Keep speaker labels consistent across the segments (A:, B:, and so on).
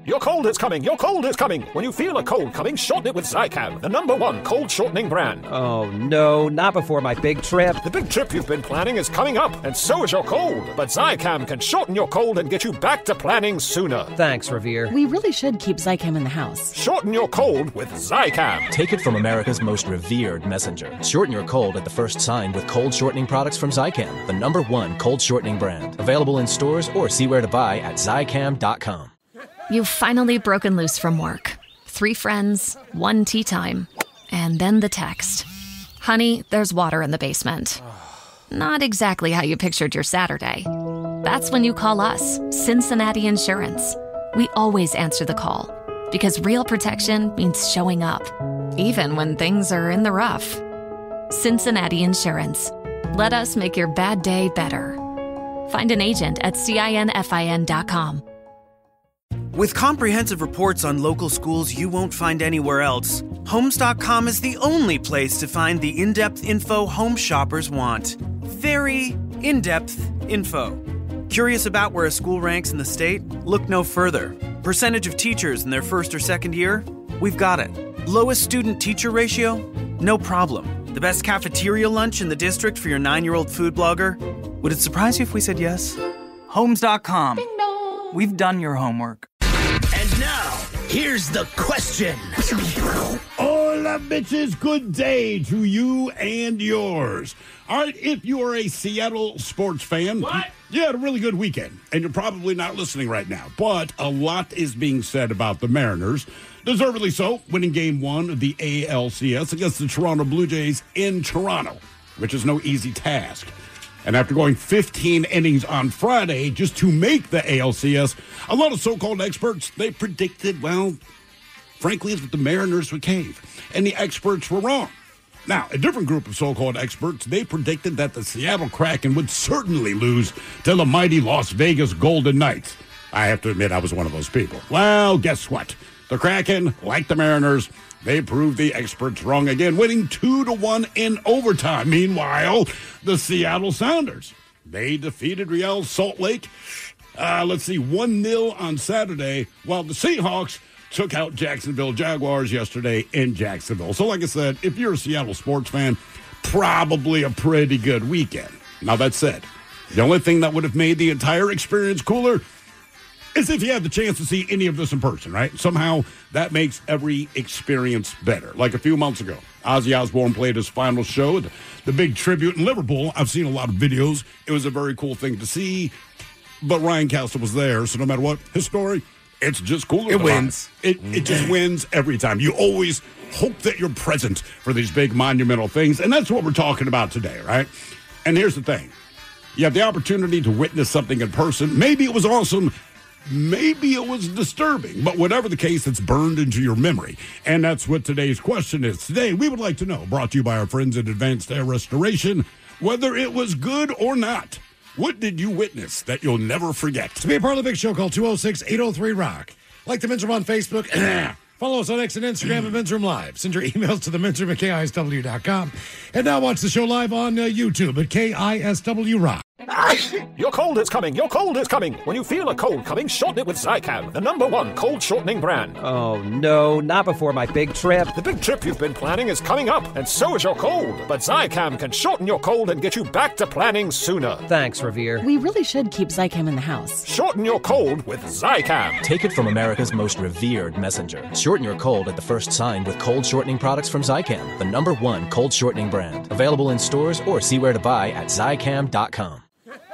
A: Your cold is coming. Your cold is coming. When you feel a cold coming, shorten it with Zicam, the #1 cold shortening brand.
B: Oh, no, not before my big trip.
A: The big trip you've been planning is coming up, and so is your cold. But Zicam can shorten your cold and get you back to planning sooner.
B: Thanks, Revere.
C: We really should keep Zicam in the house.
A: Shorten your cold with Zicam.
D: Take it from America's most revered messenger. Shorten your cold at the first sign with cold shortening products from Zicam, the #1 cold shortening brand. Available in stores or see where to buy at Zicam.com.
E: You've finally broken loose from work. 3 friends, 1 tea time, and then the text. Honey, there's water in the basement. Not exactly how you pictured your Saturday. That's when you call us, Cincinnati Insurance. We always answer the call, because real protection means showing up, even when things are in the rough. Cincinnati Insurance. Let us make your bad day better. Find an agent at CINFIN.com.
F: With comprehensive reports on local schools you won't find anywhere else, Homes.com is the only place to find the in-depth info home shoppers want. Very in-depth info. Curious about where a school ranks in the state? Look no further. Percentage of teachers in their first or second year? We've got it. Lowest student-teacher ratio? No problem. The best cafeteria lunch in the district for your 9-year-old food blogger? Would it surprise you if we said yes? Homes.com. Ding dong. We've done your homework.
G: And now, here's the question.
H: Hola, bitches. Good day to you and yours. All right, if you are a Seattle sports fan, you had a really good weekend, and you're probably not listening right now. But a lot is being said about the Mariners, deservedly so, winning Game 1 of the ALCS against the Toronto Blue Jays in Toronto, which is no easy task. And after going 15 innings on Friday just to make the ALCS, a lot of so-called experts, they predicted, well, frankly, that the Mariners would cave. And the experts were wrong. Now, a different group of so-called experts, they predicted that the Seattle Kraken would certainly lose to the mighty Las Vegas Golden Knights. I have to admit, I was one of those people. Well, guess what? The Kraken, like the Mariners, they proved the experts wrong again, winning 2-1 in overtime. Meanwhile, the Seattle Sounders, they defeated Real Salt Lake, 1-0 on Saturday, while the Seahawks took out Jacksonville Jaguars yesterday in Jacksonville. So like I said, if you're a Seattle sports fan, probably a pretty good weekend. Now, that said, the only thing that would have made the entire experience cooler is if you had the chance to see any of this in person, right? Somehow that makes every experience better. Like a few months ago, Ozzy Osbourne played his final show, the big tribute in Liverpool. I've seen a lot of videos. It was a very cool thing to see. But Ryan Castle was there, so no matter what, his story, it's just cooler.
F: It wins.
H: It just wins every time. You always hope that you're present for these big monumental things, and that's what we're talking about today, right? And here's the thing. You have the opportunity to witness something in person. Maybe it was awesome. Maybe it was disturbing, but whatever the case, it's burned into your memory. And that's what today's question is. Today, we would like to know, brought to you by our friends at Advanced Air Restoration, whether it was good or not. What did you witness that you'll never forget?
I: To be a part of the big show, call 206-803-ROCK. Like the Men's Room on Facebook. Follow us on X and Instagram at Men's Room Live. Send your emails to the Men's Room at KISW.com. And now watch the show live on YouTube at KISW Rock.
A: Your cold is coming. Your cold is coming. When you feel a cold coming, shorten it with Zicam, the #1 cold shortening brand.
B: Oh, no, not before my big trip.
A: The big trip you've been planning is coming up, and so is your cold. But Zicam can shorten your cold and get you back to planning sooner.
B: Thanks, Revere.
C: We really should keep Zicam in the house.
A: Shorten your cold with Zicam.
D: Take it from America's most revered messenger. Shorten your cold at the first sign with cold shortening products from Zicam, the #1 cold shortening brand. Available in stores or see where to buy at Zicam.com.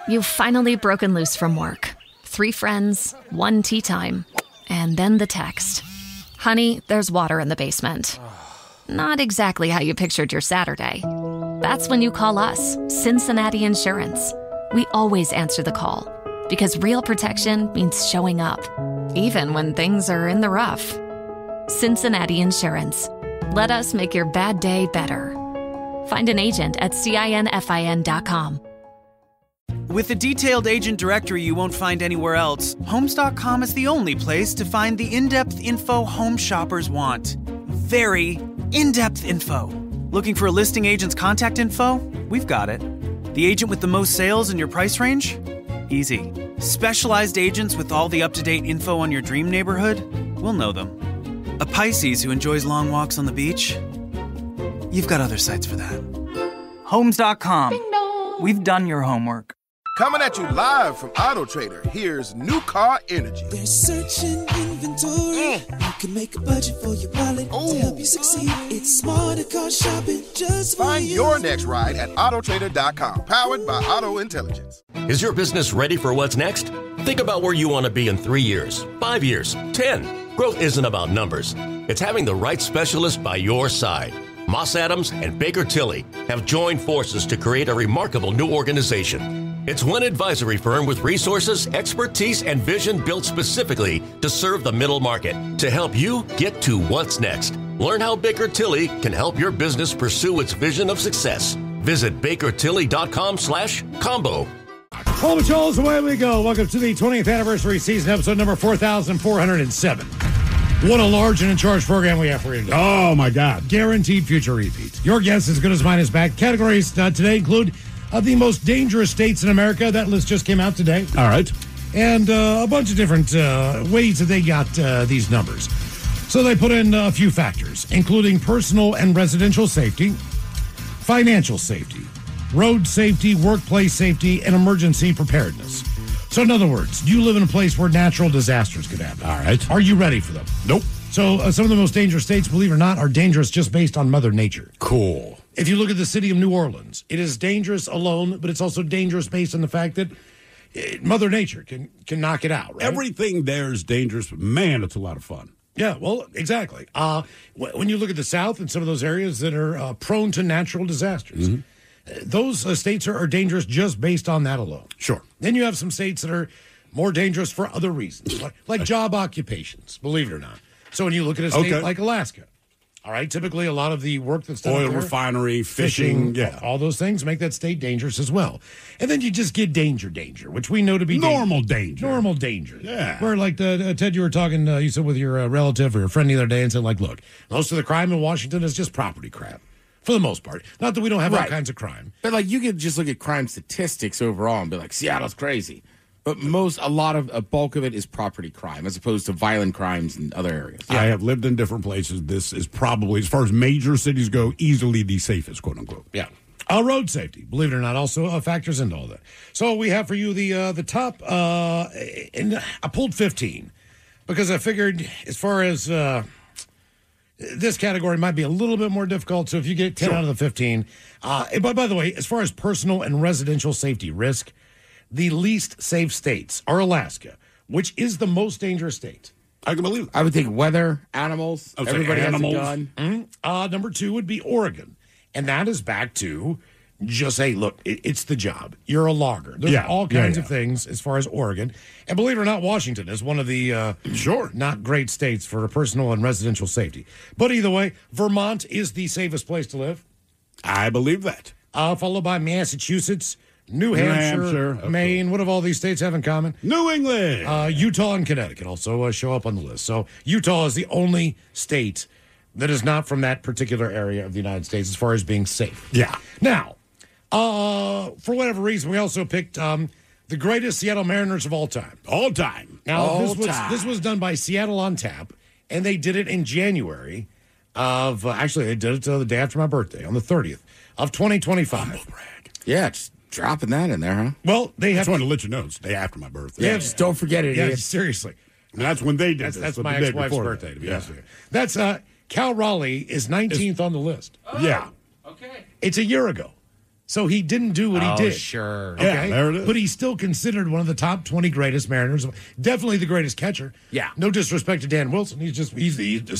E: You've finally broken loose from work. 3 friends, 1 tea time, and then the text. Honey, there's water in the basement. Not exactly how you pictured your Saturday. That's when you call us, Cincinnati Insurance. We always answer the call, because real protection means showing up, even when things are in the rough. Cincinnati Insurance. Let us make your bad day better. Find an agent at CINFIN.com.
F: With a detailed agent directory you won't find anywhere else, Homes.com is the only place to find the in-depth info home shoppers want. Very in-depth info. Looking for a listing agent's contact info? We've got it. The agent with the most sales in your price range? Easy. Specialized agents with all the up-to-date info on your dream neighborhood? We'll know them. A Pisces who enjoys long walks on the beach? You've got other sites for that.
J: Homes.com. We've done your homework.
K: Coming at you live from Auto Trader, here's New Car Energy.
L: They're searching inventory. You can make a budget for your wallet to help you succeed. It's smarter car shopping just for
K: Find
L: you.
K: your next ride at autotrader.com, powered by Auto Intelligence.
M: Is your business ready for what's next? Think about where you want to be in 3 years, 5 years, 10. Growth isn't about numbers. It's having the right specialist by your side. Moss Adams and Baker Tilly have joined forces to create a remarkable new organization. It's one advisory firm with resources, expertise, and vision built specifically to serve the middle market to help you get to what's next. Learn how Baker Tilly can help your business pursue its vision of success. Visit bakertilly.com/combo.
I: Well, Patrols, away we go. Welcome to the 20th anniversary season, episode number 4,407. What a large and in charge program we have for you today.
H: Oh, my God.
I: Guaranteed future repeats. Your guess is as good as mine is back. Categories today include the most dangerous states in America. That list just came out today.
H: All right.
I: And a bunch of different ways that they got these numbers. So they put in a few factors, including personal and residential safety, financial safety, road safety, workplace safety, and emergency preparedness. So in other words, do you live in a place where natural disasters could happen?
H: All right.
I: Are you ready for them?
H: Nope.
I: So some of the most dangerous states, believe it or not, are dangerous just based on Mother Nature.
H: Cool.
I: If you look at the city of New Orleans, it is dangerous alone, but it's also dangerous based on the fact that Mother Nature can knock it out, right?
H: Everything there is dangerous, but man, it's a lot of fun.
I: Yeah, well, exactly. When you look at the South and some of those areas that are prone to natural disasters, those states are dangerous just based on that alone.
H: Sure.
I: Then you have some states that are more dangerous for other reasons, like job occupations, believe it or not. So when you look at a state like Alaska, all right, typically a lot of the work that's done
H: oil
I: there,
H: refinery, fishing, yeah,
I: all those things make that state dangerous as well. And then you just get danger, which we know to be
H: normal danger.
I: Normal danger.
H: Yeah.
I: Where like Ted, you were talking, you said with your relative or your friend the other day and said like, look, most of the crime in Washington is just property crap. For the most part. Not that we don't have all kinds of crime.
N: But like you could just look at crime statistics overall and be like, Seattle's crazy. But a bulk of it is property crime as opposed to violent crimes in other areas.
H: Yeah. I have lived in different places. This is probably, as far as major cities go, easily the safest, quote unquote.
I: Yeah. Road safety, believe it or not, also factors into all that. So we have for you the top, and I pulled 15 because I figured as far as this category might be a little bit more difficult. So if you get 10 out of the 15, but by the way, as far as personal and residential safety risk, the least safe states are Alaska, which is the most dangerous state.
H: I can believe it.
N: I would think weather, animals, everybody has a gun.
I: Number 2 would be Oregon. And that is back to just say, look, it's the job. You're a logger. There's all kinds of things as far as Oregon. And believe it or not, Washington is one of the not great states for personal and residential safety. But either way, Vermont is the safest place to live.
H: I believe that.
I: Followed by Massachusetts, New Hampshire, Maine. What do all these states have in common?
H: New England.
I: Utah and Connecticut also show up on the list. So Utah is the only state that is not from that particular area of the United States as far as being safe.
H: Yeah.
I: Now, for whatever reason, we also picked the greatest Seattle Mariners of all time.
H: All time.
I: Now, this was done by Seattle on Tap, and they did it in January of, actually, they did it the day after my birthday, on the 30th of 2025.
H: Humble brag.
N: Yeah, just dropping that in there, huh?
I: Well, they have...
H: Just wanted to let you know it's the day after my birthday.
N: Yeah, just don't forget it.
I: Yeah, seriously.
H: And that's when they did
I: That's my ex-wife's birthday, to be honest with you. That's, Cal Raleigh is 19th on the list.
H: Yeah.
N: Okay.
I: It's a year ago. So he didn't do what he did.
N: Sure.
I: Okay?
H: Yeah, there it is.
I: But he's still considered one of the top 20 greatest Mariners. Definitely the greatest catcher.
N: Yeah.
I: No disrespect to Dan Wilson. He's just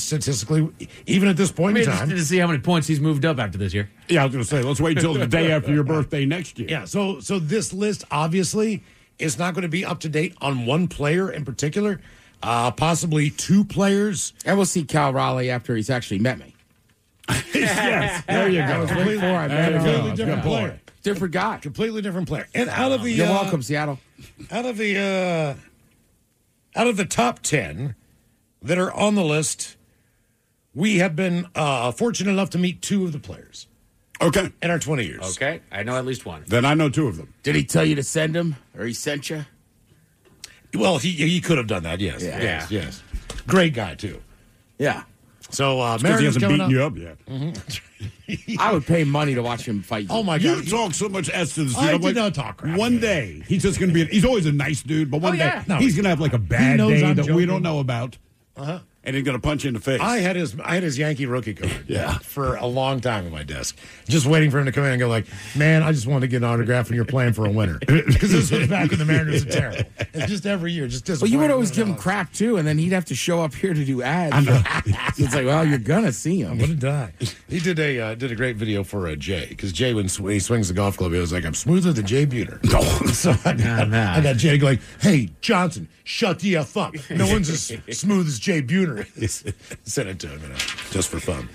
I: statistically, even at this point in time.
O: Interested to see how many points he's moved up after this year.
H: Yeah, I was going to say, let's wait until the day after your birthday next year.
I: Yeah, so this list obviously is not going to be up to date on one player in particular, possibly two players.
N: And we'll see Cal Raleigh after he's actually met me.
H: Yes, there you go.
N: Before I met him.
I: Completely different player.
N: Different guy.
I: Completely different player. And out of the
N: You're welcome, Seattle.
I: Out of the top 10 that are on the list, we have been fortunate enough to meet two of the players.
H: Okay.
I: In our 20 years.
O: Okay, I know at least one.
H: Then I know two of them.
N: Did he tell you to send him, or he sent you?
I: Well, he could have done that, yes.
N: Yeah.
I: Yes. Great guy, too.
N: Yeah.
I: So,
H: Because
I: Mariners
H: he hasn't
I: coming
H: beaten
I: up.
H: you up yet.
N: I would pay money to watch him fight you.
I: Oh, my God.
H: You talk so much S to the
I: I
H: I'm
I: did not talk crap.
H: One day, he's just going to be, he's always a nice dude, but one day,
I: No,
H: he's going to have like a bad
I: knows
H: day
I: I'm
H: that we
I: joking.
H: don't know about.
I: Uh-huh.
H: And he's going to punch you in the face.
I: I had his Yankee rookie card
H: Yeah.
I: for a long time on my desk, just waiting for him to come in and go like, man, I just wanted to get an autograph and you're playing for a winner. Because this was back when the Mariners were terrible. It's just every year, just
N: Well,
I: disappointing.
N: you would always give him crap, too, and then he'd have to show up here to do ads. So it's like, well, you're going to see him.
I: I'm gonna die. He did a great video for Jay, because Jay, when he swings the golf club, he was like, I'm smoother than Jay Buhner. So I got Jay going, hey, Johnson, shut the F up. No one's as smooth as Jay Buhner is. Send it to him, just for fun.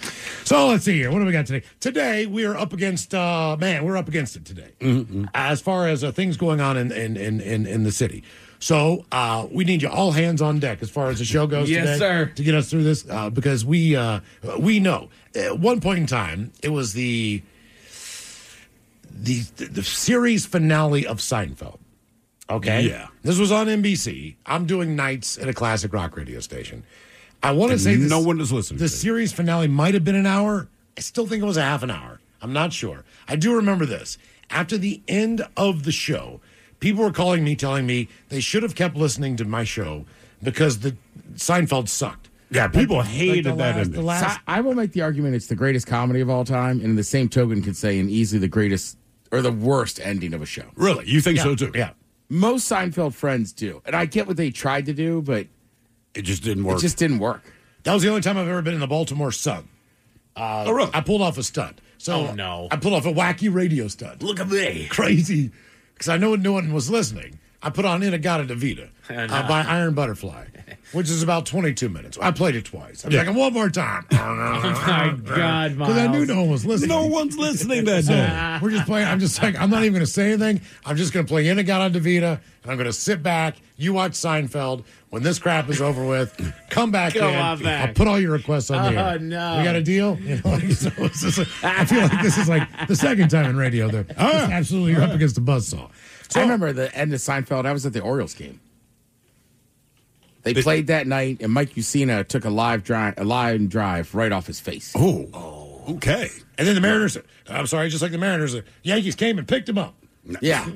I: So let's see here. What do we got today? Today we are up against we're up against it today.
H: Mm-hmm.
I: As far as things going on in the city. So we need you all hands on deck as far as the show goes
O: Yes,
I: today,
O: sir.
I: to get us through this, because we know at one point in time it was the series finale of Seinfeld. Okay,
H: Yeah.
I: this was on NBC. I'm doing nights at a classic rock radio station. I want to say
H: no one is listening.
I: The series finale might have been an hour. I still think it was a half an hour. I'm not sure. I do remember this. After the end of the show, people were calling me, telling me they should have kept listening to my show because the Seinfeld sucked.
H: Yeah, people hated
I: the
H: that ending.
N: So I will make the argument it's the greatest comedy of all time, and in the same token could say and easily the greatest or the worst ending of a show.
H: Really? You think
I: Yeah,
H: so, too?
I: Yeah.
N: Most Seinfeld friends do. And I get what they tried to do, but
H: It just didn't work.
N: it just didn't work.
I: That was the only time I've ever been in the Baltimore Sun.
H: Oh, really?
I: I pulled off a stunt. So
O: Oh, no.
I: I pulled off a wacky radio stunt.
O: Look at me.
I: Crazy. Because I know no one was listening. I put on Inagata Davida by Iron Butterfly, which is about 22 minutes. I played it twice. I was like, one more time.
O: Oh, my God, Miles.
I: Because I knew no one was listening.
H: No one's listening that day.
I: We're just playing. I'm just like, I'm not even going to say anything. I'm just going to play Inagata Davida, and I'm going to sit back. You watch Seinfeld. When this crap is over with, come back
O: Go
I: in.
O: on back.
I: I'll put all your requests on the air.
O: Oh, no.
I: We got a deal? You know, so it's just like, I feel like this is like the second time in radio that absolutely you're up against the buzzsaw.
N: I remember the end of Seinfeld. I was at the Orioles game. They played that night, and Mike Usina took a line drive right off his face.
H: Oh, okay.
I: And then the Mariners, I'm sorry, just like the Mariners, the Yankees came and picked him up.
N: Yeah.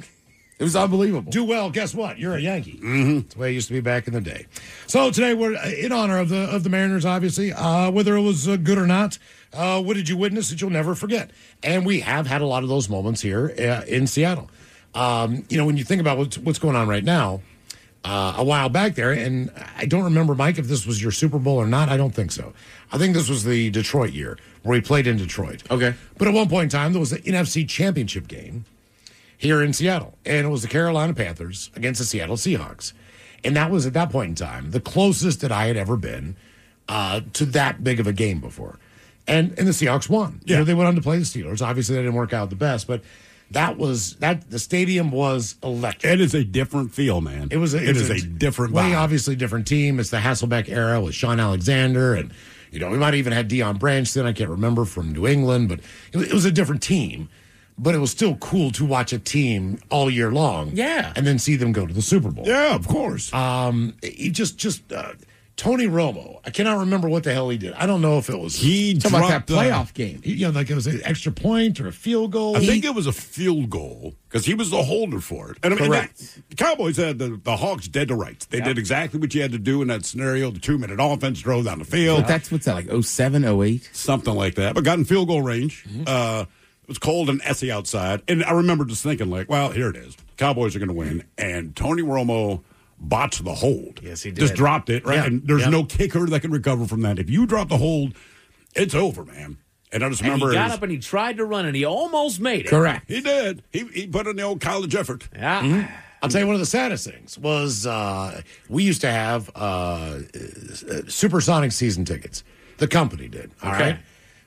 N: It was unbelievable.
I: Do well, guess what? You're a Yankee. Mm-hmm. That's the way it used to be back in the day. So today we're in honor of the Mariners, obviously. Whether it was good or not, what did you witness that you'll never forget? And we have had a lot of those moments here in Seattle. When you think about what's going on right now, a while back there, and I don't remember, Mike, if this was your Super Bowl or not. I don't think so. I think this was the Detroit year where he played in Detroit.
N: Okay.
I: But at one point in time, there was the NFC Championship game here in Seattle, and it was the Carolina Panthers against the Seattle Seahawks. And that was, at that point in time, the closest that I had ever been to that big of a game before. And the Seahawks won.
H: Yeah.
I: They went on to play the Steelers. Obviously, they didn't work out the best, but the stadium was electric.
H: It is a different feel, man.
I: It is
H: a different vibe.
I: Obviously different team. It's the Hasselbeck era with Sean Alexander, and we might have even had Deion Branch then. I can't remember, from New England, but it was a different team. But it was still cool to watch a team all year long.
O: Yeah.
I: And then see them go to the Super Bowl.
H: Yeah, of course.
I: Tony Romo, I cannot remember what the hell he did. I don't know if it was...
H: He
N: Talking
H: dropped
N: about that playoff game.
I: like it was an extra point or a field goal.
H: I think it was a field goal because he was the holder for it. And
N: Correct.
H: The Cowboys had the Hawks dead to rights. They did exactly what you had to do in that scenario. The 2-minute offense drove down the field.
N: But what's that, like 07, 08?
H: Something like that. But got in field goal range. It was cold and essy outside. And I remember just thinking, well, here it is. Cowboys are going to win. And Tony Romo botched the hold.
O: Yes, he did.
H: Just dropped it, right?
I: Yeah.
H: And there's no kicker that can recover from that. If you drop the hold, it's over, man. And I just remember
O: he got up and he tried to run and he almost made it.
N: Correct.
H: He did. He put in the old college effort.
O: Yeah.
I: Mm-hmm. I'll tell you one of the saddest things was we used to have Supersonic season tickets. The company did. All right.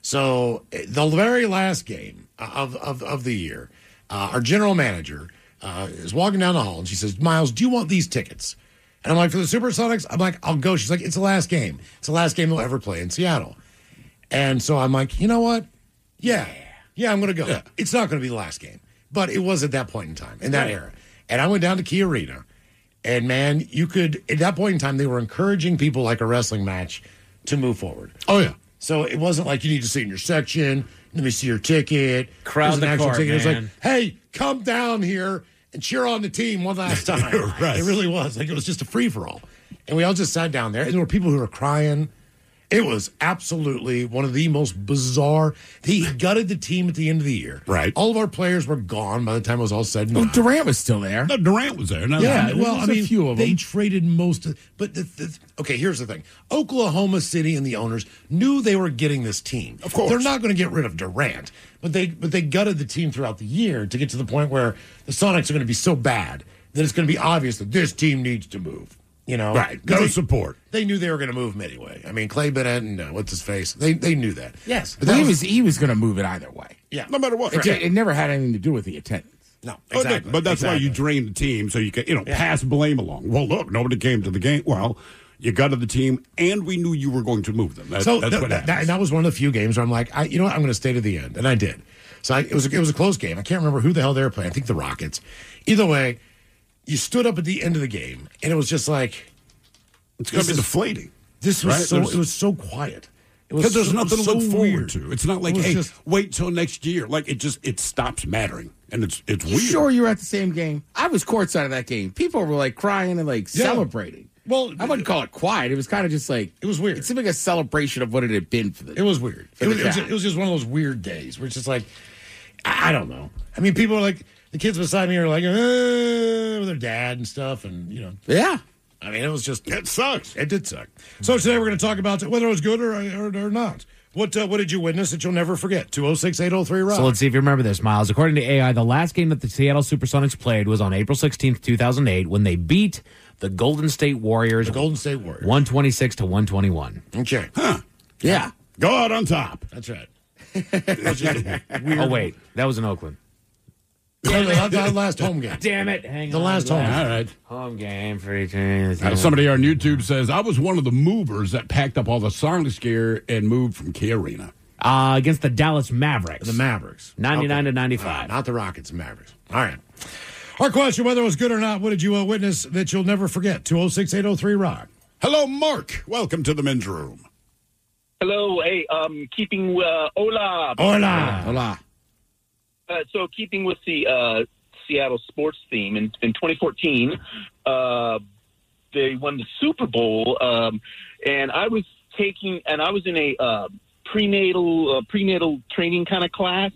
I: So the very last game of the year, our general manager is walking down the hall and she says, "Miles, do you want these tickets?" And I'm like, "For the Supersonics?" I'm like, "I'll go." She's like, "It's the last game. It's the last game they'll ever play in Seattle." And so I'm like, "You know what? Yeah, I'm going to go." Yeah. It's not going to be the last game, but it was at that point in time, in that era. And I went down to Key Arena, And, man, you could, at that point in time, they were encouraging people like a wrestling match to move forward.
H: Oh, yeah.
I: So it wasn't like you need to sit in your section, let me see your ticket.
O: Crowd the court,
I: ticket. It was like,
O: man.
I: hey, come down here and cheer on the team one last time.
H: Right.
I: It really was. Like, it was just a free-for-all. And we all just sat down there, and there were people who were crying. It was absolutely one of the most bizarre. He gutted the team at the end of the year.
H: Right.
I: All of our players were gone by the time it was all said and done.
N: Well, Durant was still there.
H: No, Durant was there. No,
I: Yeah,
H: no,
I: well,
N: was
I: I
N: a
I: mean,
N: few of
I: they
N: them.
I: traded most of. But okay, here's the thing: Oklahoma City and the owners knew they were getting this team.
H: Of course,
I: they're not going to get rid of Durant, but they gutted the team throughout the year to get to the point where the Sonics are going to be so bad that it's going to be obvious that this team needs to move. You know,
H: right? No support.
I: They knew they were going to move him anyway. I mean, Clay Bennett and what's his face? They knew that.
N: Yes,
I: but
N: but he was going to move it either way.
I: Yeah,
H: no matter what.
N: It never had anything to do with the attendance.
I: No,
H: exactly. But that's why you drain the team so you can, pass blame along. Well, look, nobody came to the game. Well, you gutted the team, and we knew you were going to move them. That's what happened.
I: That was one of the few games where I'm like, you know what? I'm going to stay to the end, and I did. So it was a close game. I can't remember who the hell they were playing. I think the Rockets. Either way, you stood up at the end of the game, and it was just like,
H: it's going to be deflating.
I: This was
H: right?
I: it was so quiet.
H: Because there's nothing to look forward
I: weird.
H: to. It's not like, hey, wait till next year. Like it stops mattering, and it's weird.
N: Sure, you were at the same game. I was courtside of that game. People were like crying and celebrating.
I: Well,
N: I wouldn't call it quiet. It was kind of just like
I: it was weird.
N: It seemed like a celebration of what it had been for the.
I: It was weird. It was just one of those weird days where it's just like, I don't know. I mean, people are like, the kids beside me are like, with their dad and stuff, and
N: yeah.
I: I mean, it was just, it sucks. It did suck. So today we're going to talk about whether it was good or not. What did you witness that you'll never forget? 206-803-ROCK.
O: So let's see if you remember this, Miles. According to AI, the last game that the Seattle Supersonics played was on April 16th, 2008, when they beat the Golden State Warriors. 126 to 121.
I: Okay.
H: Huh.
N: Yeah.
H: Go out on top.
I: That's right.
O: Oh, wait. That was in Oakland.
I: The last home game.
O: Damn it. Hang
I: the
O: on.
I: last home.
H: All right.
O: Home game for each team.
H: Somebody on YouTube says, I was one of the movers that packed up all the Sonics gear and moved from Key Arena.
O: Against the Dallas Mavericks.
I: The Mavericks.
O: 99 to 95.
I: Not the Rockets, Mavericks. All right. Our question, whether it was good or not, what did you witness that you'll never forget? 206-803-ROCK.
H: Hello, Mark. Welcome to the men's room.
P: Hello. Hey, keeping hola.
I: Hola.
P: So keeping with the Seattle sports theme, in 2014, they won the Super Bowl, and I was in a prenatal training kind of class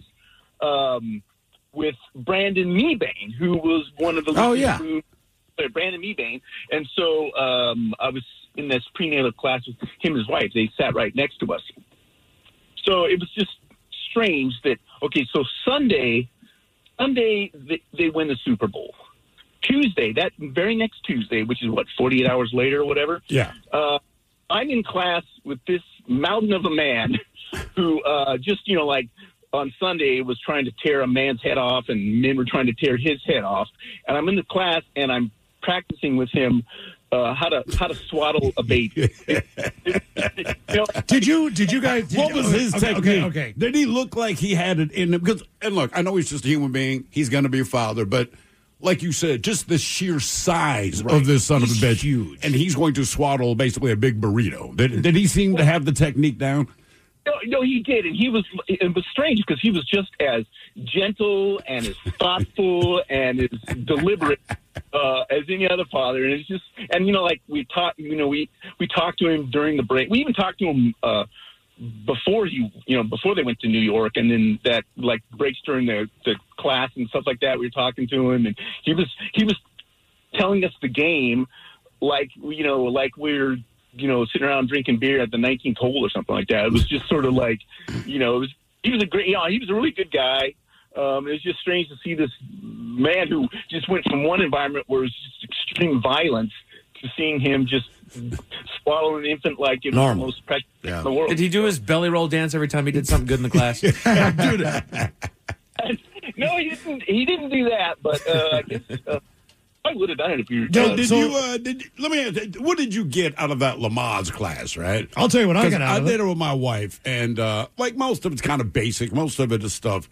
P: with Brandon Mebane, who was one of the Brandon Mebane, and so I was in this prenatal class with him and his wife. They sat right next to us, so it was just strange that so Sunday they win the Super Bowl. Tuesday, that very next Tuesday, which is 48 hours later or whatever.
H: Yeah.
P: I'm in class with this mountain of a man who just on Sunday was trying to tear a man's head off, and men were trying to tear his head off. And I'm in the class and I'm practicing with him how to swaddle a baby.
I: Did you guys?
H: What was his technique?
I: Okay.
H: Did he look like he had it in him? And look, I know he's just a human being. He's going to be a father, but like you said, just the sheer size of this son of a bitch,
I: huge,
H: and he's going to swaddle basically a big burrito. Did he seem to have the technique down?
P: No, he did, and it was strange because he was just as gentle and as thoughtful and as deliberate as any other father. And it's just, and we talked to him during the break. We even talked to him before before they went to New York, and then that breaks during the class and stuff like that. We were talking to him, and he was telling us the game like we're sitting around drinking beer at the 19th hole or something like that. It was just sort of like, he was a great, he was a really good guy. It was just strange to see this man who just went from one environment where it was just extreme violence to seeing him just swallow an infant like it was the most precious thing in the world.
O: Did he do his belly roll dance every time he did something good in the class?
P: No, he didn't do that, but I guess I would have done it if you.
H: Let me ask, what did you get out of that Lamaze class? Right,
I: I'll tell you what I got out of it.
H: I did it with my wife, and like most of it's kind of basic. Most of it is stuff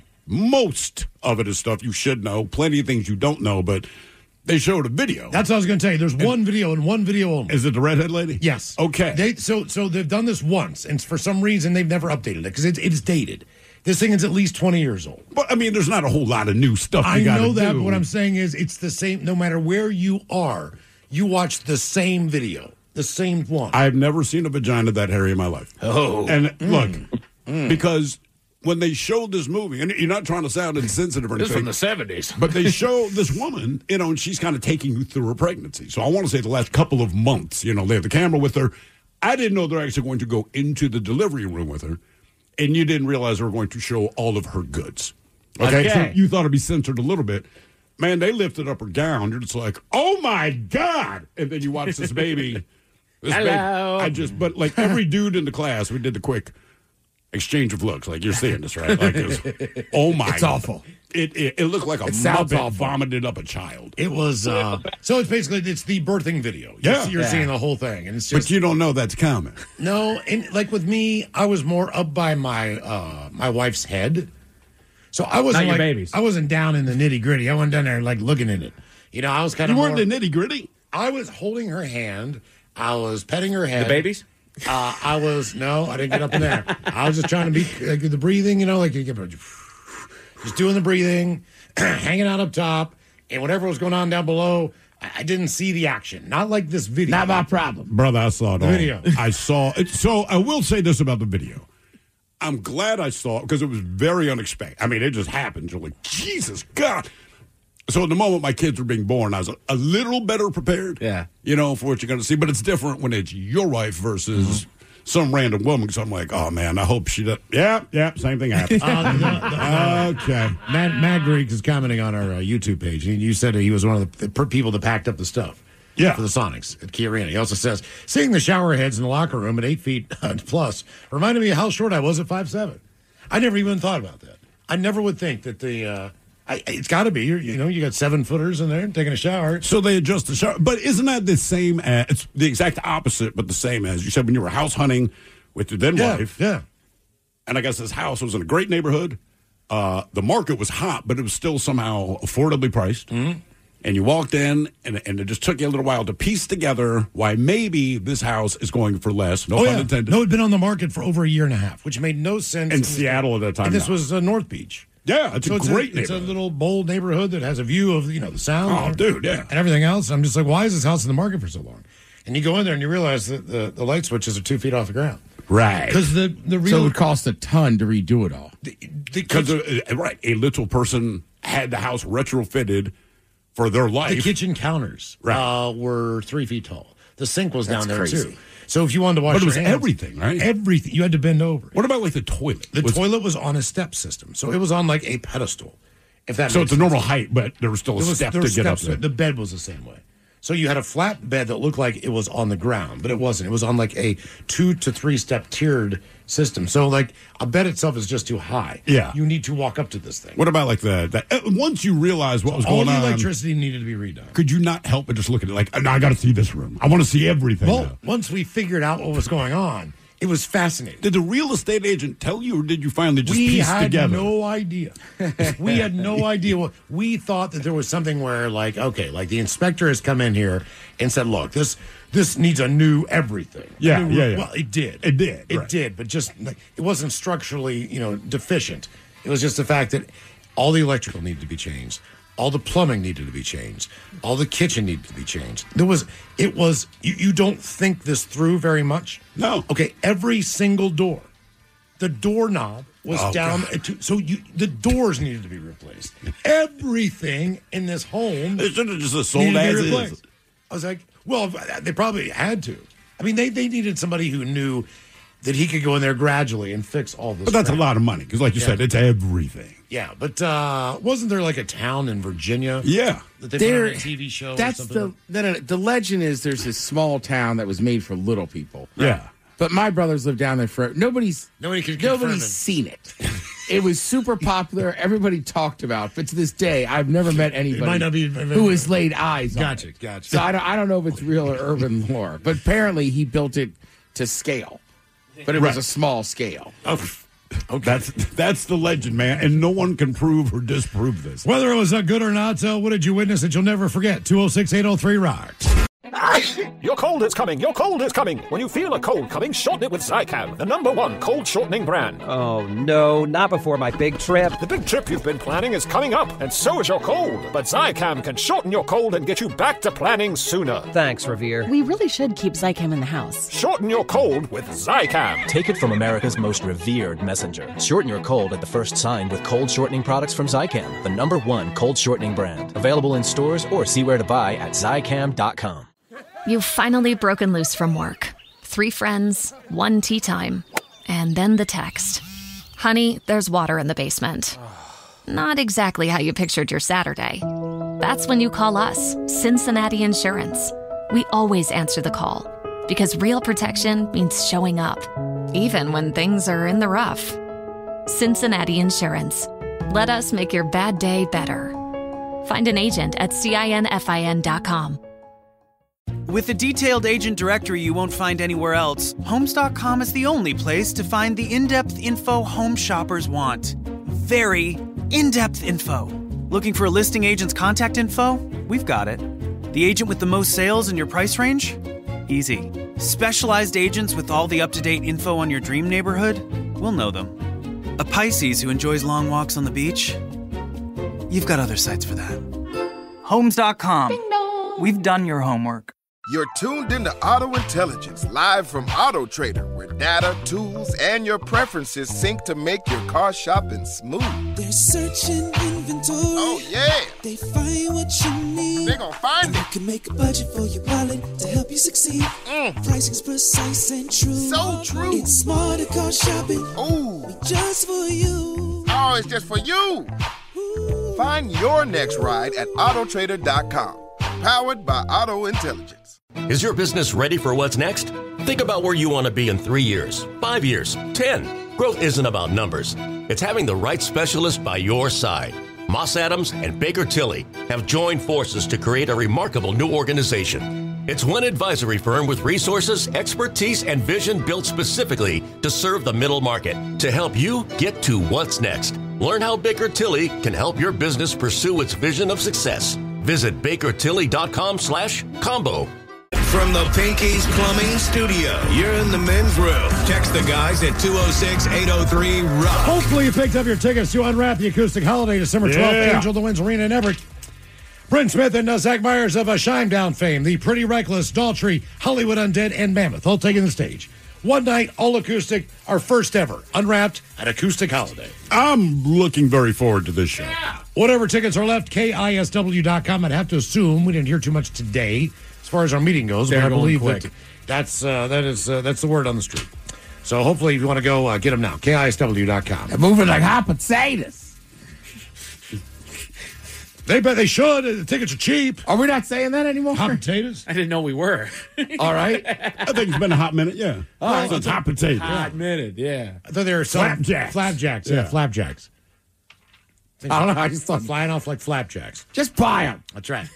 H: you should know. Plenty of things you don't know, but They showed a video.
I: That's what I was going to tell you. There's one video and one video only.
H: Is it the redhead lady?
I: Yes.
H: Okay.
I: So they've done this once, and for some reason they've never updated it because it's dated. This thing is at least 20 years old.
H: But, I mean, there's not a whole lot of new stuff
I: I
H: you got to do.
I: know that, but what I'm saying is it's the same. No matter where you are, you watch the same video, the same one.
H: I've never seen a vagina that hairy in my life.
I: Oh.
H: And look, because when they showed this movie, and you're not trying to sound insensitive or
O: This
H: anything.
O: is from the 70s.
H: But they show this woman, and she's kind of taking you through her pregnancy. So I want to say the last couple of months, they have the camera with her. I didn't know they're actually going to go into the delivery room with her, and you didn't realize they were going to show all of her goods. Okay. So you thought it'd be censored a little bit. Man, they lifted up her gown. You're just like, oh, my God. And then you watch this baby.
O: Hello.
H: But like every dude in the class, we did the quick exchange of looks. Like, you're seeing this, right? Like, oh my!
I: It's awful.
H: It looked like a Muppet vomited up a child.
I: It was so it's basically it's the birthing video. You're seeing the whole thing, and it's just.
H: But you don't know that's coming.
I: No, and like with me, I was more up by my my wife's head, so I wasn't
O: Not your
I: like
O: babies.
I: I wasn't down in the nitty gritty. I went down there like looking at it. I was kind of.
H: You weren't in the nitty gritty.
I: I was holding her hand. I was petting her head.
O: The babies?
I: I didn't get up in there. I was just trying to be the breathing, just doing the breathing, hanging out up top, and whatever was going on down below, I didn't see the action. Not like this video.
N: Not my problem.
H: Brother, I saw it all.
I: Video.
H: I saw it. So I will say this about the video. I'm glad I saw it because it was very unexpected. I mean, it just happened. You're like, Jesus God. So at the moment my kids were being born, I was a little better prepared, for what you're going to see. But it's different when it's your wife versus some random woman. So I'm like, oh, man, I hope she does. Yeah, same thing happened. Okay.
I: Matt Greeks is commenting on our YouTube page. You said he was one of the people that packed up the stuff for the Sonics at Key Arena. He also says, seeing the shower heads in the locker room at 8 feet plus reminded me of how short I was at 5'7". I never even thought about that. I never would think that it's got to be. You got 7-footers in there taking a shower.
H: So they adjust the shower. But isn't that the same as, it's the exact opposite, but the same as you said when you were house hunting with your then wife?
I: Yeah.
H: And I guess this house was in a great neighborhood. The market was hot, but it was still somehow affordably priced. Mm-hmm. And you walked in, and it just took you a little while to piece together why maybe this house is going for less. No pun intended.
I: No, it had been on the market for over a year and a half, which made no sense.
H: In Seattle at that time.
I: And this was North Beach.
H: Yeah, it's a great neighborhood.
I: It's a little bold neighborhood that has a view of, the sound.
H: Oh, dude, yeah.
I: And everything else. I'm just like, why is this house in the market for so long? And you go in there and you realize that the light switches are 2 feet off the ground.
H: Right.
I: Because the real...
N: So it would cost a ton to redo it all.
H: Because, a little person had the house retrofitted for their life.
I: The kitchen counters were 3 feet tall. The sink was down there,
N: crazy.
I: too. So if you wanted to wash your hands...
H: But it was everything, right?
I: Everything. You had to bend over.
H: What about, the toilet?
I: The toilet was on a step system. So it was on, a pedestal. If that
H: so
I: makes
H: it's a normal
I: sense.
H: height, but there was still a step to get up there.
I: The bed was the same way. So you had a flat bed that looked like it was on the ground, but it wasn't. It was on, a 2 to 3 step tiered system. So, a bed itself is just too high.
H: Yeah.
I: You need to walk up to this thing.
H: What about, once you realized what was going on...
I: All the electricity needed to be redone.
H: Could you not help but just look at it no, I got to see this room. I want to see everything now.
I: Once we figured out what was going on, it was fascinating.
H: Did the real estate agent tell you, or did you finally just piece together?
I: We had no idea. We had no idea. We thought that there was something where, the inspector has come in here and said, look, this needs a new everything.
H: Yeah.
I: Well, it did. It did, but just, it wasn't structurally, deficient. It was just the fact that all the electrical needed to be changed. All the plumbing needed to be changed. All the kitchen needed to be changed. You don't think this through very much.
H: No.
I: Okay, every single door, the doorknob was down. The doors needed to be replaced. Everything in this home
H: They should have just sold as is.
I: I was like, well, they probably had to. I mean, they needed somebody who knew that he could go in there gradually and fix all this.
H: But that's a lot of money, because like you said, it's everything.
I: Yeah, but wasn't there a town in Virginia?
H: Yeah.
I: That they put on a TV show
N: That's
I: or something?
N: the legend is there's this small town that was made for little people.
H: Yeah.
N: But my brothers lived down there for nobody's
I: Nobody's
N: seen it. It was super popular. Everybody talked about, but to this day, I've never met anybody who has laid eyes on it.
I: Gotcha.
N: So I don't know if it's real or urban lore, but apparently he built it to scale. But it was a small scale.
H: Okay. That's the legend, man, and no one can prove or disprove this.
I: Whether it was good or not, what did you witness that you'll never forget? 206-803-ROCK.
A: Your cold is coming. Your cold is coming. When you feel a cold coming, shorten it with Zycam, the #1 cold shortening brand.
B: Oh, no, not before my big trip.
A: The big trip you've been planning is coming up, and so is your cold. But Zycam can shorten your cold and get you back to planning sooner.
B: Thanks, Revere.
C: We really should keep Zycam in the house.
A: Shorten your cold with Zycam.
D: Take it from America's most revered messenger. Shorten your cold at the first sign with cold shortening products from Zycam, the #1 cold shortening brand. Available in stores or see where to buy at Zycam.com.
E: You've finally broken loose from work. 3 friends, 1 tea time, and then the text. Honey, there's water in the basement. Not exactly how you pictured your Saturday. That's when you call us, Cincinnati Insurance. We always answer the call, because real protection means showing up, even when things are in the rough. Cincinnati Insurance. Let us make your bad day better. Find an agent at CINFIN.com.
F: With a detailed agent directory you won't find anywhere else, Homes.com is the only place to find the in-depth info home shoppers want. Very in-depth info. Looking for a listing agent's contact info? We've got it. The agent with the most sales in your price range? Easy. Specialized agents with all the up-to-date info on your dream neighborhood? We'll know them. A Pisces who enjoys long walks on the beach? You've got other sites for that.
J: Homes.com. We've done your homework.
K: You're tuned into Auto Intelligence, live from Auto Trader, where data, tools, and your preferences sync to make your car shopping smooth.
L: They're searching inventory.
K: Oh, yeah.
L: They find what you need.
K: They're gonna find it.
L: You can make a budget for your wallet to help you succeed. Pricing's precise and true.
K: So true.
L: It's smarter car shopping.
K: Ooh.
L: Just for you.
K: Oh, it's just for you. Ooh. Find your next ride at autotrader.com. Powered by Auto Intelligence.
M: Is your business ready for what's next? Think about where you want to be in 3 years, 5 years, 10. Growth isn't about numbers. It's having the right specialist by your side. Moss Adams and Baker Tilly have joined forces to create a remarkable new organization. It's one advisory firm with resources, expertise, and vision built specifically to serve the middle market to help you get to what's next. Learn how Baker Tilly can help your business pursue its vision of success. Visit bakertilly.com/combo.
G: From the Pinky's Plumbing Studio, you're in the men's room. Text the guys at 206-803-ROCK.
I: Hopefully you picked up your tickets to Unwrap the Acoustic Holiday, December 12th, Angel the Winds Arena in Everett. Brent Smith and Zach Myers of Shinedown fame, the Pretty Reckless, Daltrey, Hollywood Undead, and Mammoth all taking the stage. One night, all acoustic, our first ever Unwrapped at Acoustic Holiday.
H: I'm looking very forward to this show.
I: Yeah. Whatever tickets are left, KISW.com. I'd have to assume we didn't hear too much today as far as our meeting goes, but I believe that's the word on the street. So hopefully if you want to go, get them now. KISW.com.
N: They're moving like hot potatoes.
I: They bet they should. The tickets are cheap.
N: Are we not saying that anymore?
I: Hot potatoes?
O: I didn't know we were.
I: All right.
H: I think it's been a hot minute, yeah.
I: Oh,
H: it's hot potatoes.
O: Hot minute, yeah.
I: I thought they were
H: flapjacks.
I: Flapjacks, yeah, flapjacks.
N: I don't know. I just thought
I: flying off like flapjacks.
N: Just buy them.
I: That's right.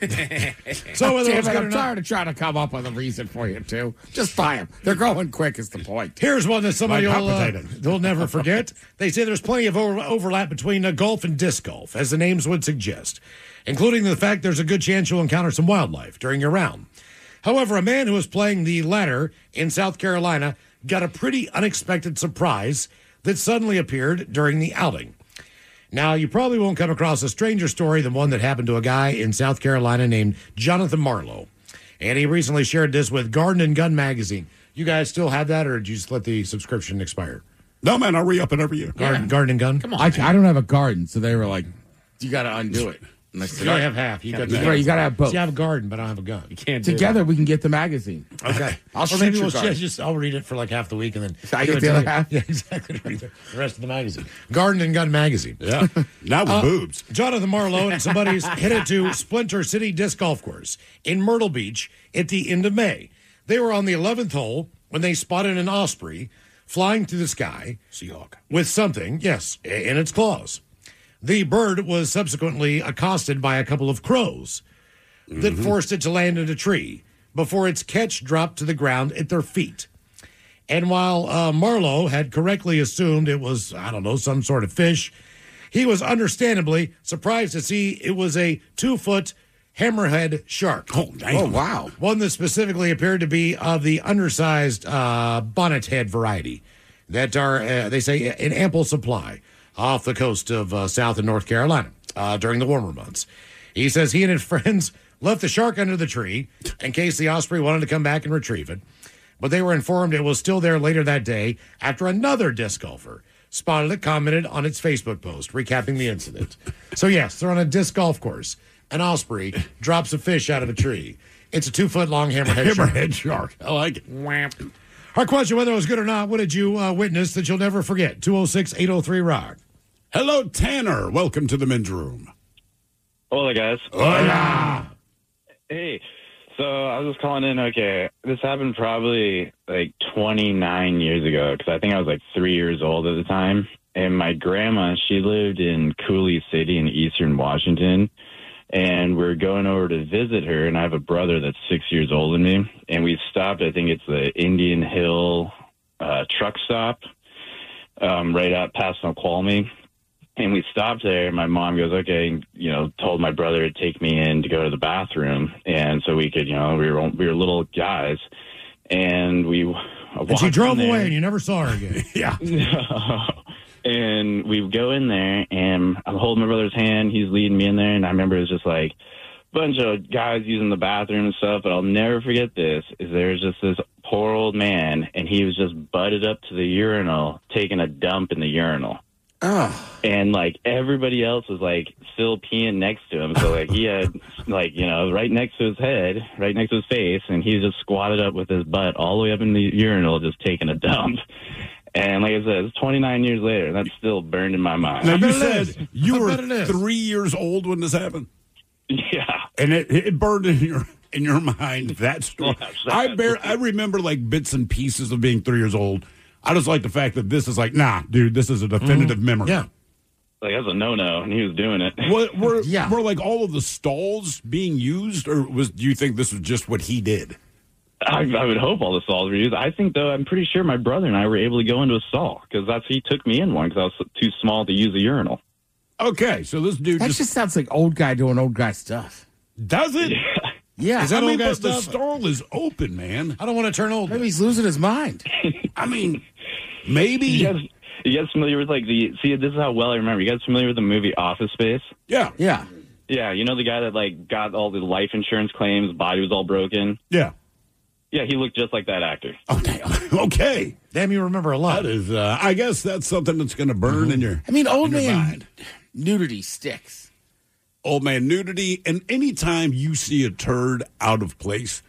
I: So whether it's good or
N: I'm
I: not,
N: tired of trying to come up with a reason for you, too. Just buy them. They're going quick is the point.
I: Here's one that somebody
H: Like
I: they'll never forget. They say there's plenty of overlap between golf and disc golf, as the names would suggest, including the fact there's a good chance you'll encounter some wildlife during your round. However, a man who was playing the latter in South Carolina got a pretty unexpected surprise that suddenly appeared during the outing. Now, you probably won't come across a stranger story than one that happened to a guy in South Carolina named Jonathan Marlowe. And he recently shared this with Garden and Gun magazine. You guys still have that, or did you just let the subscription expire?
H: No, man, I'll re-up it every year.
I: Garden and Gun?
O: Come on,
N: I don't have a garden, so they were like, you got to undo it.
I: You gotta have half. You gotta
N: have both.
I: See, I have a garden, but I don't have a gun.
O: You can't
N: Together, we can get the magazine.
I: Okay.
N: I'll
I: or maybe
N: shoot your
I: I'll read it for like half the week and then
N: I get the other half?
I: Yeah, exactly. Read the rest of the magazine. Garden and Gun magazine.
H: Yeah. Now with boobs.
I: Jonathan Marlowe and some buddies headed to Splinter City Disc Golf Course in Myrtle Beach at the end of May. They were on the 11th hole when they spotted an osprey flying through the sky.
H: Seahawk.
I: With something, yes, in its claws. The bird was subsequently accosted by a couple of crows that forced it to land in a tree before its catch dropped to the ground at their feet. And while Marlowe had correctly assumed it was, I don't know, some sort of fish, he was understandably surprised to see it was a 2-foot hammerhead shark.
H: Oh, damn.
N: Oh, wow.
I: One that specifically appeared to be of the undersized bonnet head variety that are, they say, in ample supply off the coast of South and North Carolina during the warmer months. He says he and his friends left the shark under the tree in case the osprey wanted to come back and retrieve it. But they were informed it was still there later that day after another disc golfer spotted it, commented on its Facebook post, recapping the incident. So, yes, they're on a disc golf course. An osprey drops a fish out of a tree. It's a 2-foot-long hammerhead
H: shark. I like it.
I: Whamp. Our question, whether it was good or not, what did you witness that you'll never forget? 206-803-ROCK.
H: Hello, Tanner. Welcome to the men's room.
Q: Hola, guys.
H: Hola.
Q: Hey, so I was just calling in. Okay, this happened probably like 29 years ago because I think I was like 3 years old at the time. And my grandma, she lived in Cooley City in eastern Washington. And we're going over to visit her. And I have a brother that's 6 years older than me. And we stopped, I think it's the Indian Hill truck stop right out past Snoqualmie. And we stopped there, and my mom goes, okay, told my brother to take me in to go to the bathroom. And so we could, we were little guys. And
I: and she drove away, and you never saw her again.
H: Yeah.
Q: And we go in there, and I'm holding my brother's hand. He's leading me in there, and I remember it was just like a bunch of guys using the bathroom and stuff. But I'll never forget this, is there's just this poor old man, and he was just butted up to the urinal, taking a dump in the urinal.
N: Oh.
Q: And, like, everybody else was, like, still peeing next to him. So, like, he had, like, right next to his head, right next to his face, and he just squatted up with his butt all the way up in the urinal just taking a dump. And like I said, it's 29 years later, and that's still burned in my mind.
H: Now, you said you were 3 years old when this happened?
Q: Yeah.
H: And it burned in your mind, that story.
Q: Yeah,
H: I remember, like, bits and pieces of being 3 years old. I just like the fact that this is like, nah, dude, this is a definitive memory.
I: Yeah.
Q: Like, that's a no-no, and he was doing it.
H: Were like all of the stalls being used, or do you think this was just what he did?
Q: I would hope all the stalls were used. I think, though, I'm pretty sure my brother and I were able to go into a stall, because he took me in one, because I was too small to use a urinal.
H: Okay, so this dude
N: just sounds like old guy doing old guy stuff.
H: Does it?
N: Yeah.
H: Is that old guy stuff? The stall is open, man.
I: I don't want to turn old.
N: Maybe he's losing his mind.
H: I mean, maybe.
Q: You guys familiar with, like, this is how well I remember. You guys familiar with the movie Office Space?
H: Yeah.
N: Yeah.
Q: Yeah, you know the guy that, like, got all the life insurance claims, body was all broken?
H: Yeah.
Q: Yeah, he looked just like that actor.
H: Okay.
I: Damn, you remember a lot.
H: That is, I guess that's something that's going to burn in your
N: I mean, old man
H: mind.
N: Nudity sticks.
H: Old man nudity, and anytime you see a turd out of place,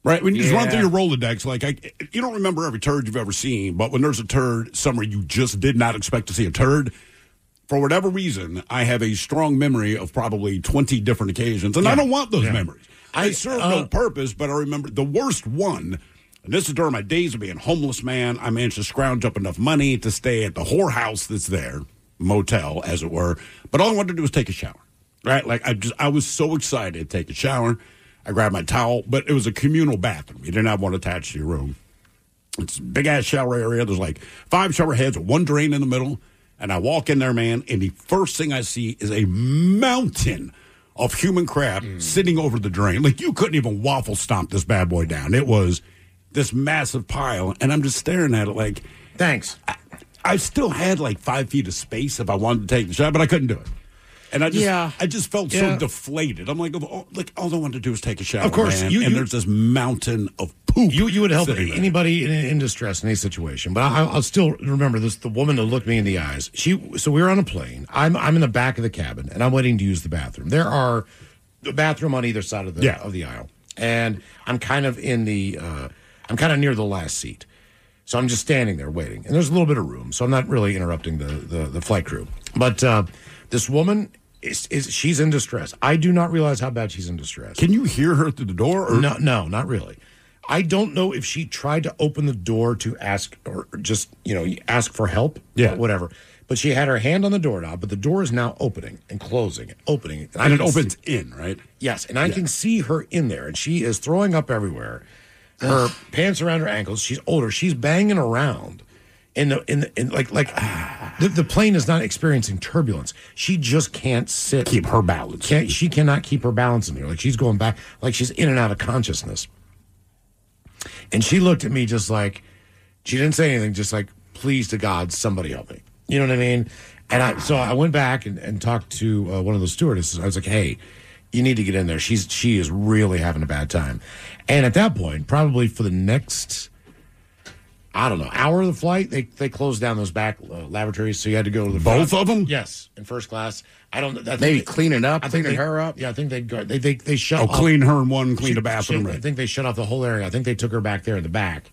H: right? When you just run through your Rolodex, like, you don't remember every turd you've ever seen, but when there's a turd somewhere you just did not expect to see a turd, for whatever reason, I have a strong memory of probably 20 different occasions, and I don't want those memories. I serve no purpose, but I remember the worst one, and this is during my days of being a homeless man. I managed to scrounge up enough money to stay at the whorehouse that's there, motel, as it were, but all I wanted to do was take a shower, right? Like, I was so excited to take a shower. I grabbed my towel, but it was a communal bathroom. You didn't have one attached to your room. It's a big-ass shower area. There's like 5 shower heads, 1 drain in the middle, and I walk in there, man, and the first thing I see is a mountain of human crap sitting over the drain. Like, you couldn't even waffle stomp this bad boy down. It was this massive pile, and I'm just staring at it like,
I: thanks.
H: I still had like 5 feet of space if I wanted to take the shot, but I couldn't do it. And I just felt so deflated. I'm like, all I wanted to do was take a shower.
I: Of course,
H: man. And there's this mountain of poop.
I: You would help anybody in distress in any situation. But I'll still remember this. The woman who looked me in the eyes. So we were on a plane. I'm in the back of the cabin, and I'm waiting to use the bathroom. There are the bathroom on either side of the aisle, and I'm kind of near the last seat. So I'm just standing there waiting, and there's a little bit of room, so I'm not really interrupting the flight crew. But this woman she's in distress. I do not realize how bad she's in distress.
H: Can you hear her through the door? Or?
I: No, not really. I don't know if she tried to open the door to ask or just, ask for help.
H: Yeah.
I: Whatever. But she had her hand on the doorknob, but the door is now opening and closing, opening.
H: And it opens in, right?
I: Yes. And I can see her in there, and she is throwing up everywhere. Her pants around her ankles. She's older. She's banging around. The plane is not experiencing turbulence. She just can't sit.
H: Keep her balance.
I: She cannot keep her balance in there. Like she's going back, like she's in and out of consciousness. And she looked at me just like, she didn't say anything, just like, please to God, somebody help me. You know what I mean? And so I went back and talked to one of the stewardesses. I was like, hey, you need to get in there. She is really having a bad time. And at that point, probably for the next, I don't know, hour of the flight, they closed down those back lavatories, so you had to go to the
H: both of them.
I: Yes, in first class. I don't.
N: Maybe cleaning her up.
I: Yeah, I think they shut.
H: Oh, clean her in one, clean the bathroom.
I: I think they shut off the whole area. I think they took her back there in the back,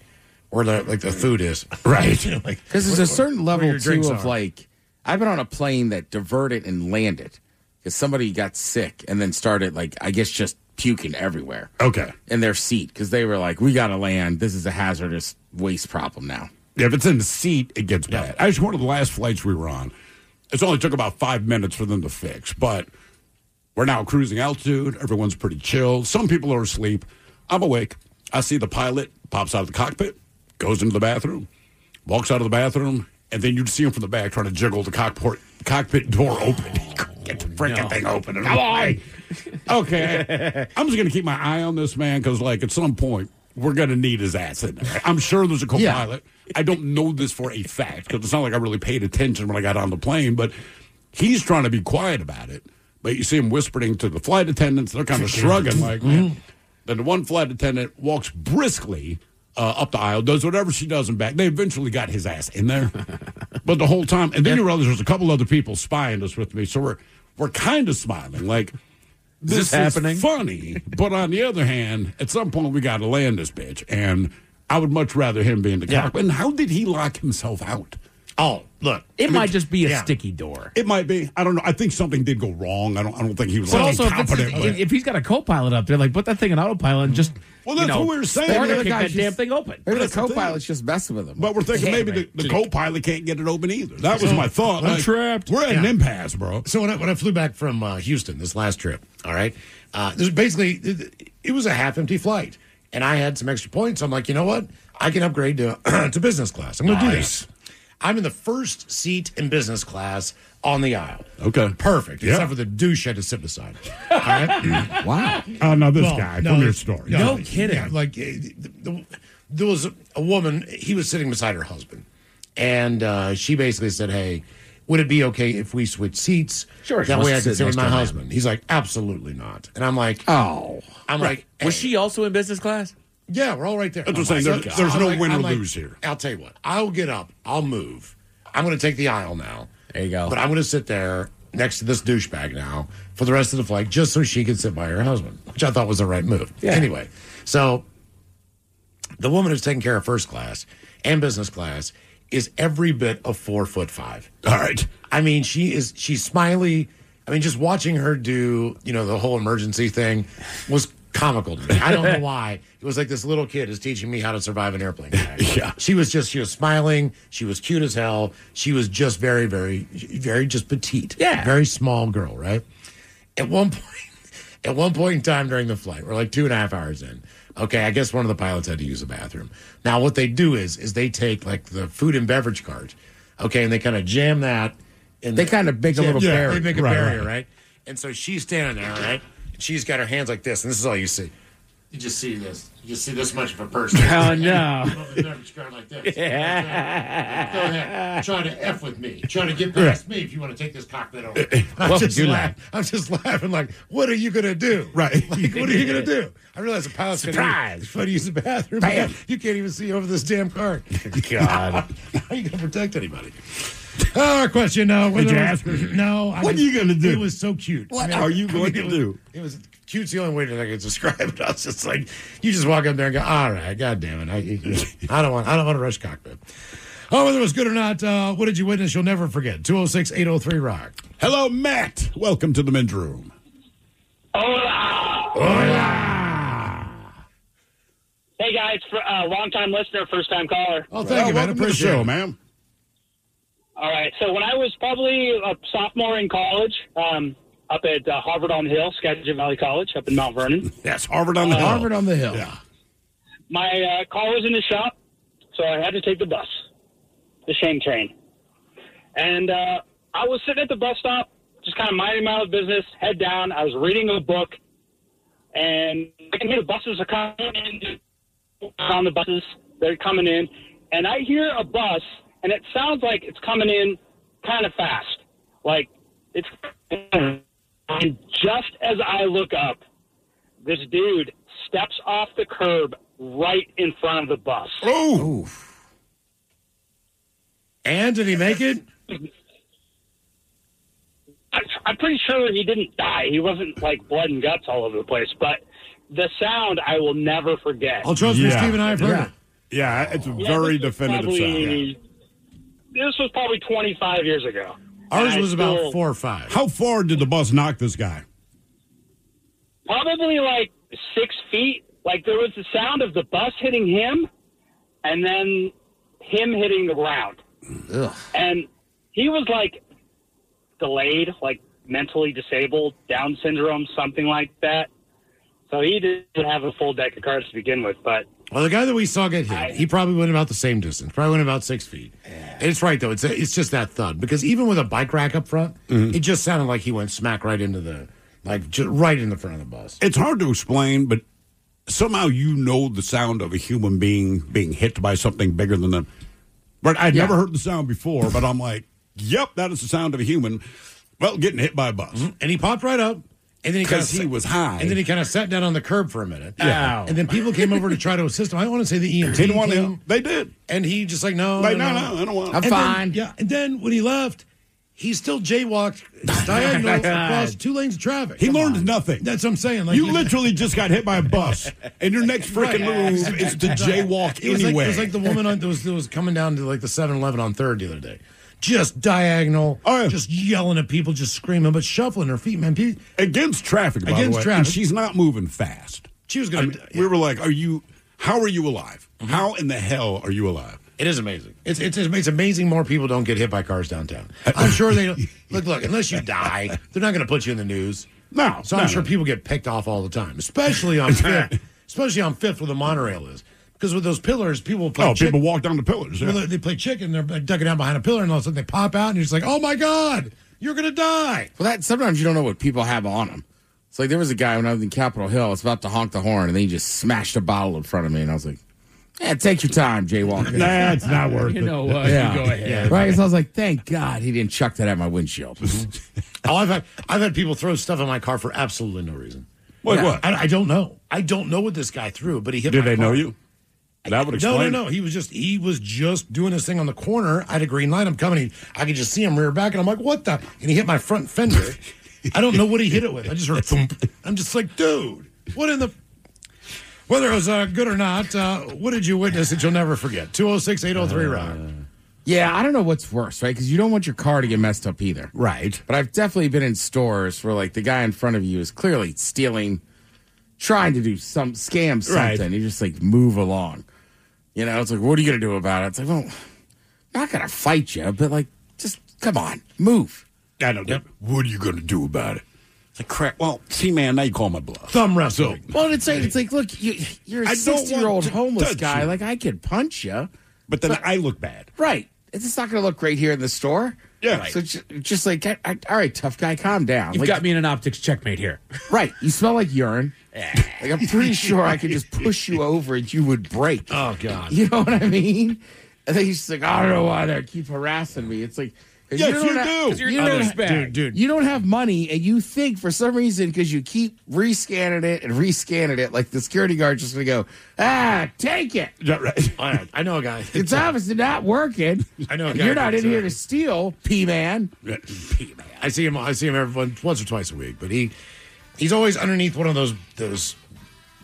I: where the food is.
H: Right.
N: Because there's a certain level too of like, I've been on a plane that diverted and landed because somebody got sick and then started like, I guess, just puking everywhere.
H: Okay.
N: In their seat because they were like, we got to land. This is a hazardous waste problem now.
H: Yeah, if it's in the seat, it gets bad. Actually, one of the last flights we were on, it only took about 5 minutes for them to fix, but we're now cruising altitude. Everyone's pretty chill. Some people are asleep. I'm awake. I see the pilot pops out of the cockpit, goes into the bathroom, walks out of the bathroom, and then you see him from the back trying to jiggle the cockpit door open. He couldn't get the freaking thing open. Come on. Okay. I'm just going to keep my eye on this man because, like, at some point, we're going to need his ass in there. I'm sure there's a co-pilot. Yeah. I don't know this for a fact because it's not like I really paid attention when I got on the plane, but he's trying to be quiet about it. But you see him whispering to the flight attendants. They're kind of shrugging like, man. Then the one flight attendant walks briskly up the aisle, does whatever she does and back. They eventually got his ass in there. But the whole time, and then you realize there's a couple other people spying us with me, so we're kind of smiling. Like, this is happening? Funny. But on the other hand, at some point we got to land this bitch, and I would much rather him be in the cockpit. And how did he lock himself out?
I: Oh, look.
O: It might just be a sticky door.
H: It might be. I don't know. I think something did go wrong. I don't think he was
O: incompetent. If he's got a co-pilot up there, like, put that thing in autopilot and just...
H: Well, that's what we were saying.
O: Or kick that damn thing open.
N: Maybe the co-pilot's just messing with him.
H: But we're thinking maybe the co-pilot can't get it open either. That was my thought.
I: I'm trapped.
H: We're at an impasse, bro.
I: So when I flew back from Houston this last trip, all right, this was basically, it was a half-empty flight. And I had some extra points. I'm like, you know what? I can upgrade to to business class. I'm going to do this. I'm in the first seat in business class on the aisle.
H: Okay.
I: Perfect.
H: Yeah.
I: Except for the douche I had to sit beside. All right?
N: Wow.
H: Oh, no, this guy from your story.
I: No kidding. Yeah, like, there was a woman, he was sitting beside her husband. And she basically said, hey, would it be okay if we switch seats?
O: Sure.
I: That way I can sit with my husband. He's like, absolutely not. And I'm like, oh. I'm like, hey.
O: Was she also in business class?
I: Yeah, we're all right there.
H: That's what I'm saying. There's no win or lose here.
I: I'll tell you what. I'll get up. I'll move. I'm going to take the aisle now.
O: There you go.
I: But I'm going to sit there next to this douchebag now for the rest of the flight just so she can sit by her husband, which I thought was the right move. Yeah. Anyway, so the woman who's taking care of first class and business class is every bit of 4'5".
H: All right.
I: I mean, she's smiley. I mean, just watching her do, the whole emergency thing was comical to me. I don't know why. It was like this little kid is teaching me how to survive an airplane crash.
H: Yeah.
I: She was smiling. She was cute as hell. She was just very, very, very just petite.
O: Yeah.
I: Very small girl, right? At one point in time during the flight, we're like 2.5 hours in. Okay, I guess one of the pilots had to use the bathroom. Now, what they do is they take like the food and beverage cart, okay, and they kind of jam that.
N: They kind of make a little barrier.
I: They make a barrier, right? And so she's standing there, right? She's got her hands like this, and this is all you see. You just see this. You just see this much of a person.
O: Oh, no.
I: Like this. Yeah. Go ahead. Try to F with me. Try to get past me if you want to take this cockpit over. I'm just laughing like, what are you going to do?
H: Right.
I: Like, what are you going to do? I realize the pilot's going to try to use the bathroom. Bam. You can't even see over this damn cart.
H: God.
I: How are you going to protect anybody? Our question, no.
H: Did you ask her?
I: No.
H: What are you going to do?
I: It was so cute.
H: What are you going to do?
I: It was cute's the only way that I could describe it. I was just like, you just walk up there and go, all right, God damn it. I don't want to rush cockpit. Oh, whether it was good or not, what did you witness? You'll never forget. 206-803-ROCK.
H: Hello, Matt. Welcome to the men's room.
R: Hola.
H: Hola.
R: Hey, guys. Long-time listener, first-time caller.
I: Oh, thank you, man.
H: Welcome to the show, ma'am.
R: All right. So when I was probably a sophomore in college, up at Harvard on the Hill, Skagit Valley College, up in Mount Vernon.
H: Yes, Harvard on the Hill.
N: Harvard on the Hill.
H: Yeah.
R: my car was in the shop, so I had to take the bus, the shame train. And I was sitting at the bus stop, just kind of minding my own business, head down. I was reading a book, and I can hear the buses are coming in on the buses. They're coming in, and I hear a bus, and it sounds like it's coming in kind of fast. Like, it's... And just as I look up, this dude steps off the curb right in front of the bus.
H: Oh!
I: And did he make it?
R: I'm pretty sure he didn't die. He wasn't like blood and guts all over the place, but the sound I will never forget.
I: I'll trust me, Steve and I have heard it.
H: Yeah, it's a very definitive sound.
R: This was probably 25 years ago.
I: Ours was about 4 or 5.
H: How far did the bus knock this guy?
R: Probably like 6 feet. Like there was the sound of the bus hitting him and then him hitting the ground.
N: Ugh.
R: And he was like delayed, like mentally disabled, Down syndrome, something like that. So he didn't have a full deck of cards to begin with, but...
I: Well, the guy that we saw get hit, he probably went about the same distance. Probably went about 6 feet. And it's right, though. It's just that thud. Because even with a bike rack up front, it just sounded like he went smack right into the... Like, just right in the front of the bus.
H: It's hard to explain, but somehow you know the sound of a human being being hit by something bigger than them. But I'd never heard the sound before, but I'm like, yep, that is the sound of a human, well, getting hit by a bus.
I: And he popped right up. And then
H: he was high.
I: And then he kind of sat down on the curb for a minute.
H: Yeah.
I: And then people came over to try to assist him. I want to say the EMT
H: didn't want
I: came.
H: to. They did.
I: And he just like, no,
H: I don't want to.
N: I'm fine.
I: Then, and then when he left, he still jaywalked diagonal across 2 lanes of traffic.
H: He learned nothing.
I: That's what I'm saying. Like,
H: you literally just got hit by a bus, and your next freaking move is to jaywalk anyway.
I: It was like the woman that was coming down to like the 7-Eleven on 3rd the other day. Just diagonal, just yelling at people, just screaming, but shuffling her feet, man.
H: Against traffic, by the way. And she's not moving fast.
I: She was going to...
H: We were like, how are you alive? How in the hell are you alive?
I: It is amazing. It's amazing more people don't get hit by cars downtown. I'm sure they... Look, unless you die, they're not going to put you in the news.
H: No.
I: So I'm sure people get picked off all the time, especially on 5th. Especially on 5th where the monorail is. Because with those pillars, people play
H: people walk down the pillars. Yeah.
I: Well, they play chicken, they're ducking down behind a pillar, and all of a sudden they pop out, and you're just like, oh, my God, you're going to die.
N: Well, sometimes you don't know what people have on them. It's like there was a guy when I was in Capitol Hill, I was about to honk the horn, and then he just smashed a bottle in front of me, and I was like, take your time, jaywalker.
H: Nah, it's not worth it.
O: You know what?
N: Yeah.
O: You go ahead.
N: Yeah, right? So I was like, thank God he didn't chuck that at my windshield.
I: I've had people throw stuff in my car for absolutely no reason.
H: What?
I: I don't know. I don't know what this guy threw, but he hit my car.
H: Did they know you? That would explain.
I: No. He was just doing his thing on the corner. I had a green light. I'm coming. I could just see him rear back, and I'm like, what the? And he hit my front fender. I don't know what he hit it with. I just heard thump. I'm just like, dude, what in the... Whether it was good or not, what did you witness that you'll never forget? 206-803-ROCK.
N: Yeah, I don't know what's worse, right? Because you don't want your car to get messed up either.
H: Right.
N: But I've definitely been in stores where, like, the guy in front of you is clearly stealing, trying to do scam something.
H: Right.
N: You just, like, move along. You know, it's like, what are you going to do about it? It's like, well, I'm not going to fight you, but, like, just come on, move.
H: I don't know. What are you going to do about it? It's like, crap. Well, see, man, now you call my bluff.
I: Thumb wrestling.
N: Well, it's like, look, you're a 60-year-old homeless guy. Like, I could punch you.
H: But then I look bad.
N: Right. It's just not going to look great here in the store.
H: Yeah.
N: So just like, all right, tough guy, calm down.
O: You've got me in an optics checkmate here.
N: Right. You smell like urine. Like, I'm pretty sure I could just push you over and you would break.
I: Oh, God.
N: You know what I mean? And then he's just like, I don't know why they keep harassing me. It's like,
H: yes, you do.
O: Because you're a douchebag.
I: Dude.
N: You don't have money, and you think for some reason, because you keep rescanning it, like the security guard's just going to go, take it.
H: Yeah, right.
I: I know a guy.
N: It's obviously not working.
I: I know a guy.
N: You're not in here to steal, P-Man.
I: P-Man. I see him every once or twice a week, but he's always underneath one of those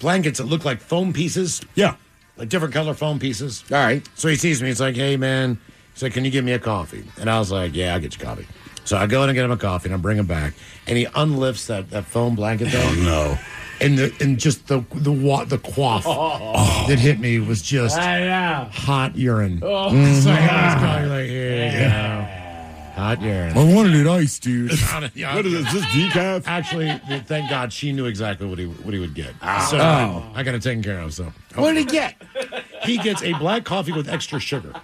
I: blankets that look like foam pieces.
H: Yeah.
I: Like different color foam pieces.
N: All right.
I: So he sees me. He's like, hey, man. He's like, can you give me a coffee? And I was like, yeah, I'll get you coffee. So I go in and get him a coffee, and I bring him back. And he unlifts that foam blanket there.
H: Oh, no.
I: And just the quaff that hit me was just hot urine.
O: Oh.
I: So I was going like, here you go. Hot urine.
N: I wanted it ice, dude.
H: What is this? Is this decaf?
I: Actually, thank God she knew exactly what he would get. So I got it taken care of. So
N: What did he get?
I: He gets a black coffee with extra sugar.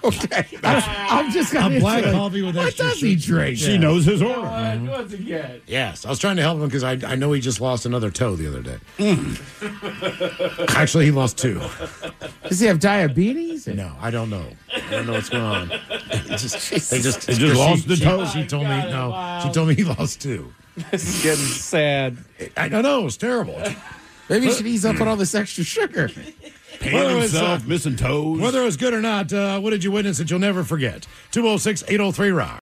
N: Okay. I'm just going
I: A
N: to
I: black
N: say,
I: coffee with extra
N: what does he
I: sugar.
N: drink?
H: She knows his order.
N: What's he get?
I: Yes, I was trying to help him because I know he just lost another toe the other day. Actually, he lost 2.
N: Does he have diabetes?
I: No, I don't know. I don't know what's going on. They just
H: lost the toe.
I: She told me She told me he lost 2.
B: This is getting sad.
I: I don't know. It's terrible.
N: Maybe he should ease up on all this extra sugar.
H: Pain himself, missing toes.
I: Whether it was good or not, what did you witness that you'll never forget? 206-803-ROCK.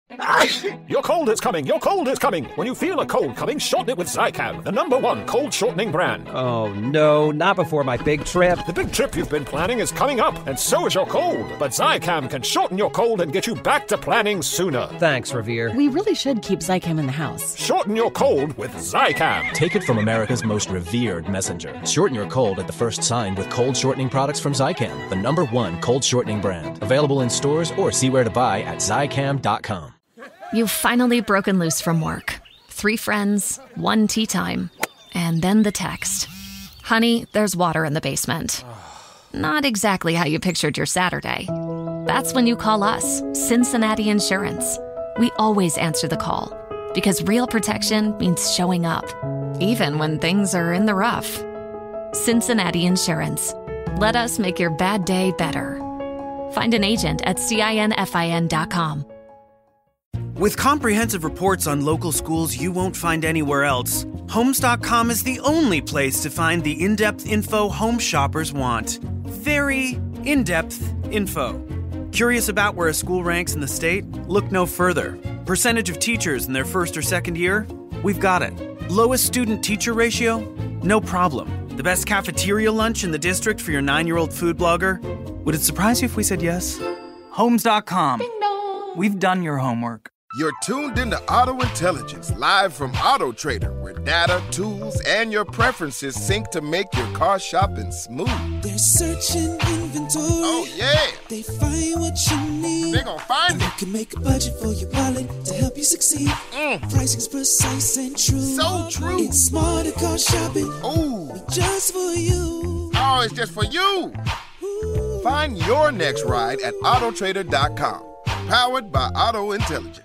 A: Your cold is coming. Your cold is coming. When you feel a cold coming, shorten it with Zycam, the #1 cold shortening brand.
B: Oh, no, not before my big trip.
A: The big trip you've been planning is coming up, and so is your cold. But Zycam can shorten your cold and get you back to planning sooner.
B: Thanks, Revere.
C: We really should keep Zycam in the house.
A: Shorten your cold with Zycam.
D: Take it from America's most revered messenger. Shorten your cold at the first sign with cold shortening products from Zycam, the #1 cold shortening brand. Available in stores or see where to buy at Zycam.com.
E: You've finally broken loose from work. 3 friends, 1 tea time, and then the text. Honey, there's water in the basement. Not exactly how you pictured your Saturday. That's when you call us, Cincinnati Insurance. We always answer the call, because real protection means showing up, even when things are in the rough. Cincinnati Insurance. Let us make your bad day better. Find an agent at CINFIN.com.
F: With comprehensive reports on local schools you won't find anywhere else, Homes.com is the only place to find the in-depth info home shoppers want. Very in-depth info. Curious about where a school ranks in the state? Look no further. Percentage of teachers in their first or second year? We've got it. Lowest student-teacher ratio? No problem. The best cafeteria lunch in the district for your 9-year-old food blogger? Would it surprise you if we said yes?
J: Homes.com. We've done your homework.
K: You're tuned into Auto Intelligence, live from Auto Trader, where data, tools, and your preferences sync to make your car shopping smooth.
L: They're searching inventory.
K: Oh, yeah.
L: They find what you need.
K: They're gonna find it.
L: You can make a budget for your wallet to help you succeed. Pricing's precise and true.
K: So true.
L: It's smarter car shopping.
K: Ooh.
L: Just for you.
K: Oh, it's just for you. Ooh. Find your next ride at Autotrader.com. Powered by Auto Intelligence.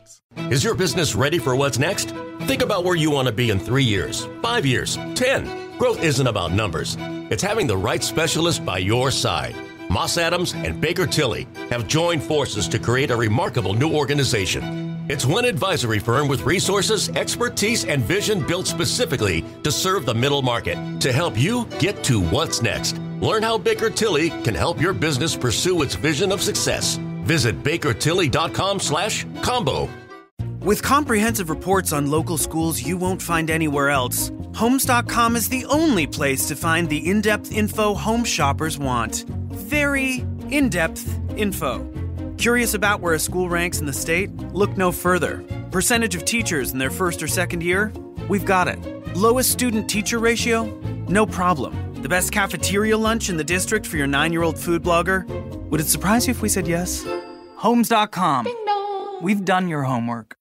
M: Is your business ready for what's next? Think about where you want to be in 3 years, 5 years, 10. Growth isn't about numbers. It's having the right specialist by your side. Moss Adams and Baker Tilly have joined forces to create a remarkable new organization. It's one advisory firm with resources, expertise, and vision built specifically to serve the middle market to help you get to what's next. Learn how Baker Tilly can help your business pursue its vision of success. Visit bakertilly.com/combo.
F: With comprehensive reports on local schools you won't find anywhere else, Homes.com is the only place to find the in-depth info home shoppers want. Very in-depth info. Curious about where a school ranks in the state? Look no further. Percentage of teachers in their first or second year? We've got it. Lowest student-teacher ratio? No problem. The best cafeteria lunch in the district for your 9-year-old food blogger? Would it surprise you if we said yes?
J: Homes.com. We've done your homework.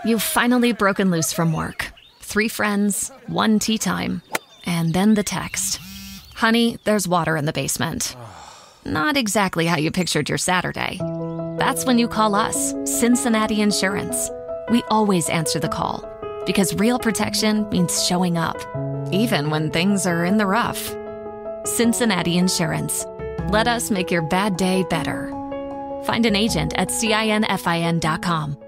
E: You've finally broken loose from work. 3 friends, 1 tea time, and then the text. Honey, there's water in the basement. Not exactly how you pictured your Saturday. That's when you call us, Cincinnati Insurance. We always answer the call, because real protection means showing up, even when things are in the rough. Cincinnati Insurance. Let us make your bad day better. Find an agent at CINFIN.com.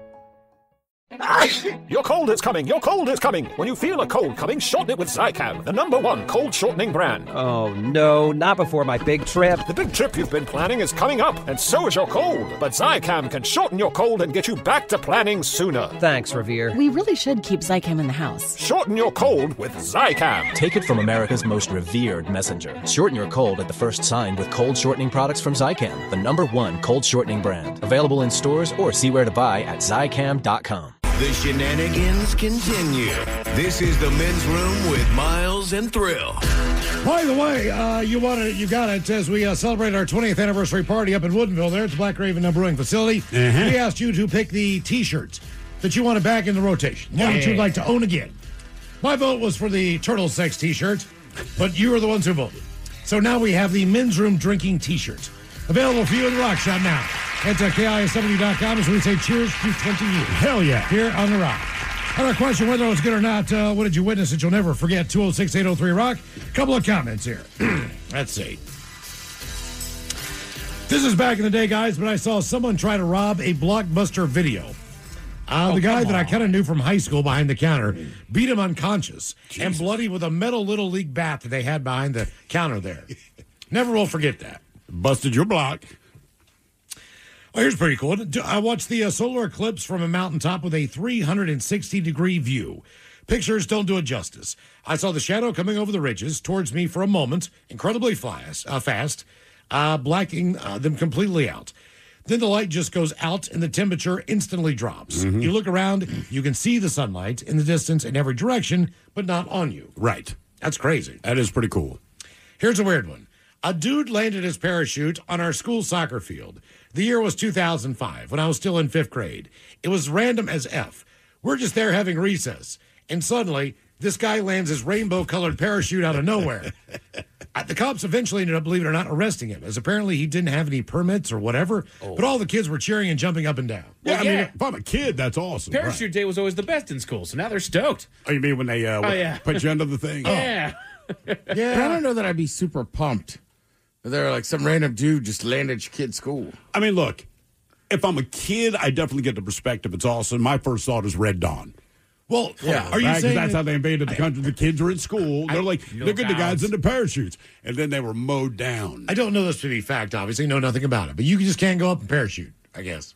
A: Your cold is coming. Your cold is coming. When you feel a cold coming, shorten it with Zycam, the #1 cold shortening brand.
B: Oh, no, not before my big trip.
A: The big trip you've been planning is coming up, and so is your cold. But Zycam can shorten your cold and get you back to planning sooner.
B: Thanks, Revere.
C: We really should keep Zycam in the house.
A: Shorten your cold with Zycam.
D: Take it from America's most revered messenger. Shorten your cold at the first sign with cold shortening products from Zycam, the #1 cold shortening brand. Available in stores or see where to buy at Zycam.com.
G: The shenanigans continue. This is the Men's Room with Miles and Thrill.
I: By the way, you got it as we celebrate our 20th anniversary party up in Woodinville there at the Black Raven Brewing Facility. We asked you to pick the T-shirts that you want back in the rotation, one that you'd like to own again. My vote was for the Turtle Sex T-shirt, but you were the ones who voted. So now we have the Men's Room Drinking T-shirts available for you in the Rock Shop now. At KISW.com as we say cheers to 20 years.
H: Hell yeah.
I: Here on The Rock. On our question whether it was good or not, what did you witness that you'll never forget? 206-803-ROCK. A couple of comments here. Let's see. This is back in the day, guys, but I saw someone try to rob a Blockbuster Video. The guy that I kind of knew from high school behind the counter beat him unconscious and bloody with a metal Little League bat that they had behind the counter there. Never will forget that.
H: Busted your block.
I: Oh, here's pretty cool. I watched the solar eclipse from a mountaintop with a 360-degree view. Pictures don't do it justice. I saw the shadow coming over the ridges towards me for a moment, incredibly fast, blacking them completely out. Then the light just goes out and the temperature instantly drops.
H: Mm-hmm.
I: You look around, you can see the sunlight in the distance in every direction, but not on you.
H: Right.
I: That's crazy.
H: That is pretty cool.
I: Here's a weird one. A dude landed his parachute on our school soccer field. The year was 2005, when I was still in 5th grade. It was random as F. We're just there having recess. And suddenly, this guy lands his rainbow-colored parachute out of nowhere. The cops eventually ended up, believe it or not, arresting him, as apparently he didn't have any permits or whatever, but all the kids were cheering and jumping up and down.
H: Yeah, I mean, if I'm a kid, that's awesome.
O: Parachute day was always the best in school, so now they're stoked.
H: Oh, you mean when they put you under the thing?
O: Yeah.
N: Yeah. But I don't know that I'd be super pumped. They're like some random dude just landed at your kid's school.
H: I mean, look, if I'm a kid, I definitely get the perspective. It's awesome. My first thought is Red Dawn.
I: Well,
H: yeah,
I: are you saying
H: that's how they invaded the country? The kids were in school. They're like, look at the guys in the parachutes. And then they were mowed down.
I: I don't know this to be fact, obviously. Know nothing about it. But you just can't go up and parachute, I guess.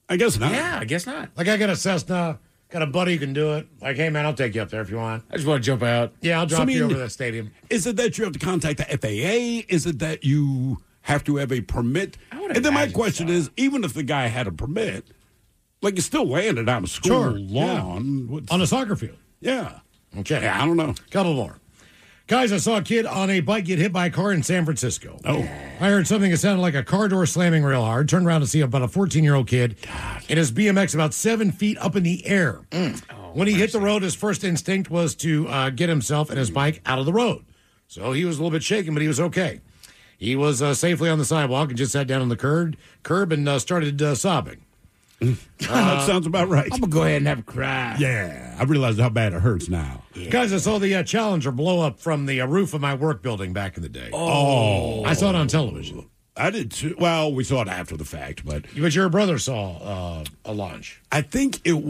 H: I guess not.
O: Yeah, I guess not.
I: Like, I got a Cessna. Got a buddy who can do it. Like, hey, man, I'll take you up there if you want.
O: I just want to jump out.
I: Yeah, I'll drop you over to the stadium.
H: Is it that you have to contact the FAA? Is it that you have to have a permit? And then my question is, even if the guy had a permit, like, you still landed on a school lawn.
I: Yeah. On a soccer field.
H: Yeah.
I: Okay.
H: Yeah, I don't know.
I: Couple more. Guys, I saw a kid on a bike get hit by a car in San Francisco.
H: Oh.
I: I heard something that sounded like a car door slamming real hard. Turned around to see about a 14-year-old kid in his BMX about 7 feet up in the air. When he hit the road, his first instinct was to get himself and his bike out of the road. So he was a little bit shaken, but he was okay. He was safely on the sidewalk and just sat down on the curb and started sobbing.
H: That sounds about right.
N: I'm going to go ahead and have a cry.
H: Yeah, I realized how bad it hurts now.
I: Yeah. Guys, I saw the Challenger blow up from the roof of my work building back in the day.
H: Oh.
I: I saw it on television.
H: I did too. Well, we saw it after the fact, but
I: your brother saw a launch.
H: I think it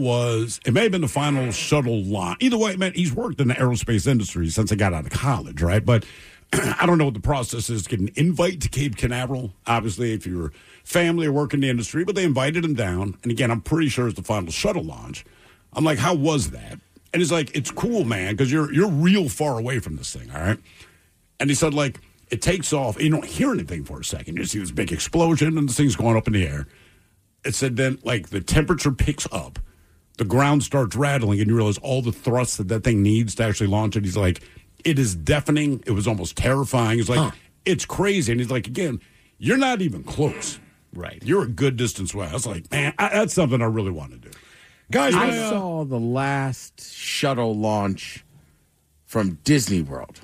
H: may have been the final shuttle launch. Either way, man, he's worked in the aerospace industry since he got out of college, right? But I don't know what the process is to get an invite to Cape Canaveral. Obviously, if you're family or work in the industry, but they invited him down. And again, I'm pretty sure it's the final shuttle launch. I'm like, how was that? And he's like, it's cool, man, because you're real far away from this thing, all right? And he said, like, it takes off. And you don't hear anything for a second. You just see this big explosion, and this thing's going up in the air. It said then, like, the temperature picks up. The ground starts rattling, and you realize all the thrust that thing needs to actually launch it. He's like, it is deafening. It was almost terrifying. He's like, it's crazy. And he's like, again, you're not even close.
O: Right.
H: You're a good distance away. I was like, man, that's something I really want to do.
I: Guys,
N: I saw the last shuttle launch from Disney World.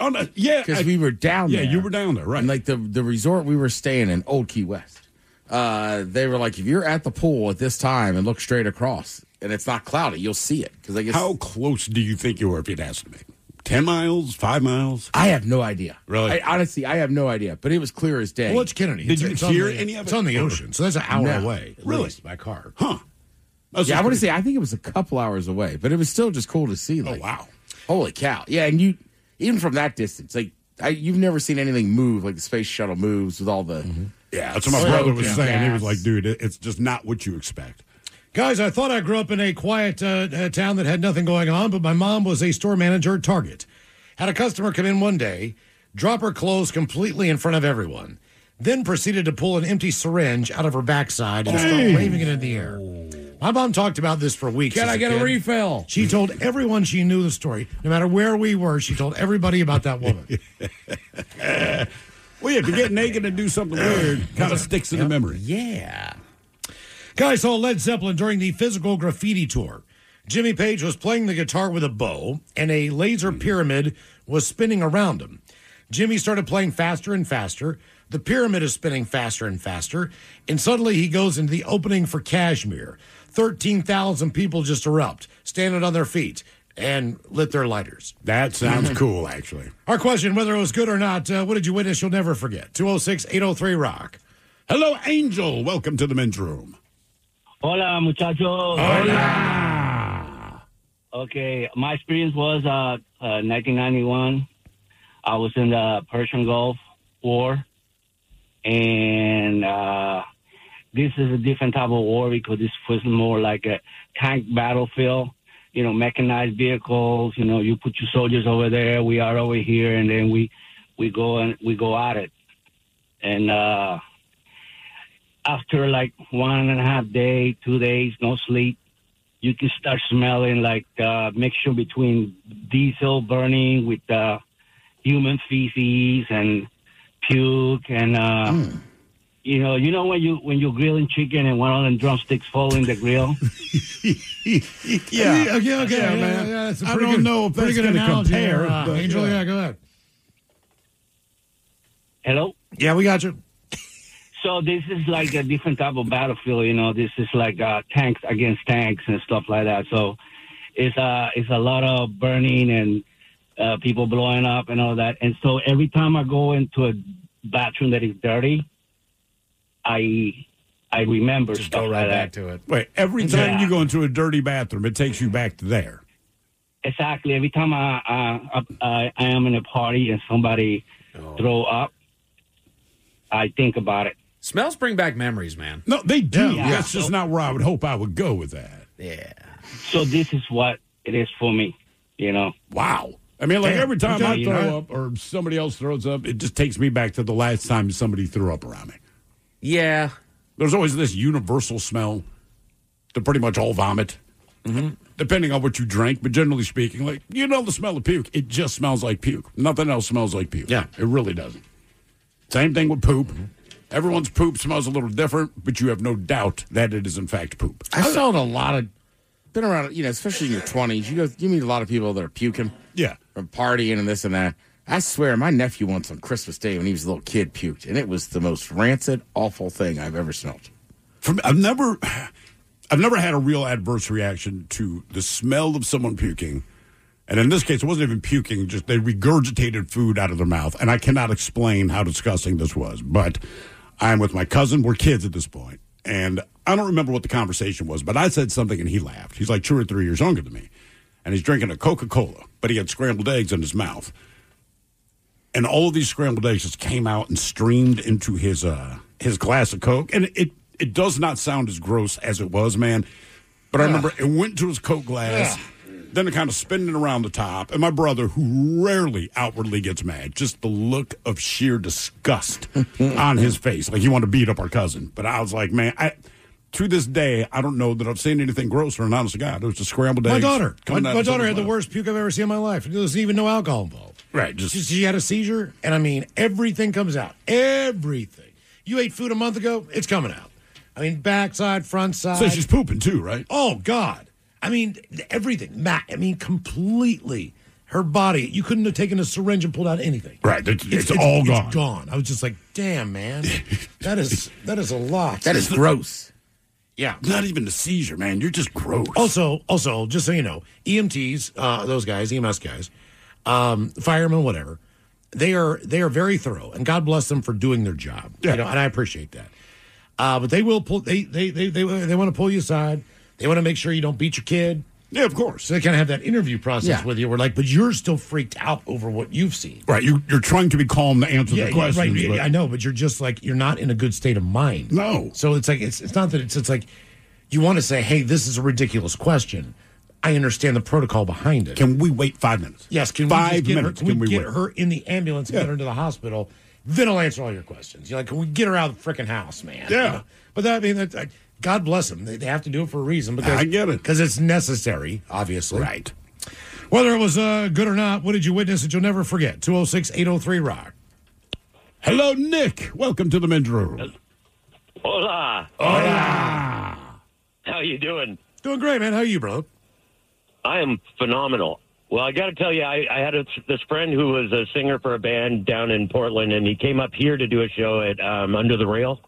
H: Oh, no, yeah.
N: Because we were down there.
H: Yeah, you were down there, right.
N: And like the resort we were staying in, Old Key West, they were like, if you're at the pool at this time and look straight across and it's not cloudy, you'll see it.
H: How close do you think you were if you'd asked me? 10 miles, 5 miles?
N: I have no idea.
H: Really?
N: Honestly, I have no idea. But it was clear as day.
I: Well, it's Kennedy.
H: Did you hear any of it?
I: It's on the ocean, so that's an hour away.
H: Really?
I: Least, by car.
H: Huh.
N: Yeah, I want to say, I think it was a couple hours away, but it was still just cool to see. Like,
H: oh, wow.
N: Holy cow. Yeah, and you, even from that distance, like, you've never seen anything move like the space shuttle moves with all the.
H: Yeah, that's what my brother was saying. He was like, dude, it's just not what you expect.
I: Guys, I thought I grew up in a quiet town that had nothing going on, but my mom was a store manager at Target. Had a customer come in one day, drop her clothes completely in front of everyone, then proceeded to pull an empty syringe out of her backside and start waving it in the air. My mom talked about this for weeks.
N: Can I get a refill?
I: She told everyone she knew the story. No matter where we were, she told everybody about that woman.
H: Well, yeah, to get naked and do something weird kind of sticks in the memory.
I: Yeah. Guys saw Led Zeppelin during the Physical Graffiti Tour. Jimmy Page was playing the guitar with a bow, and a laser pyramid was spinning around him. Jimmy started playing faster and faster. The pyramid is spinning faster and faster, and suddenly he goes into the opening for Kashmir. 13,000 people just erupt, standing on their feet, and lit their lighters.
H: That sounds cool, actually.
I: Our question, whether it was good or not, what did you witness you'll never forget? 206-803-ROCK.
H: Hello, Angel. Welcome to the men's room.
S: Hola, muchachos.
H: Hola.
S: Okay, my experience was 1991. I was in the Persian Gulf War, and this is a different type of war because this was more like a tank battlefield, mechanized vehicles. You put your soldiers over there, we are over here, and then we go at it. And after like 1.5 days, 2 days, no sleep, you can start smelling like mixture between diesel burning with human feces and puke, and you know when you're grilling chicken and one of them drumsticks fall in the grill.
H: Yeah.
I: Okay,
H: man.
I: Yeah, that's a
H: I
I: pretty
H: don't
I: good,
H: know if that's
I: pretty good
H: going to
I: analogy
H: compare.
I: there,
H: But,
I: Angel, yeah, go ahead.
S: Hello?
I: Yeah, we got you.
S: So this is like a different type of battlefield. This is like tanks against tanks and stuff like that. So it's a lot of burning and people blowing up and all that. And so every time I go into a bathroom that is dirty, I remember
O: Just
S: stuff
O: go right
S: like
O: back
S: that.
O: to it.
H: Wait, every time you go into a dirty bathroom, it takes you back to there.
S: Exactly. Every time I am in a party and somebody throw up, I think about it.
O: Smells bring back memories, man.
H: No, they do.
S: Yeah.
H: That's just not where I would hope I would go with that.
O: Yeah.
S: So this is what it is for me,
H: Wow. I mean, like
I: Damn.
H: every time I
S: Okay.
H: throw up or somebody else throws up, it just takes me back to the last time somebody threw up around me.
O: Yeah.
H: There's always this universal smell. They're pretty much all vomit, depending on what you drink. But generally speaking, like, the smell of puke, it just smells like puke. Nothing else smells like puke.
I: Yeah.
H: It really doesn't. Same thing with poop. Everyone's poop smells a little different, but you have no doubt that it is, in fact, poop.
N: I felt a lot of, been around, especially in your 20s, you meet a lot of people that are puking.
H: Yeah.
N: From partying and this and that. I swear, my nephew once on Christmas Day when he was a little kid puked, and it was the most rancid, awful thing I've ever smelled.
H: I've never had a real adverse reaction to the smell of someone puking. And in this case, it wasn't even puking, just they regurgitated food out of their mouth. And I cannot explain how disgusting this was. But I'm with my cousin. We're kids at this point. And I don't remember what the conversation was, but I said something and he laughed. He's like 2 or 3 years younger than me. And he's drinking a Coca-Cola, but he had scrambled eggs in his mouth. And all of these scrambled eggs just came out and streamed into his glass of Coke. And it does not sound as gross as it was, man. But I remember it went to his Coke glass. Yeah. Then it kind of spinning around the top. And my brother, who rarely outwardly gets mad, just the look of sheer disgust on his face. Like he wanted to beat up our cousin. But I was like, man, to this day, I don't know that I've seen anything grosser. And honest to God, it was just scrambled eggs.
I: My daughter had the worst puke I've ever seen in my life. There wasn't even no alcohol involved.
H: Right.
I: She had a seizure, and I mean, everything comes out. Everything. You ate food a month ago, it's coming out. I mean, backside, front side.
H: So she's pooping too, right?
I: Oh, God. I mean, everything. Completely. Her body. You couldn't have taken a syringe and pulled out anything.
H: Right. It's all gone.
I: It's gone. I was just like, damn, man. That is a lot.
N: That is gross.
I: Yeah.
H: Not even the seizure, man. You're just gross.
I: Also, just so you know, EMTs, those guys, EMS guys, firemen, whatever, they are very thorough, and God bless them for doing their job.
H: Yeah.
I: And I appreciate that. But they will pull. They want to pull you aside. They want to make sure you don't beat your kid.
H: Yeah, of course.
I: So they kind of have that interview process with you. We're like, but you're still freaked out over what you've seen.
H: Right. You're trying to be calm to answer the questions.
I: Right.
H: But...
I: I know, but you're just like, you're not in a good state of mind.
H: No.
I: So it's like, it's not that it's like, you want to say, hey, this is a ridiculous question. I understand the protocol behind it.
H: Can we wait 5 minutes?
I: Yes. Can we get her in the ambulance and get her to the hospital? Then I'll answer all your questions. You're like, can we get her out of the freaking house, man?
H: Yeah.
I: You know? But that, God bless them. They have to do it for a reason. Because,
H: I get it.
I: Because it's necessary, obviously.
H: Right.
I: Whether it was good or not, what did you witness that you'll never forget? 206-803-ROCK.
H: Hello, Nick. Welcome to the men's room.
T: Hola.
H: Hola.
T: How you doing?
I: Doing great, man. How are you, bro?
T: I am phenomenal. Well, I got to tell you, I had this friend who was a singer for a band down in Portland, and he came up here to do a show at Under the Rail.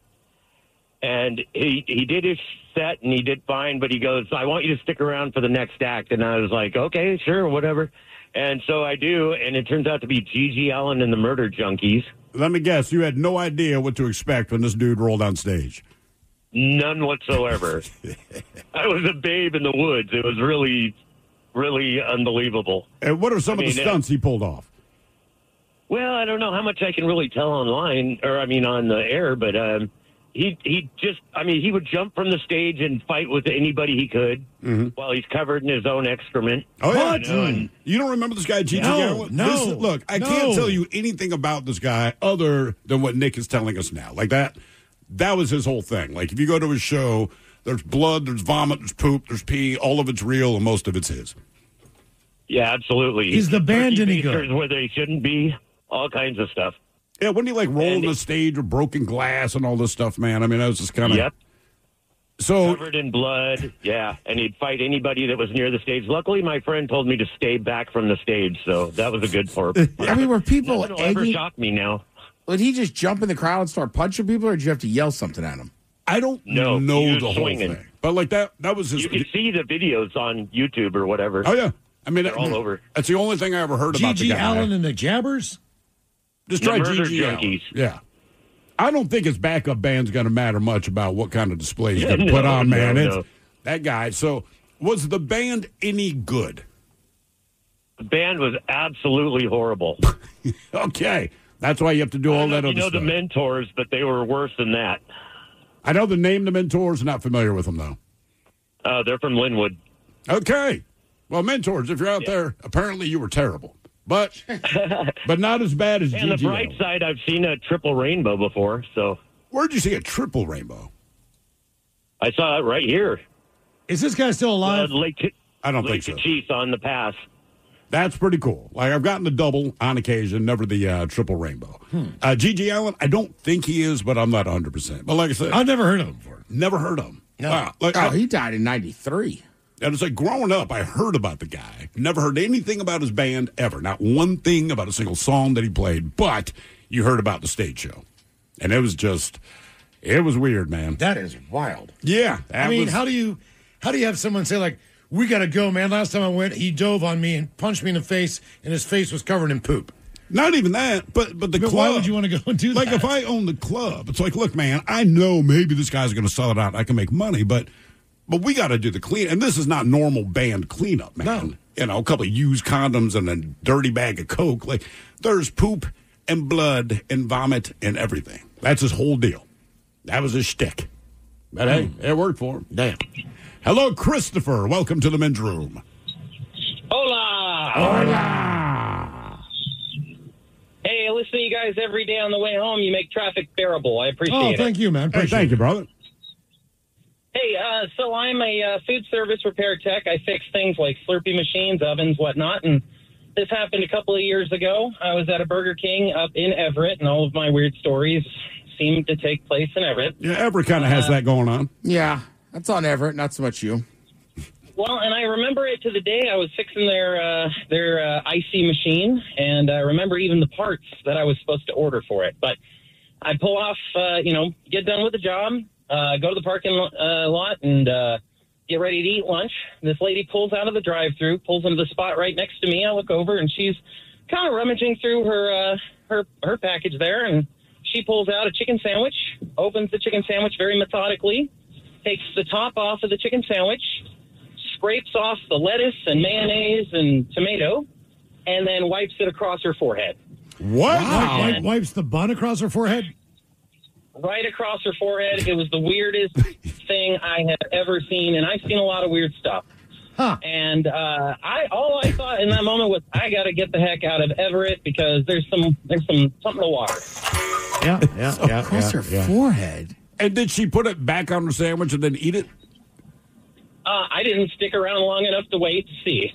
T: And he did his set, and he did fine, but he goes, I want you to stick around for the next act. And I was like, okay, sure, whatever. And so I do, and it turns out to be Gigi Allen and the Murder Junkies.
H: Let me guess, you had no idea what to expect when this dude rolled on stage.
T: None whatsoever. I was a babe in the woods. It was really, really unbelievable.
H: And what are some of the stunts he pulled off?
T: Well, I don't know how much I can really tell online, on the air, but he just, he would jump from the stage and fight with anybody he could while he's covered in his own excrement.
H: Oh, yeah. You don't remember this guy, Gigi Allen?
I: No.
H: Look, I can't tell you anything about this guy other than what Nick is telling us now. Like that was his whole thing. Like, if you go to his show, there's blood, there's vomit, there's poop, there's pee. All of it's real, and most of it's his.
T: Yeah, absolutely.
I: Is the band any good?
T: Where they shouldn't be, all kinds of stuff.
H: Yeah, wouldn't he, like, roll on the stage with broken glass and all this stuff, man? I mean, that was just kind of...
T: Yep.
H: So,
T: covered in blood, yeah, and he'd fight anybody that was near the stage. Luckily, my friend told me to stay back from the stage, so that was a good part.
N: Were people
T: Nothing will ever shock me now.
N: Would he just jump in the crowd and start punching people, or did you have to yell something at him?
H: I don't know the whole thing. But, like, that was his...
T: You can see the videos on YouTube or whatever.
H: Oh, yeah. I mean,
T: they're all over.
H: That's the only thing I ever heard about the guy.
I: Gigi Allen and the Jabbers?
H: Just
T: the
H: try
T: Murder
H: Gigi
T: Junkies.
H: Allen. Yeah. I don't think his backup band's going to matter much about what kind of display he's going to put on, man.
T: No.
H: That guy. So, was the band any good?
T: The band was absolutely horrible.
H: Okay. That's why you have to do all that other stuff.
T: The Mentors, but they were worse than that.
H: I know the name, the Mentors. Not familiar with them, though.
T: They're from Linwood.
H: Okay. Well, Mentors, if you're out there, apparently you were terrible. But not as bad as Gigi.
T: And the bright side, I've seen a triple rainbow before. So
H: where'd you see a triple rainbow?
T: I saw it right here.
I: Is this guy still alive?
H: I don't think so.
T: Chiefs on the pass.
H: That's pretty cool. Like, I've gotten the double on occasion, never the triple rainbow. Gigi Allen, I don't think he is, but I'm not 100%. But like I said,
I: I've never heard of him before.
H: Never heard of him.
I: No.
H: Wow.
N: He died in 93.
H: And it's like growing up, I heard about the guy. Never heard anything about his band ever. Not one thing about a single song that he played. But you heard about the stage show. And it was weird, man.
I: That is wild.
H: Yeah.
I: How do you have someone say, like, we got to go, man? Last time I went, he dove on me and punched me in the face, and his face was covered in poop.
H: Not even that, but the club.
I: Why would you want to go and do that?
H: Like, if I own the club, it's like, look, man, I know maybe this guy's going to sell it out. I can make money, but we got to do the clean. And this is not normal band cleanup, man.
I: No.
H: You know, a couple of used condoms and a dirty bag of Coke. Like, there's poop and blood and vomit and everything. That's his whole deal. That was his shtick. But hey, it worked for him.
I: Damn.
H: Hello, Christopher. Welcome to the men's room.
U: Hola.
H: Hola.
U: Hey, I listen to you guys every day on the way home. You make traffic bearable. I appreciate it.
I: Oh, thank you, man.
H: Hey, thank you, brother.
U: Hey, so I'm a food service repair tech. I fix things like Slurpee machines, ovens, whatnot. And this happened a couple of years ago. I was at a Burger King up in Everett, and all of my weird stories seem to take place in Everett.
H: Yeah, Everett kind of has that going on.
N: Yeah, that's on Everett, not so much you.
U: Well, and I remember it to the day I was fixing their icy machine, and I remember even the parts that I was supposed to order for it. But I pull off, get done with the job, go to the parking lot, and get ready to eat lunch. This lady pulls out of the drive-thru, pulls into the spot right next to me. I look over, and she's kind of rummaging through her package there, and she pulls out a chicken sandwich, opens the chicken sandwich very methodically, takes the top off of the chicken sandwich, scrapes off the lettuce and mayonnaise and tomato, and then wipes it across her forehead.
H: What?
I: Wow. Wipes the bun across her forehead?
U: Right across her forehead. It was the weirdest thing I have ever seen, and I've seen a lot of weird stuff.
I: Huh.
U: And all I thought in that moment was, I got to get the heck out of Everett because there's something to water.
I: Yeah.
N: Across her forehead.
H: And did she put it back on her sandwich and then eat it?
U: I didn't stick around long enough to wait to see.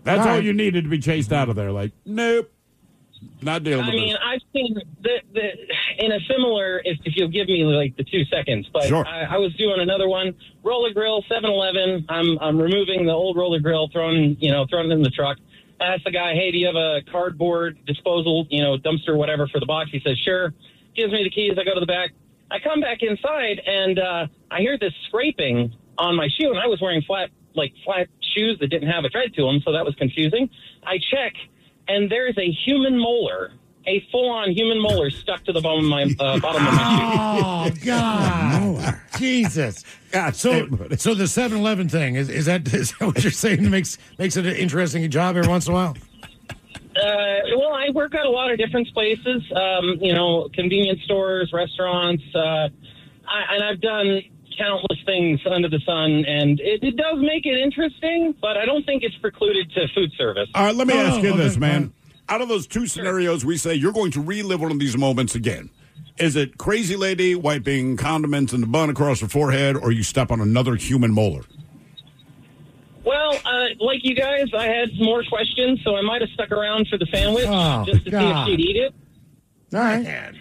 H: That's all you needed to be chased out of there. Like, nope, not dealing with
U: I mean,
H: this.
U: I've seen in a similar, if you'll give me like the 2 seconds, but
H: Sure.
U: I was doing another one, roller grill, 7-Eleven. I'm removing the old roller grill, throwing it in the truck. I asked the guy, hey, do you have a cardboard disposal, dumpster, whatever for the box? He says, sure. Gives me the keys. I go to the back. I come back inside and I hear this scraping on my shoe, and I was wearing flat shoes that didn't have a tread to them, so that was confusing. I check, and there's a human molar, a full-on human molar stuck to the bottom of my shoe.
I: Oh, God. Jesus.
H: God,
I: so the 7-Eleven thing, is that what you're saying makes it an interesting job every once in a while?
U: Well, I work at a lot of different places, convenience stores, restaurants, and I've done countless things under the sun, and it does make it interesting, but I don't think it's precluded to food service.
H: All right, let me ask you this, man. Out of those two scenarios, we say you're going to relive one of these moments again. Is it crazy lady wiping condiments in the bun across her forehead, or you step on another human molar?
U: Well, like you guys, I had more questions, so I might have stuck around for the sandwich just to see if she'd eat it.
I: All right.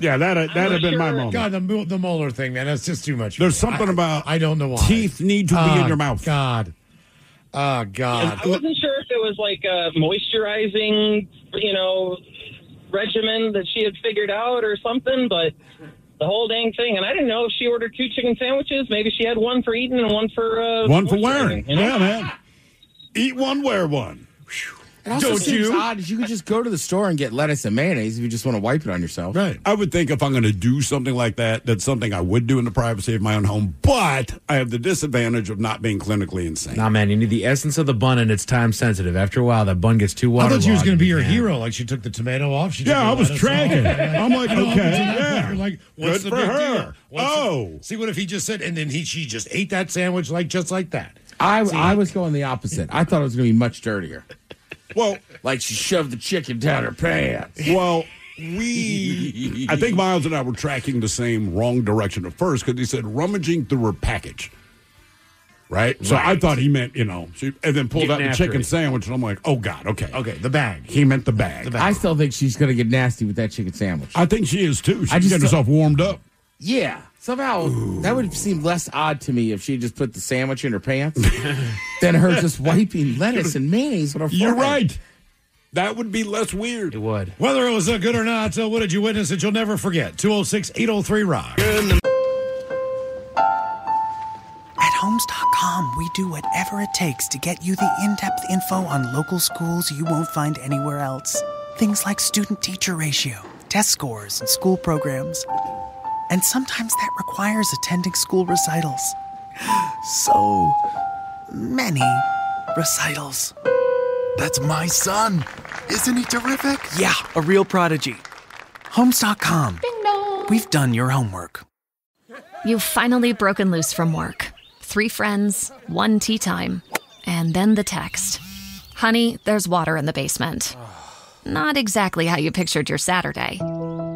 H: Yeah, that'd have been my moment.
I: God, the molar thing, man, that's just too much.
H: There's something about
I: I don't know why.
H: Teeth need to be in your mouth.
I: God. Oh, God.
U: I wasn't sure if it was like a moisturizing, regimen that she had figured out or something, but the whole dang thing. And I didn't know if she ordered 2 chicken sandwiches. Maybe she had one for eating and one for
H: wearing.
U: You know?
H: Yeah, man. Eat one, wear one.
N: It also seems odd that you could just go to the store and get lettuce and mayonnaise if you just want to wipe it on yourself.
H: Right. I would think if I'm going to do something like that, that's something I would do in the privacy of my own home. But I have the disadvantage of not being clinically insane.
O: Nah, man, you need the essence of the bun, and it's time sensitive. After a while, that bun gets too waterlogged.
I: I thought she was going to be your hero. Like she took the tomato off. She
H: I was tracking. I'm like,
I: okay,
H: yeah.
I: You're like, what's
H: Good
I: the
H: for
I: big
H: her.
I: deal? See, what if he just said, and then she just ate that sandwich just like that?
N: I was going the opposite. I thought it was going to be much dirtier.
H: Well,
N: like she shoved the chicken down her pants.
H: Well, I think Miles and I were tracking the same wrong direction at first because he said rummaging through her package. Right? So I thought he meant, and then pulled out the chicken sandwich, and I'm like, oh, God, okay.
I: Okay, the bag.
H: He meant the bag.
N: I still think she's going to get nasty with that chicken sandwich.
H: I think she is, too. She's getting herself warmed up.
N: Yeah. Somehow, that would seem less odd to me if she just put the sandwich in her pants than her just wiping lettuce and mayonnaise on her forehead.
H: You're right. That would be less weird.
O: It would.
I: Whether it was good or not, what did you witness that you'll never forget? 206-803-ROCK.
F: At Homes.com, we do whatever it takes to get you the in-depth info on local schools you won't find anywhere else. Things like student-teacher ratio, test scores, and school programs. And sometimes that requires attending school recitals. So many recitals.
K: That's my son. Isn't he terrific?
F: Yeah, a real prodigy. Homes.com. We've done your homework.
E: You've finally broken loose from work. 3 friends, 1 tea time, and then the text. Honey, there's water in the basement. Not exactly how you pictured your Saturday.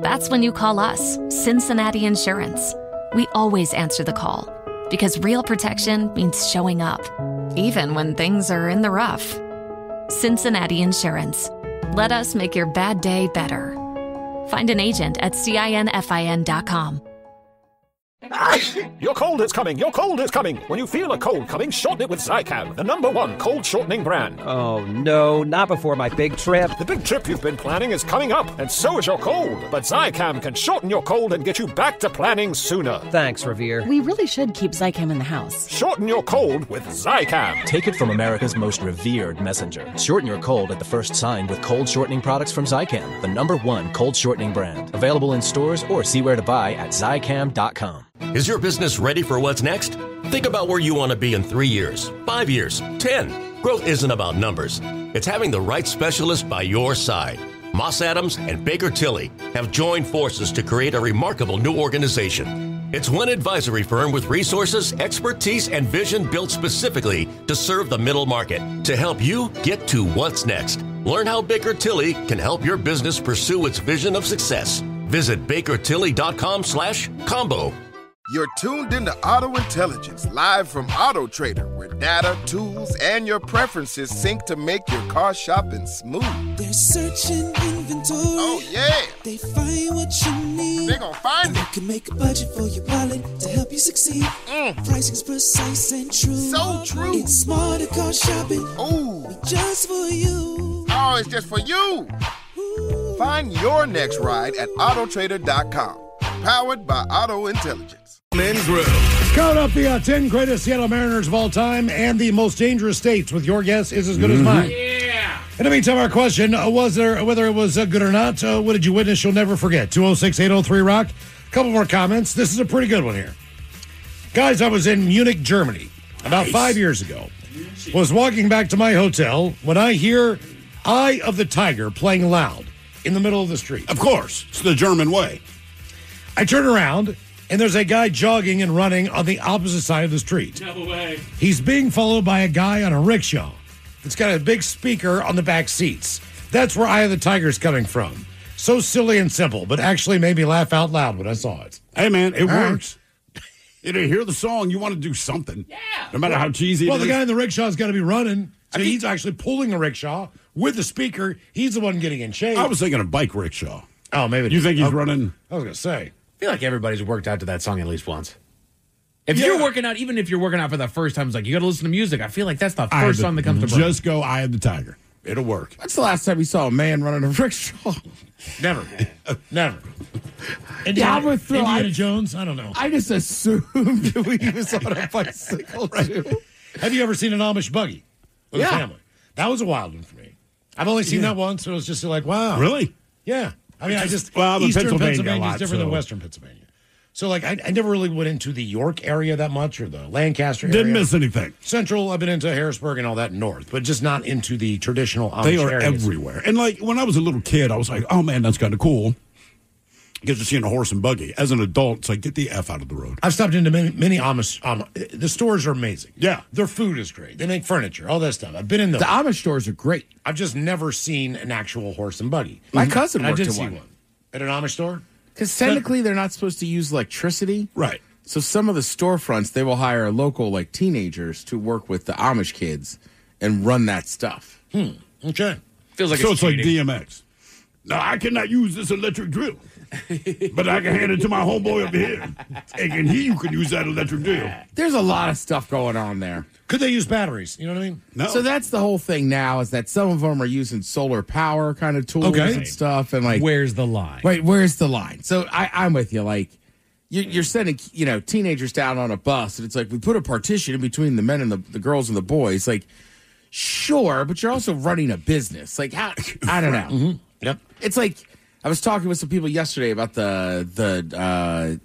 E: That's when you call us, Cincinnati Insurance. We always answer the call because real protection means showing up, even when things are in the rough. Cincinnati Insurance. Let us make your bad day better. Find an agent at CINFIN.com.
A: Your cold is coming. Your cold is coming. When you feel a cold coming, shorten it with Zycam, the #1 cold shortening brand.
B: Oh, no, not before my big trip.
A: The big trip you've been planning is coming up, and so is your cold. But Zycam can shorten your cold and get you back to planning sooner.
B: Thanks, Revere.
C: We really should keep Zycam in the house.
A: Shorten your cold with Zycam.
D: Take it from America's most revered messenger. Shorten your cold at the first sign with cold shortening products from Zycam, the #1 cold shortening brand. Available in stores or see where to buy at Zycam.com.
M: Is your business ready for what's next? Think about where you want to be in 3 years, 5 years, 10. Growth isn't about numbers. It's having the right specialist by your side. Moss Adams and Baker Tilly have joined forces to create a remarkable new organization. It's one advisory firm with resources, expertise, and vision built specifically to serve the middle market to help you get to what's next. Learn how Baker Tilly can help your business pursue its vision of success. Visit BakerTilly.com/combo.
K: You're tuned into Auto Intelligence, live from Auto Trader, where data, tools, and your preferences sync to make your car shopping smooth.
L: They're searching inventory.
K: Oh, yeah.
L: They find what you need.
K: They're gonna find it.
L: You can make a budget for your wallet to help you succeed. Pricing's precise and true.
K: So true.
L: It's smarter car shopping.
K: Ooh.
L: Just for you.
K: Oh, it's just for you. Find your next ride at autotrader.com. Powered by Auto Intelligence.
G: Men's Room.
I: Count up the 10 greatest Seattle Mariners of all time and the most dangerous states with your guess is as good as mine.
O: Yeah.
I: In the meantime, our question, whether it was good or not, what did you witness you'll never forget? 206-803-ROCK. A couple more comments. This is a pretty good one here. Guys, I was in Munich, Germany about 5 years ago. Was walking back to my hotel when I hear Eye of the Tiger playing loud in the middle of the street.
H: Of course. It's the German way.
I: I turn around, and there's a guy jogging and running on the opposite side of the street.
O: No way.
I: He's being followed by a guy on a rickshaw that's got a big speaker on the back seats. That's where Eye of the Tiger's coming from. So silly and simple, but actually made me laugh out loud when I saw it.
H: Hey, man, it
I: All right.
H: works. You hear the song, you want to do something. Yeah. No matter how cheesy it is.
I: Well, the guy in the rickshaw's got to be running. So he's actually pulling a rickshaw with the speaker. He's the one getting in shape.
H: I was thinking a bike rickshaw.
I: Oh, maybe.
H: You think he's running?
I: I was going to say.
O: I feel like everybody's worked out to that song at least once. If you're working out, even if you're working out for the first time, it's like you got to listen to music. I feel like that's the first song that comes to mind.
H: Just go Eye of the Tiger. It'll work.
N: That's the last time you saw a man running a rickshaw.
I: Never. Never.
N: Indiana
I: Jones? I don't know.
N: I just assumed he was on a bicycle, too.
I: Have you ever seen an Amish buggy with a family? That was a wild one for me. I've only seen that once, so it was just like, wow.
H: Really?
I: Yeah. I mean,
H: I'm in
I: Eastern
H: Pennsylvania a lot,
I: is different than Western Pennsylvania. So, like, I never really went into the York area that much or the Lancaster area.
H: Didn't miss anything.
I: Central, I've been into Harrisburg and all that north, but just not into the traditional Amish
H: They are
I: areas.
H: everywhere. And, like, when I was a little kid, I was like, oh, man, that's kind of cool. Get to seeing a horse and buggy. As an adult, it's like, get the F out of the road.
I: I've stopped into many Amish. The stores are amazing.
H: Yeah.
I: Their food is great. They make furniture, all that stuff. I've been in those.
N: The Amish stores are great.
I: I've just never seen an actual horse and buggy.
N: My cousin
I: I
N: worked
I: did
N: at
I: see
N: one.
I: At an Amish store?
N: Because technically they're not supposed to use electricity.
H: Right.
N: So some of the storefronts, they will hire local, like, teenagers to work with the Amish kids and run that stuff.
I: Okay.
O: Feels like
H: so
O: it's
H: like
O: cheating.
H: DMX. Now, I cannot use this electric drill, but I can hand it to my homeboy over here, and you can use that electric drill.
N: There's a lot of stuff going on there.
I: Could they use batteries? You know what I mean?
H: No.
N: So that's the whole thing now is that some of them are using solar power kind of tools and stuff. And like,
O: where's the line?
N: Wait, where's the line? So I'm with you. Like, you're sending, teenagers down on a bus, and it's like, we put a partition in between the men and the girls and the boys. Like, sure, but you're also running a business. Like, how, I don't know.
I: Mm-hmm. Yep.
N: It's like, I was talking with some people yesterday about the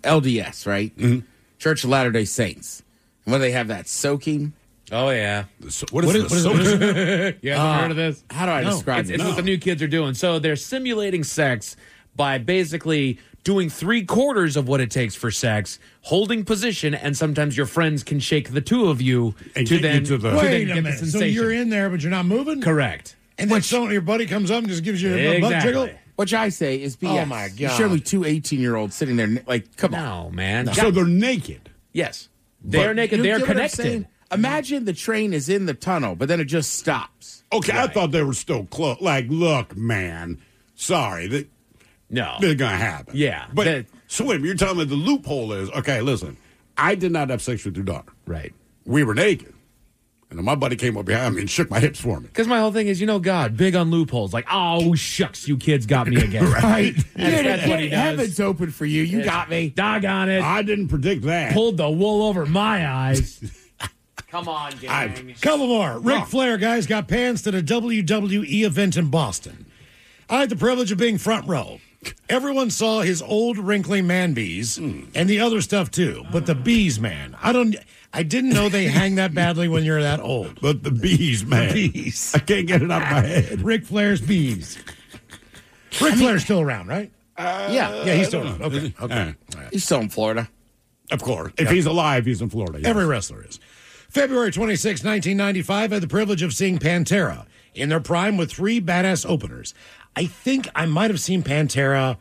N: LDS, right?
H: Mm-hmm.
N: Church of Latter-day Saints. And when they have that soaking.
O: Oh, yeah.
H: What is
O: it? You haven't heard of this?
N: How do I describe it?
O: It's what the new kids are doing. So they're simulating sex by basically doing 3/4 of what it takes for sex, holding position, and sometimes your friends can shake the two of you
H: and
O: to then
I: Wait a
O: get the
I: minute. So
O: sensation.
I: you're in there, but you're not moving?
O: Correct.
I: And then your buddy comes up and just gives you a butt jiggle?
N: Which I say is BS.
I: Oh, my God.
N: You show me two 18-year-olds sitting there, like, come on.
O: No, man.
H: So they're naked.
O: Yes. They're naked. They're connected.
N: Imagine the train is in the tunnel, but then it just stops.
H: Okay, right. I thought they were still close. Like, look, man, sorry.
O: No.
H: They're going to happen.
O: Yeah.
H: But, so wait, you're telling me the loophole is, okay, listen, I did not have sex with your daughter.
O: Right.
H: We were naked. And then my buddy came up behind me and shook my hips for me.
O: Because my whole thing is, God, big on loopholes. Like, oh, shucks, you kids got me again.
N: Right.
O: That's what he does.
N: Heaven's open for you. You got me.
O: Doggone it.
H: I didn't predict that.
O: Pulled the wool over my eyes. Come on, gang.
I: Couple more. Ric Flair, guys, got pants at a WWE event in Boston. I had the privilege of being front row. Everyone saw his old wrinkly man bees and the other stuff too, but the bees, man, I didn't know they hang that badly when you're that old.
H: But the bees, man,
I: the bees.
H: I can't get it out of my head.
I: Ric Flair's bees. Ric Flair's still around, right?
N: Yeah,
I: he's still around. Okay.
H: All right.
N: He's still in Florida,
H: of course. If he's alive, he's in Florida. Yes.
I: Every wrestler is. February 26, 1995, I had the privilege of seeing Pantera in their prime with 3 badass openers. I think I might have seen Pantera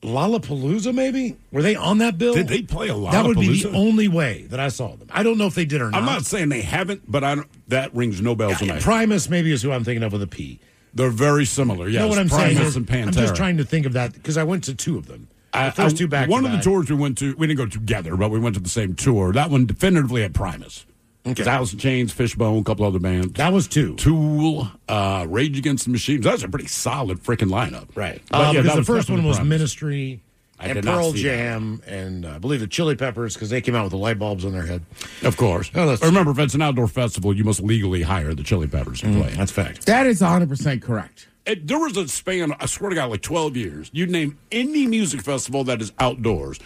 I: Lollapalooza, maybe? Were they on that bill?
H: Did they play a Lollapalooza?
I: That would be the only way that I saw them. I don't know if they did or not.
H: I'm not saying they haven't, but that rings no bells in my head.
I: Primus maybe is who I'm thinking of with a P.
H: They're very similar, yes.
I: You know what I'm
H: Primus
I: saying?
H: And Pantera.
I: I'm just trying to think of that because I went to two of them. The first two back.
H: One of the tours we went to, we didn't go together, but we went to the same tour. That one definitively had Primus.
I: Okay.
H: Alice in Chains, Fishbone, a couple other bands.
I: That was two.
H: Tool, Rage Against the Machine. That's a pretty solid freaking lineup.
I: Right.
H: But,
I: because the first
H: definitely
I: one was
H: Primus.
I: Ministry
H: I
I: and
H: did not
I: Pearl
H: see
I: Jam and I believe the Chili Peppers because they came out with the light bulbs on their head.
H: Of course. Remember, if it's an outdoor festival, you must legally hire the Chili Peppers to play.
I: That's fact.
N: That is 100% correct.
H: There was a span, I swear to God, like 12 years. You'd name any music festival that is outdoors.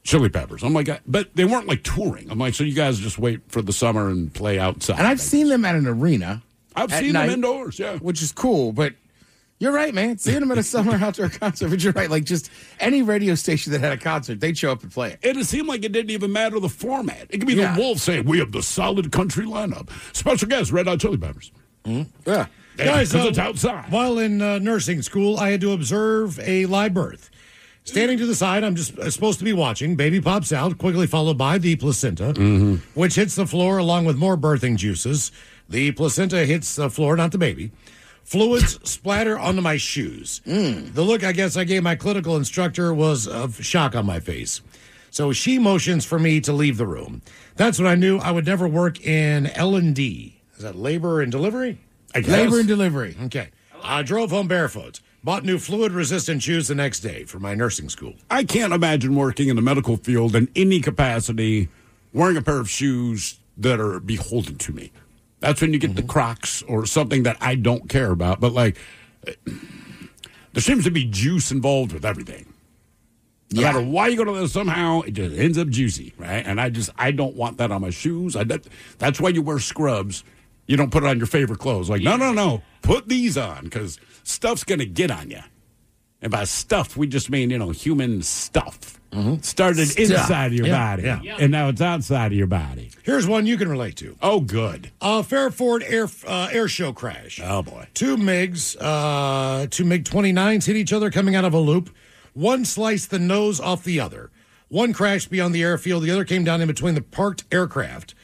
H: Chili Peppers. I'm like, but they weren't like touring. I'm like, so you guys just wait for the summer and play outside.
N: And I've seen them at an arena.
H: I've seen them indoors, yeah.
N: Which is cool, but you're right, man. Seeing them at a summer outdoor concert, but you're right. Like just any radio station that had a concert, they'd show up and play it.
H: And it seemed like it didn't even matter the format. It could be the Wolves saying, we have the solid country lineup. Special guest, Red Hot Chili Peppers.
I: Mm-hmm.
N: Yeah.
I: Guys,
H: it's outside.
I: While in nursing school, I had to observe a live birth. Standing to the side, I'm just supposed to be watching. Baby pops out, quickly followed by the placenta, which hits the floor along with more birthing juices. The placenta hits the floor, not the baby. Fluids splatter onto my shoes. The look I guess I gave my clinical instructor was of shock on my face. So she motions for me to leave the room. That's when I knew I would never work in L&D. Is that labor and delivery?
H: I guess.
N: Labor and delivery.
I: Okay. I drove home barefoot. Bought new fluid-resistant shoes the next day for my nursing school.
H: I can't imagine working in the medical field in any capacity wearing a pair of shoes that are beholden to me. That's when you get the Crocs or something that I don't care about. But, like, there seems to be juice involved with everything. No matter why you go to this, somehow it just ends up juicy, right? And I don't want that on my shoes. That's why you wear scrubs. You don't put it on your favorite clothes. Like, no. Put these on because stuff's going to get on you. And by stuff, we just mean, human stuff. Started inside of your body. Yeah. And now it's outside of your body.
I: Here's one you can relate to.
H: Oh, good.
I: Fairford air show crash.
H: Oh, boy.
I: Two MiGs, two MiG-29s hit each other coming out of a loop. One sliced the nose off the other. One crashed beyond the airfield. The other came down in between the parked aircraft.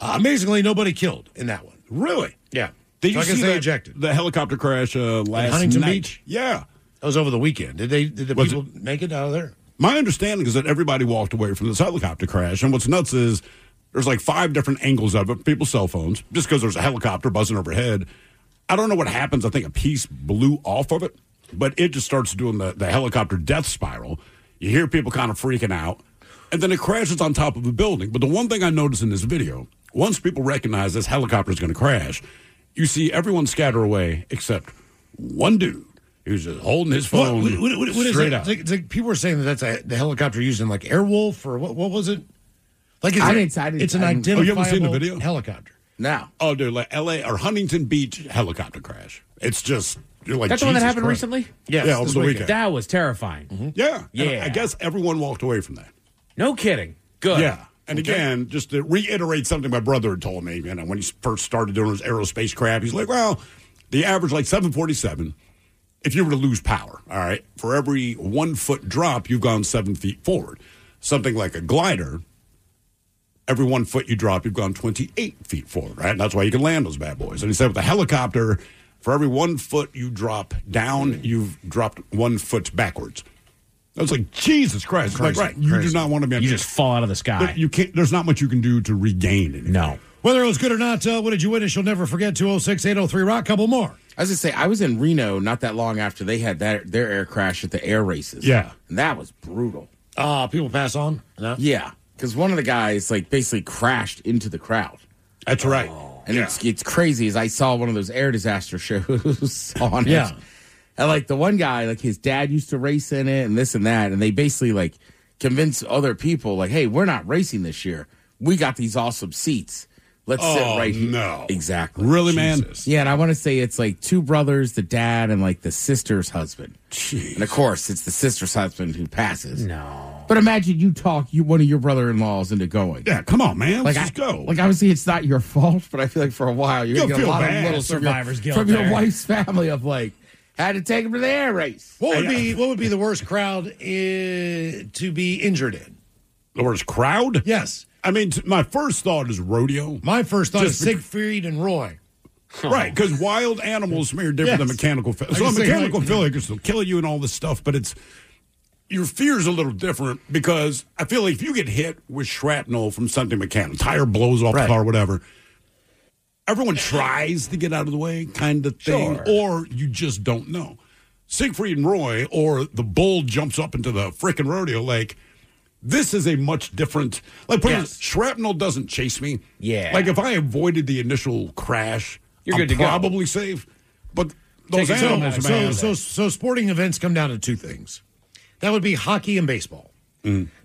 I: Amazingly, nobody killed in that one.
H: Really?
I: Yeah.
H: Did you see
I: they ejected
H: the helicopter crash last
I: Huntington
H: night?
I: Beach?
H: Yeah.
I: That was over the weekend. Did the people make it out of there?
H: My understanding is that everybody walked away from this helicopter crash. And what's nuts is there's like 5 different angles of it, people's cell phones, just because there's a helicopter buzzing overhead. I don't know what happens. I think a piece blew off of it, but it just starts doing the helicopter death spiral. You hear people kind of freaking out, and then it crashes on top of a building. But the one thing I noticed in this video, once people recognize this helicopter is going to crash, you see everyone scatter away except one dude who's just holding his phone
I: what
H: straight
I: is
H: up.
I: It's like people were saying that that's the helicopter used in like Airwolf or what was it? Like it's an identifiable
H: you haven't seen the video?
I: helicopter.
N: No.
H: Oh, dude, like L.A. or Huntington Beach helicopter crash. It's just, you're like,
O: That's the one that
H: Jesus
O: happened
H: Christ.
O: recently?
H: Yeah, over the weekend.
O: That was terrifying.
H: Yeah.
O: Yeah.
H: And I guess everyone walked away from that.
O: No kidding. Good.
H: Yeah. And again, just to reiterate something my brother had told me, when he first started doing his aerospace crap, he's like, well, the average, like 747, if you were to lose power, all right, for every 1 foot drop, you've gone 7 feet forward. Something like a glider, every 1 foot you drop, you've gone 28 feet forward, right? And that's why you can land those bad boys. And he said with a helicopter, for every 1 foot you drop down, you've dropped 1 foot backwards. I was like, Jesus Christ.
I: Crazy,
H: like, right, you do not want to be on
O: You just fall out of the sky.
H: You can't, there's not much you can do to regain anything.
O: No.
I: Whether it was good or not, what did you witness? You'll never forget. 206-803-ROCK. Couple more.
N: I was going to say, I was in Reno not that long after they had their air crash at the air races.
H: Yeah.
N: And that was brutal.
I: People pass on? No?
N: Yeah. Because one of the guys, basically crashed into the crowd.
H: That's right.
N: And it's crazy as I saw one of those air disaster shows on it.
I: Yeah.
N: And, the one guy, his dad used to race in it and this and that. And they basically, convinced other people, hey, we're not racing this year. We got these awesome seats. Let's sit right here.
H: No.
N: Exactly.
H: Really,
N: Jesus. Man? Yeah, and I want to say it's 2 brothers, the dad, and the sister's husband.
H: Jeez.
N: And of course, it's the sister's husband who passes.
O: No.
N: But imagine you talk one of your brother-in-laws into going.
H: Yeah, come on, man. Let's just go.
N: Obviously, it's not your fault, but I feel for a while you're going to get a lot
H: bad.
N: of little
O: Survivor's guilt
N: from your
O: there.
N: wife's family of Had to take him to the air race.
I: What would be the worst crowd to be injured in?
H: The worst crowd?
I: Yes.
H: I mean, my first thought is rodeo.
I: My first thought is Siegfried and Roy.
H: Right, because wild animals are different than mechanical. So a mechanical failure can still kill you and all this stuff, but your fear's a little different because I feel like if you get hit with shrapnel from something mechanical, tire blows off the car, whatever, everyone tries to get out of the way kind of thing, or you just don't know. Siegfried and Roy, or the bull jumps up into the frickin' rodeo lake. This is a much different, shrapnel doesn't chase me.
O: Yeah.
H: Like if I avoided the initial crash,
O: You're
H: I'm
O: good to go.
H: probably safe. But those animals, man.
I: So sporting events come down to two things. That would be hockey and baseball.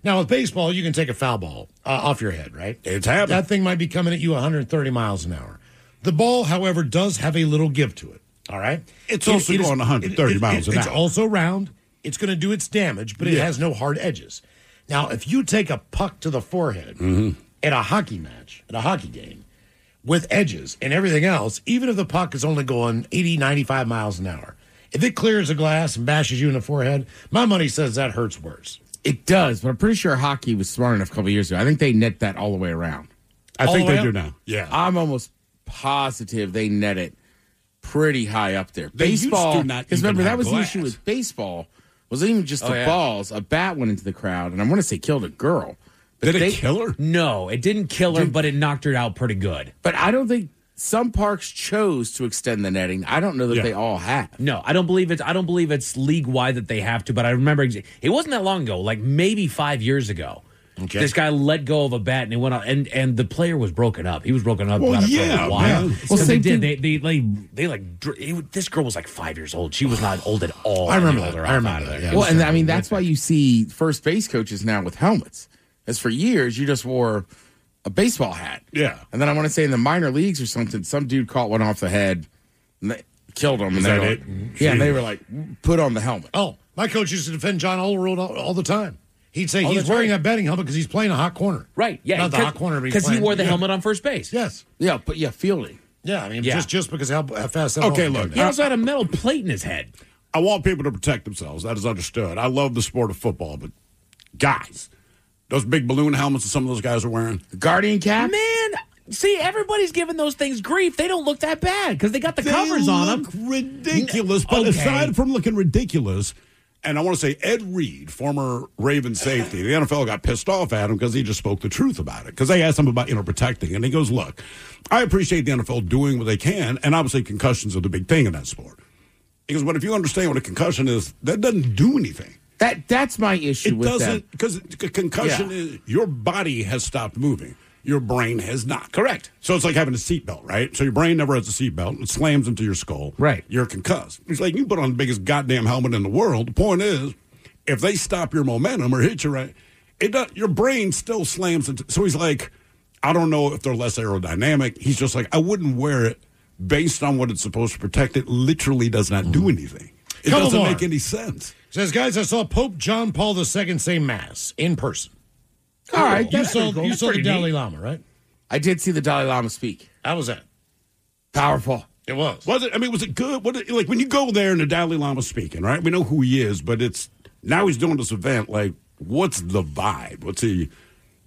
I: Now, with baseball, you can take a foul ball off your head, right?
H: It's happening.
I: That thing might be coming at you 130 miles an hour. The ball, however, does have a little give to it, all right?
H: It's also going 130 miles an hour.
I: It's also round. It's going to do its damage, but it has no hard edges. Now, if you take a puck to the forehead at a hockey match, at a hockey game, with edges and everything else, even if the puck is only going 80, 95 miles an hour, if it clears the glass and bashes you in the forehead, my money says that hurts worse.
N: It does, but I'm pretty sure hockey was smart enough a couple of years ago. I think they net that all the way around.
H: I think they do now. Yeah.
N: I'm almost positive they net it pretty high up there.
H: They used
N: Baseball,
H: to not
N: because
H: even
N: remember, that
H: have
N: was
H: glass.
N: the issue with baseball. Wasn't even just the balls. A bat went into the crowd, and I want to say killed a girl. But
H: Did it kill her?
O: No, it didn't kill her, but it knocked her out pretty good.
N: But I don't think some parks chose to extend the netting. I don't know that they all have.
O: No, I don't believe it's league wide that they have to. But I remember it wasn't that long ago, like maybe 5 years ago.
I: Okay.
O: This guy let go of a bat and it went out, and the player was broken up. He was broken up.
H: Well,
O: about it for
H: yeah,
O: a while.
H: man.
O: Well, they did. This girl was like 5 years old. She was not old at all.
I: I remember
O: that.
I: I remember that. Yeah.
N: Well, and I mean, that's why you see first base coaches now with helmets. As for years, you just wore a baseball hat.
H: Yeah.
N: And then I want to say in the minor leagues or something, some dude caught one off the head and they killed him.
H: Is
N: and
H: that
N: they
H: it?
N: Yeah, and they were like, put on the helmet.
I: Oh, my coach used to defend John Olerud all the time. He'd say he's
O: that's
I: wearing
O: right.
I: that batting helmet because he's playing a hot corner.
O: Right, yeah.
I: Not the hot corner, but he's
O: because he
I: playing-
O: wore the
I: yeah.
O: helmet on first base.
I: Yes.
N: Yeah, but fielding.
I: Yeah, I mean,
O: Yeah.
I: just because how fast that
H: Okay,
I: ball
H: look.
O: He also had a metal plate in his head.
H: I want people to protect themselves. That is understood. I love the sport of football, but guys, those big balloon helmets that some of those guys are wearing.
N: The Guardian cap?
O: Man, see, everybody's giving those things grief. They don't look that bad because they got the covers on them.
H: Ridiculous. But
O: Okay.
H: aside from looking ridiculous, and I want to say Ed Reed, former Raven safety, the NFL got pissed off at him because he just spoke the truth about it. Because they asked him about protecting, and he goes, "Look, I appreciate the NFL doing what they can, and obviously concussions are the big thing in that sport." He goes, "But if you understand what a concussion is, that doesn't do anything."
N: That's my issue
H: It
N: with
H: doesn't, because concussion is your body has stopped moving. Your brain has not.
O: Correct.
H: So it's like having a seatbelt, right? So your brain never has a seatbelt. It slams into your skull.
O: Right.
H: You're concussed. It's like you put on the biggest goddamn helmet in the world. The point is, if they stop your momentum or hit you right, your brain still slams into. So he's like, I don't know if they're less aerodynamic. He's just like, I wouldn't wear it based on what it's supposed to protect. It literally does not do anything. It
I: Couple
H: doesn't
I: more.
H: make any sense.
I: Says, guys, I saw Pope John Paul II say Mass in person.
N: All right.
I: You
N: that's
I: saw,
N: pretty cool.
I: you saw the
N: Pretty
I: Dalai
N: neat.
I: Lama, right?
N: I did see the Dalai Lama speak.
I: How was that?
N: Powerful.
I: It was.
H: Was it? I mean, was it good? Like when you go there and the Dalai Lama speaking, right? We know who he is, but now he's doing this event. Like, what's the vibe? What's he?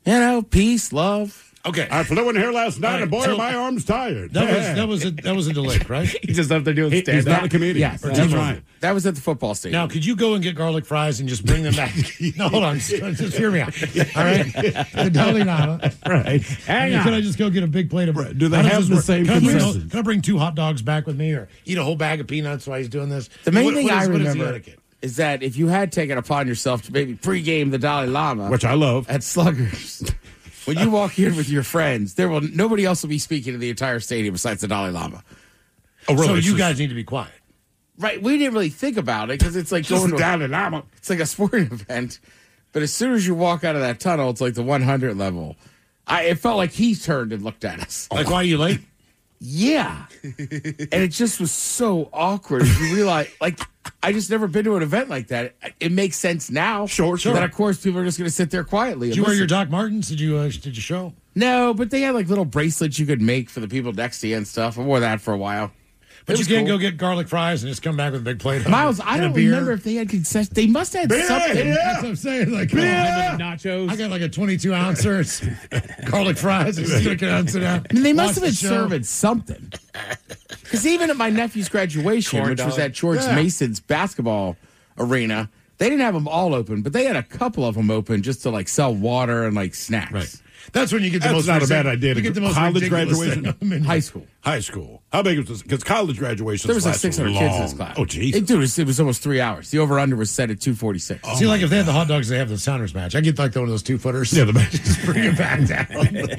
N: You know, peace, love.
I: Okay.
H: I flew in here last night, and boy,
I: so-
H: are my arms tired.
I: That was a delay, right?
O: He's just up there doing
H: He's
O: stand-up.
H: not a comedian.
N: Yes,
H: That's
N: that's
H: right.
N: That was at the football stadium.
I: Now, could you go and get garlic fries and just bring them back? No, hold on. Just hear me out. All right? The Dalai Lama.
H: Right.
I: Hang on. Can I just go get a big plate of bread?
H: Do they
I: How does
H: have
I: this
H: the
I: work?
H: same consistency?
I: Can I bring 2 hot dogs back with me or eat a whole bag of peanuts while he's doing this?
N: The main
I: What-
N: thing
I: what
N: I
I: is- what is the
N: remember
I: etiquette?
N: is that if you had taken upon yourself to maybe pregame the Dalai Lama,
H: Which I love.
N: at Sluggers, when you walk in with your friends, nobody else will be speaking to the entire stadium besides the Dalai Lama.
H: Oh, really?
I: So
H: It's
I: you
H: just-
I: guys need to be quiet.
N: Right? We didn't really think about it because it's like
H: Just
N: going
H: the
N: to
H: Dalai Lama.
N: it's like a sporting event. But as soon as you walk out of that tunnel, it's like the 100 level. It felt like he turned and looked at us.
I: Like, why are you late?
N: Yeah. And it just was so awkward. You realize, like, I just never been to an event like that. It makes sense now.
H: Sure.
N: That, of course, people are just going to sit there quietly.
I: Did
N: and
I: you wear
N: listen.
I: your Doc Martens? Did you show?
N: No, but they had, like, little bracelets you could make for the people next to you and stuff. I wore that for a while.
I: But you can't go get garlic fries and just come back with a big plate of
N: Miles, I
I: and a
N: don't
I: beer.
N: remember if they had concessions. They must have had something.
I: Yeah. That's what I'm saying. Like,
O: nachos.
I: I got like a 22-ouncer garlic fries. And stick it out, sit down.
N: I mean, they must have
I: watch
N: been
I: the show.
N: serving something. Because even at my nephew's graduation,
O: Corn
N: which was
O: dog.
N: at George Mason's basketball arena, they didn't have them all open, but they had a couple of them open just to like sell water and like snacks.
I: Right. That's when you get the
H: That's
I: most.
H: not a bad idea.
I: You get the most
H: College
I: ridiculous
H: graduation?
I: thing on the menu.
N: High school.
H: High school. How big was this? Because college graduation.
N: There was like 600 kids in this class.
H: Oh, geez.
N: It was almost 3 hours. The over-under was set at 246.
I: See, like if they had the hot dogs, they have the Sounders match. I get like one of those 2-footers. Yeah, the match. Just bring it back down.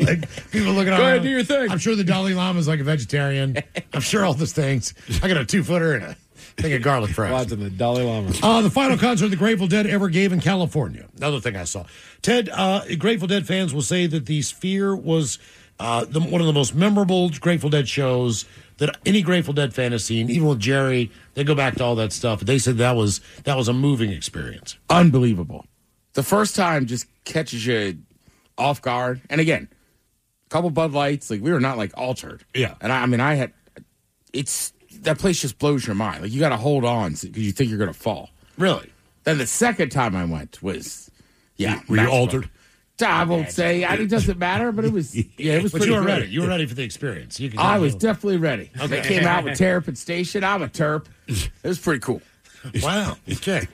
I: Like people looking.
O: Go ahead, do your thing.
I: I'm sure the Dalai Lama's like a vegetarian. I'm sure all those things. I got a 2-footer and a thing of garlic fries.
O: Watching the Dalai Lama.
I: The final concert the Grateful Dead ever gave in California. Another thing I saw. Ted, Grateful Dead fans will say that the Sphere was one of the most memorable Grateful Dead shows that any Grateful Dead fan has seen. Even with Jerry, they go back to all that stuff. They said that was a moving experience.
N: Unbelievable. The first time just catches you off guard. And again, a couple Bud Lights. Like, we were not like altered.
H: Yeah.
N: And I had, that place just blows your mind. Like, you got to hold on because you think you're going to fall.
I: Really?
N: Then the second time I went was,
H: Were you altered?
N: I won't say. It doesn't matter, but it was. Yeah, it was.
I: But
N: pretty
I: you were
N: good.
I: ready. You were ready for the experience. You could
N: I was definitely ready. They came out with Terrapin Station. I'm a Terp. It was pretty cool.
I: Wow. Okay.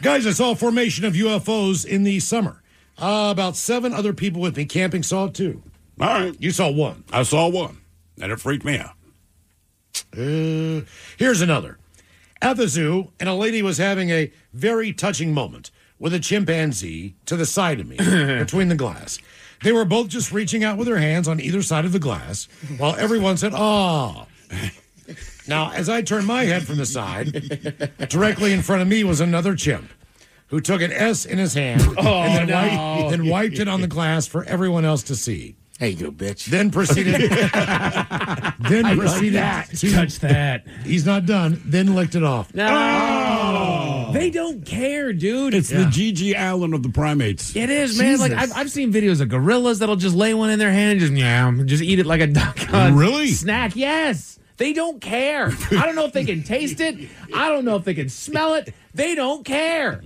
I: Guys, I saw a formation of UFOs in the summer. About 7 other people with me camping saw it too.
H: All right.
I: You saw one.
H: I saw one, and it freaked me out.
I: Here's another. At the zoo, and a lady was having a very touching moment with a chimpanzee to the side of me, between the glass. They were both just reaching out with their hands on either side of the glass, while everyone said, "Ah." Now, as I turned my head from the side, directly in front of me was another chimp who took an S in his hand and then wiped it on the glass for everyone else to see.
N: Hey, you bitch.
I: Then proceeded.
O: to touch that.
I: He's not done. Then licked it off.
O: No. They don't care, dude.
H: It's the G.G. Allen of the primates.
O: It is, man.
I: Jesus.
O: Like I've seen videos of gorillas that'll just lay one in their hand and just eat it like a duck on
H: Really?
O: snack. Yes. They don't care. I don't know if they can taste it. I don't know if they can smell it. They don't care.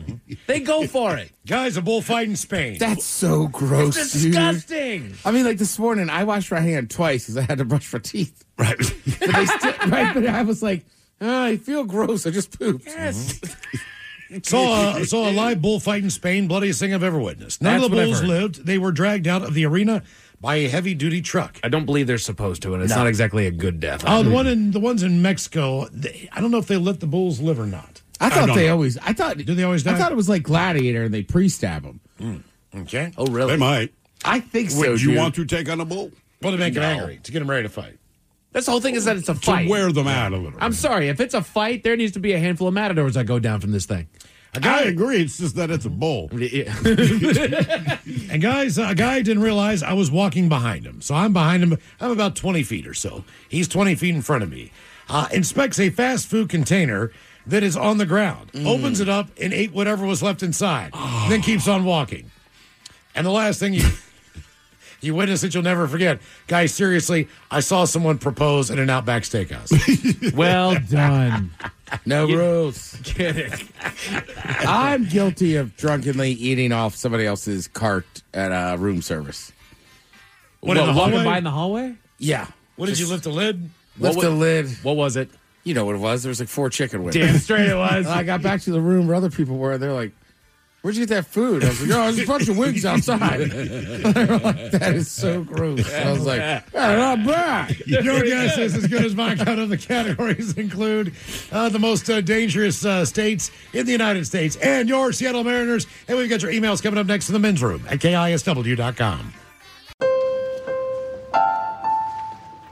O: They go for it.
I: Guys, a bullfight in Spain.
N: That's so gross,
O: It's
N: dude.
O: disgusting.
N: I mean, like this morning, I washed my hand twice because I had to brush my teeth.
H: Right.
N: But I was like, I feel gross. I just pooped.
O: Yes.
I: Saw a live bullfight in Spain, bloodiest thing I've ever witnessed. None
O: That's
I: of the
O: what I've
I: bulls
O: heard.
I: lived. They were dragged out of the arena by a heavy-duty truck.
O: I don't believe they're supposed to, and it's not exactly a good death.
I: The ones in Mexico, I don't know if they let the bulls live or not.
N: I thought
H: don't
N: they
H: know.
N: always. I thought.
I: Do they always die?
N: I thought it was like Gladiator, and they pre-stab them.
I: Okay.
N: Oh, really?
H: They might.
N: I think so.
H: Would you
N: dude.
H: want to take on a bull?
I: Well, to make them angry, to get them ready to fight.
O: That's the whole thing is that it's a fight.
H: To wear them out a little.
O: I'm sorry. If it's a fight, there needs to be a handful of matadors that go down from this thing.
H: I agree. It's just that it's a bull.
I: And guys, a guy didn't realize I was walking behind him. So I'm behind him. I'm about 20 feet or so. He's 20 feet in front of me. Inspects a fast food container that is on the ground. Opens it up and ate whatever was left inside. Then keeps on walking. And the last thing you witness that you'll never forget. Guys, seriously, I saw someone propose at an Outback Steakhouse.
O: Well done.
N: No rules.
O: Kidding.
N: I'm guilty of drunkenly eating off somebody else's cart at room service.
I: What, in the
O: walking
I: hallway?
O: by in the hallway?
N: Yeah.
I: What did you lift the lid?
N: Lift the lid.
O: What was it?
N: You know what it was. There was like 4 chicken wings.
O: Damn straight it was.
N: I got back to the room where other people were. They're like, "Where'd you get that food?" I was like, "Oh, there's a bunch of wings outside." They were like, "That is so gross." I was like, "Not bad."
I: Your guess is as good as mine. Kind of the categories include the most dangerous states in the United States and your Seattle Mariners. And we've got your emails coming up next in the men's room at KISW.com.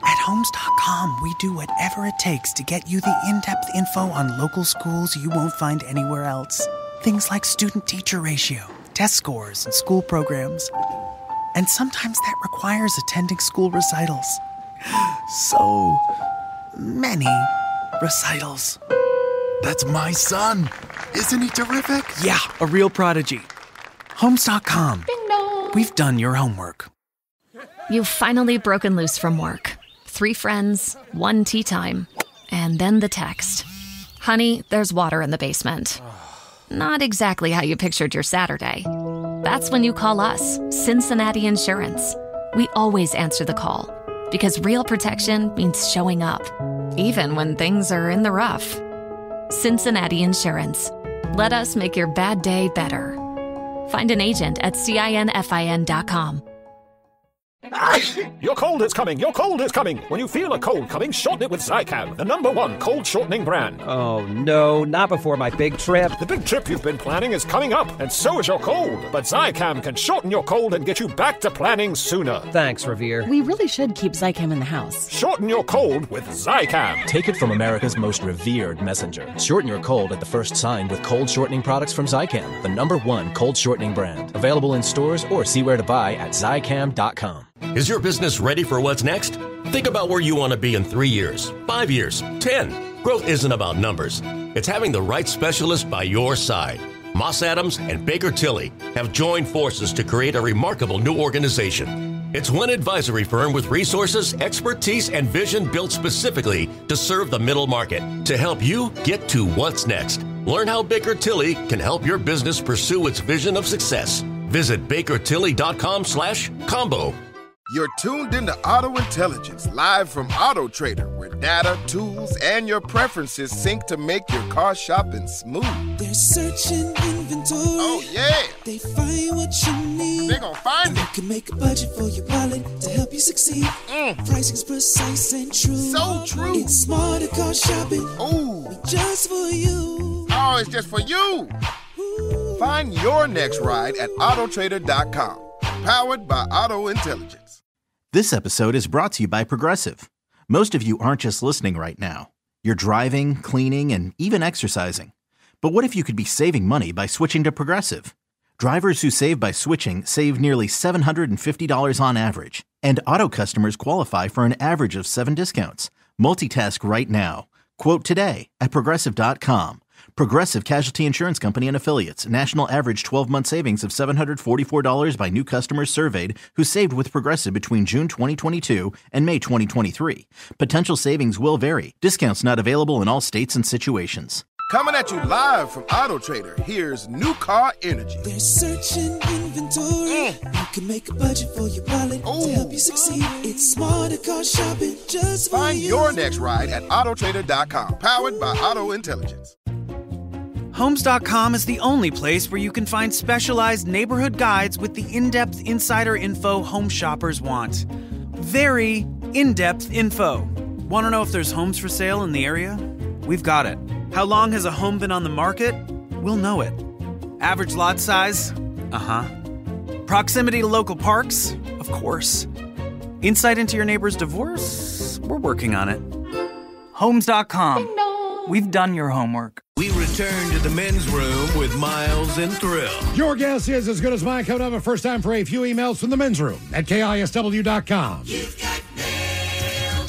F: At Homes.com, we do whatever it takes to get you the in-depth info on local schools you won't find anywhere else. Things like student-teacher ratio, test scores, and school programs. And sometimes that requires attending school recitals. So many recitals.
K: That's my son. Isn't he terrific?
F: Yeah, a real prodigy. Homes.com. We've done your homework.
E: You've finally broken loose from work. 3 friends, 1 tea time, and then the text. Honey, there's water in the basement. Not exactly how you pictured your Saturday. That's when you call us, Cincinnati Insurance. We always answer the call because real protection means showing up, even when things are in the rough. Cincinnati Insurance. Let us make your bad day better. Find an agent at CINFIN.com.
A: Your cold is coming. Your cold is coming. When you feel a cold coming, shorten it with Zycam, the #1 cold shortening brand.
B: Oh, no, not before my big trip.
A: The big trip you've been planning is coming up, and so is your cold. But Zycam can shorten your cold and get you back to planning sooner.
B: Thanks, Revere.
C: We really should keep Zycam in the house.
A: Shorten your cold with Zycam.
D: Take it from America's most revered messenger. Shorten your cold at the first sign with cold shortening products from Zycam, the #1 cold shortening brand. Available in stores or see where to buy at Zycam.com.
M: Is your business ready for what's next? Think about where you want to be in 3 years, 5 years, 10. Growth isn't about numbers. It's having the right specialist by your side. Moss Adams and Baker Tilly have joined forces to create a remarkable new organization. It's one advisory firm with resources, expertise, and vision built specifically to serve the middle market to help you get to what's next. Learn how Baker Tilly can help your business pursue its vision of success. Visit bakertilly.com/combo.
K: You're tuned into Auto Intelligence, live from Auto Trader, where data, tools, and your preferences sync to make your car shopping smooth.
L: They're searching inventory.
K: Oh, yeah.
L: They find what you need.
K: They're gonna find it.
L: You can make a budget for your wallet to help you succeed. Pricing's precise and true.
K: So true.
L: It's smarter car shopping.
K: Ooh.
L: Just for you.
K: Oh, it's just for you. Ooh. Find your next ride at autotrader.com. Powered by Auto Intelligence.
P: This episode is brought to you by Progressive. Most of you aren't just listening right now. You're driving, cleaning, and even exercising. But what if you could be saving money by switching to Progressive? Drivers who save by switching save nearly $750 on average. And auto customers qualify for an average of 7 discounts. Multitask right now. Quote today at Progressive.com. Progressive Casualty Insurance Company and Affiliates. National average 12-month savings of $744 by new customers surveyed who saved with Progressive between June 2022 and May 2023. Potential savings will vary. Discounts not available in all states and situations.
K: Coming at you live from Auto Trader, here's New Car Energy.
L: They're searching inventory. You can make a budget for your wallet to help you succeed. It's smarter car shopping just for
K: Find
L: you.
K: your next ride at autotrader.com. Powered by Auto Intelligence.
F: Homes.com is the only place where you can find specialized neighborhood guides with the in-depth insider info home shoppers want. Very in-depth info. Want to know if there's homes for sale in the area? We've got it. How long has a home been on the market? We'll know it. Average lot size? Uh-huh. Proximity to local parks? Of course. Insight into your neighbor's divorce? We're working on it.
J: Homes.com. We've done your homework.
G: We return to the men's room with Miles and Thrill.
I: Your guess is as good as mine. Coming up, first time for a few emails from the men's room at KISW.com.
L: You've got mail.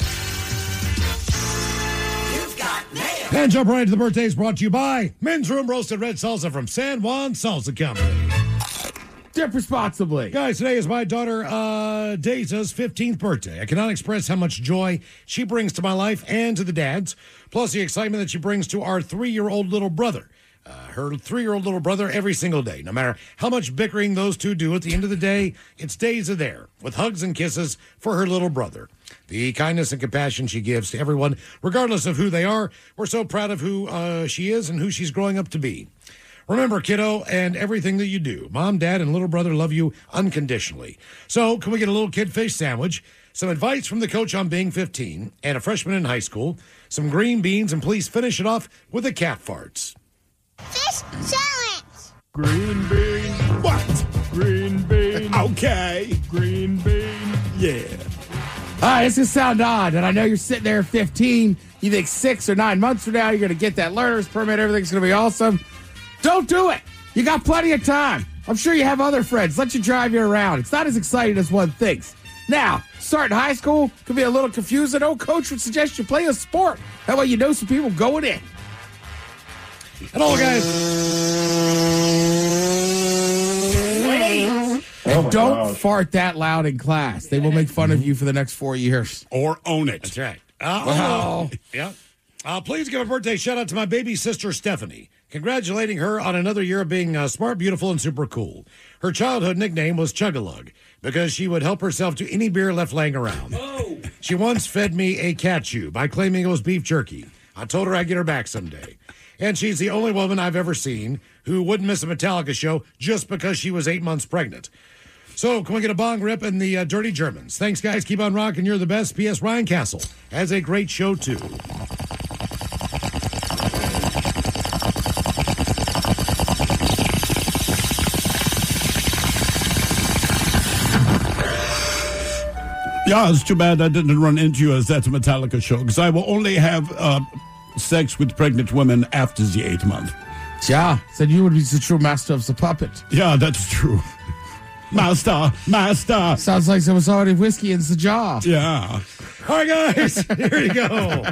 L: You've got mail.
I: And jump right to the birthdays brought to you by Men's Room Roasted Red Salsa from San Juan Salsa Company.
N: Dip responsibly.
I: Guys, today is my daughter Deza's 15th birthday. I cannot express how much joy she brings to my life and to the dads, plus the excitement that she brings to our 3-year-old little brother. Her 3-year-old little brother every single day. No matter how much bickering those two do, at the end of the day, it's Deza there with hugs and kisses for her little brother. The kindness and compassion she gives to everyone, regardless of who they are. We're so proud of who she is and who she's growing up to be. Remember, kiddo, and everything that you do, Mom, Dad, and little brother love you unconditionally. So, can we get a little kid fish sandwich, some advice from the coach on being 15, and a freshman in high school, some green beans, and please finish it off with the cat farts.
L: Fish challenge.
H: Green bean. What? Green bean. Okay. Green bean. Yeah.
N: All right, this is sound odd, and I know you're sitting there at 15. You think 6 or 9 months from now you're going to get that learner's permit, everything's going to be awesome. Don't do it. You got plenty of time. I'm sure you have other friends. Let you drive you around. It's not as exciting as one thinks. Now, starting high school could be a little confusing. Oh, coach would suggest you play a sport. That way you know some people going in.
I: And all guys.
N: And don't fart that loud in class. They will make fun of you for the next 4 years.
H: Or own it.
I: That's right.
N: Wow.
I: Yeah. Please give a birthday shout out to my baby sister, Stephanie, congratulating her on another year of being smart, beautiful, and super cool. Her childhood nickname was Chug-a-Lug because she would help herself to any beer left laying around. Oh. She once fed me a cat chew by claiming it was beef jerky. I told her I'd get her back someday. And she's the only woman I've ever seen who wouldn't miss a Metallica show just because she was 8 months pregnant. So, can we get a bong rip and the Dirty Germans? Thanks, guys. Keep on rocking. You're the best. P.S. Ryan Castle has a great show, too.
H: Yeah, it's too bad I didn't run into you as that's a Metallica show, because I will only have sex with pregnant women after the 8th month.
N: Yeah, then you would be the true master of the puppet.
H: Yeah, that's true. Master.
N: Sounds like there was already whiskey in the jar.
H: Yeah.
I: All right, guys, here you go.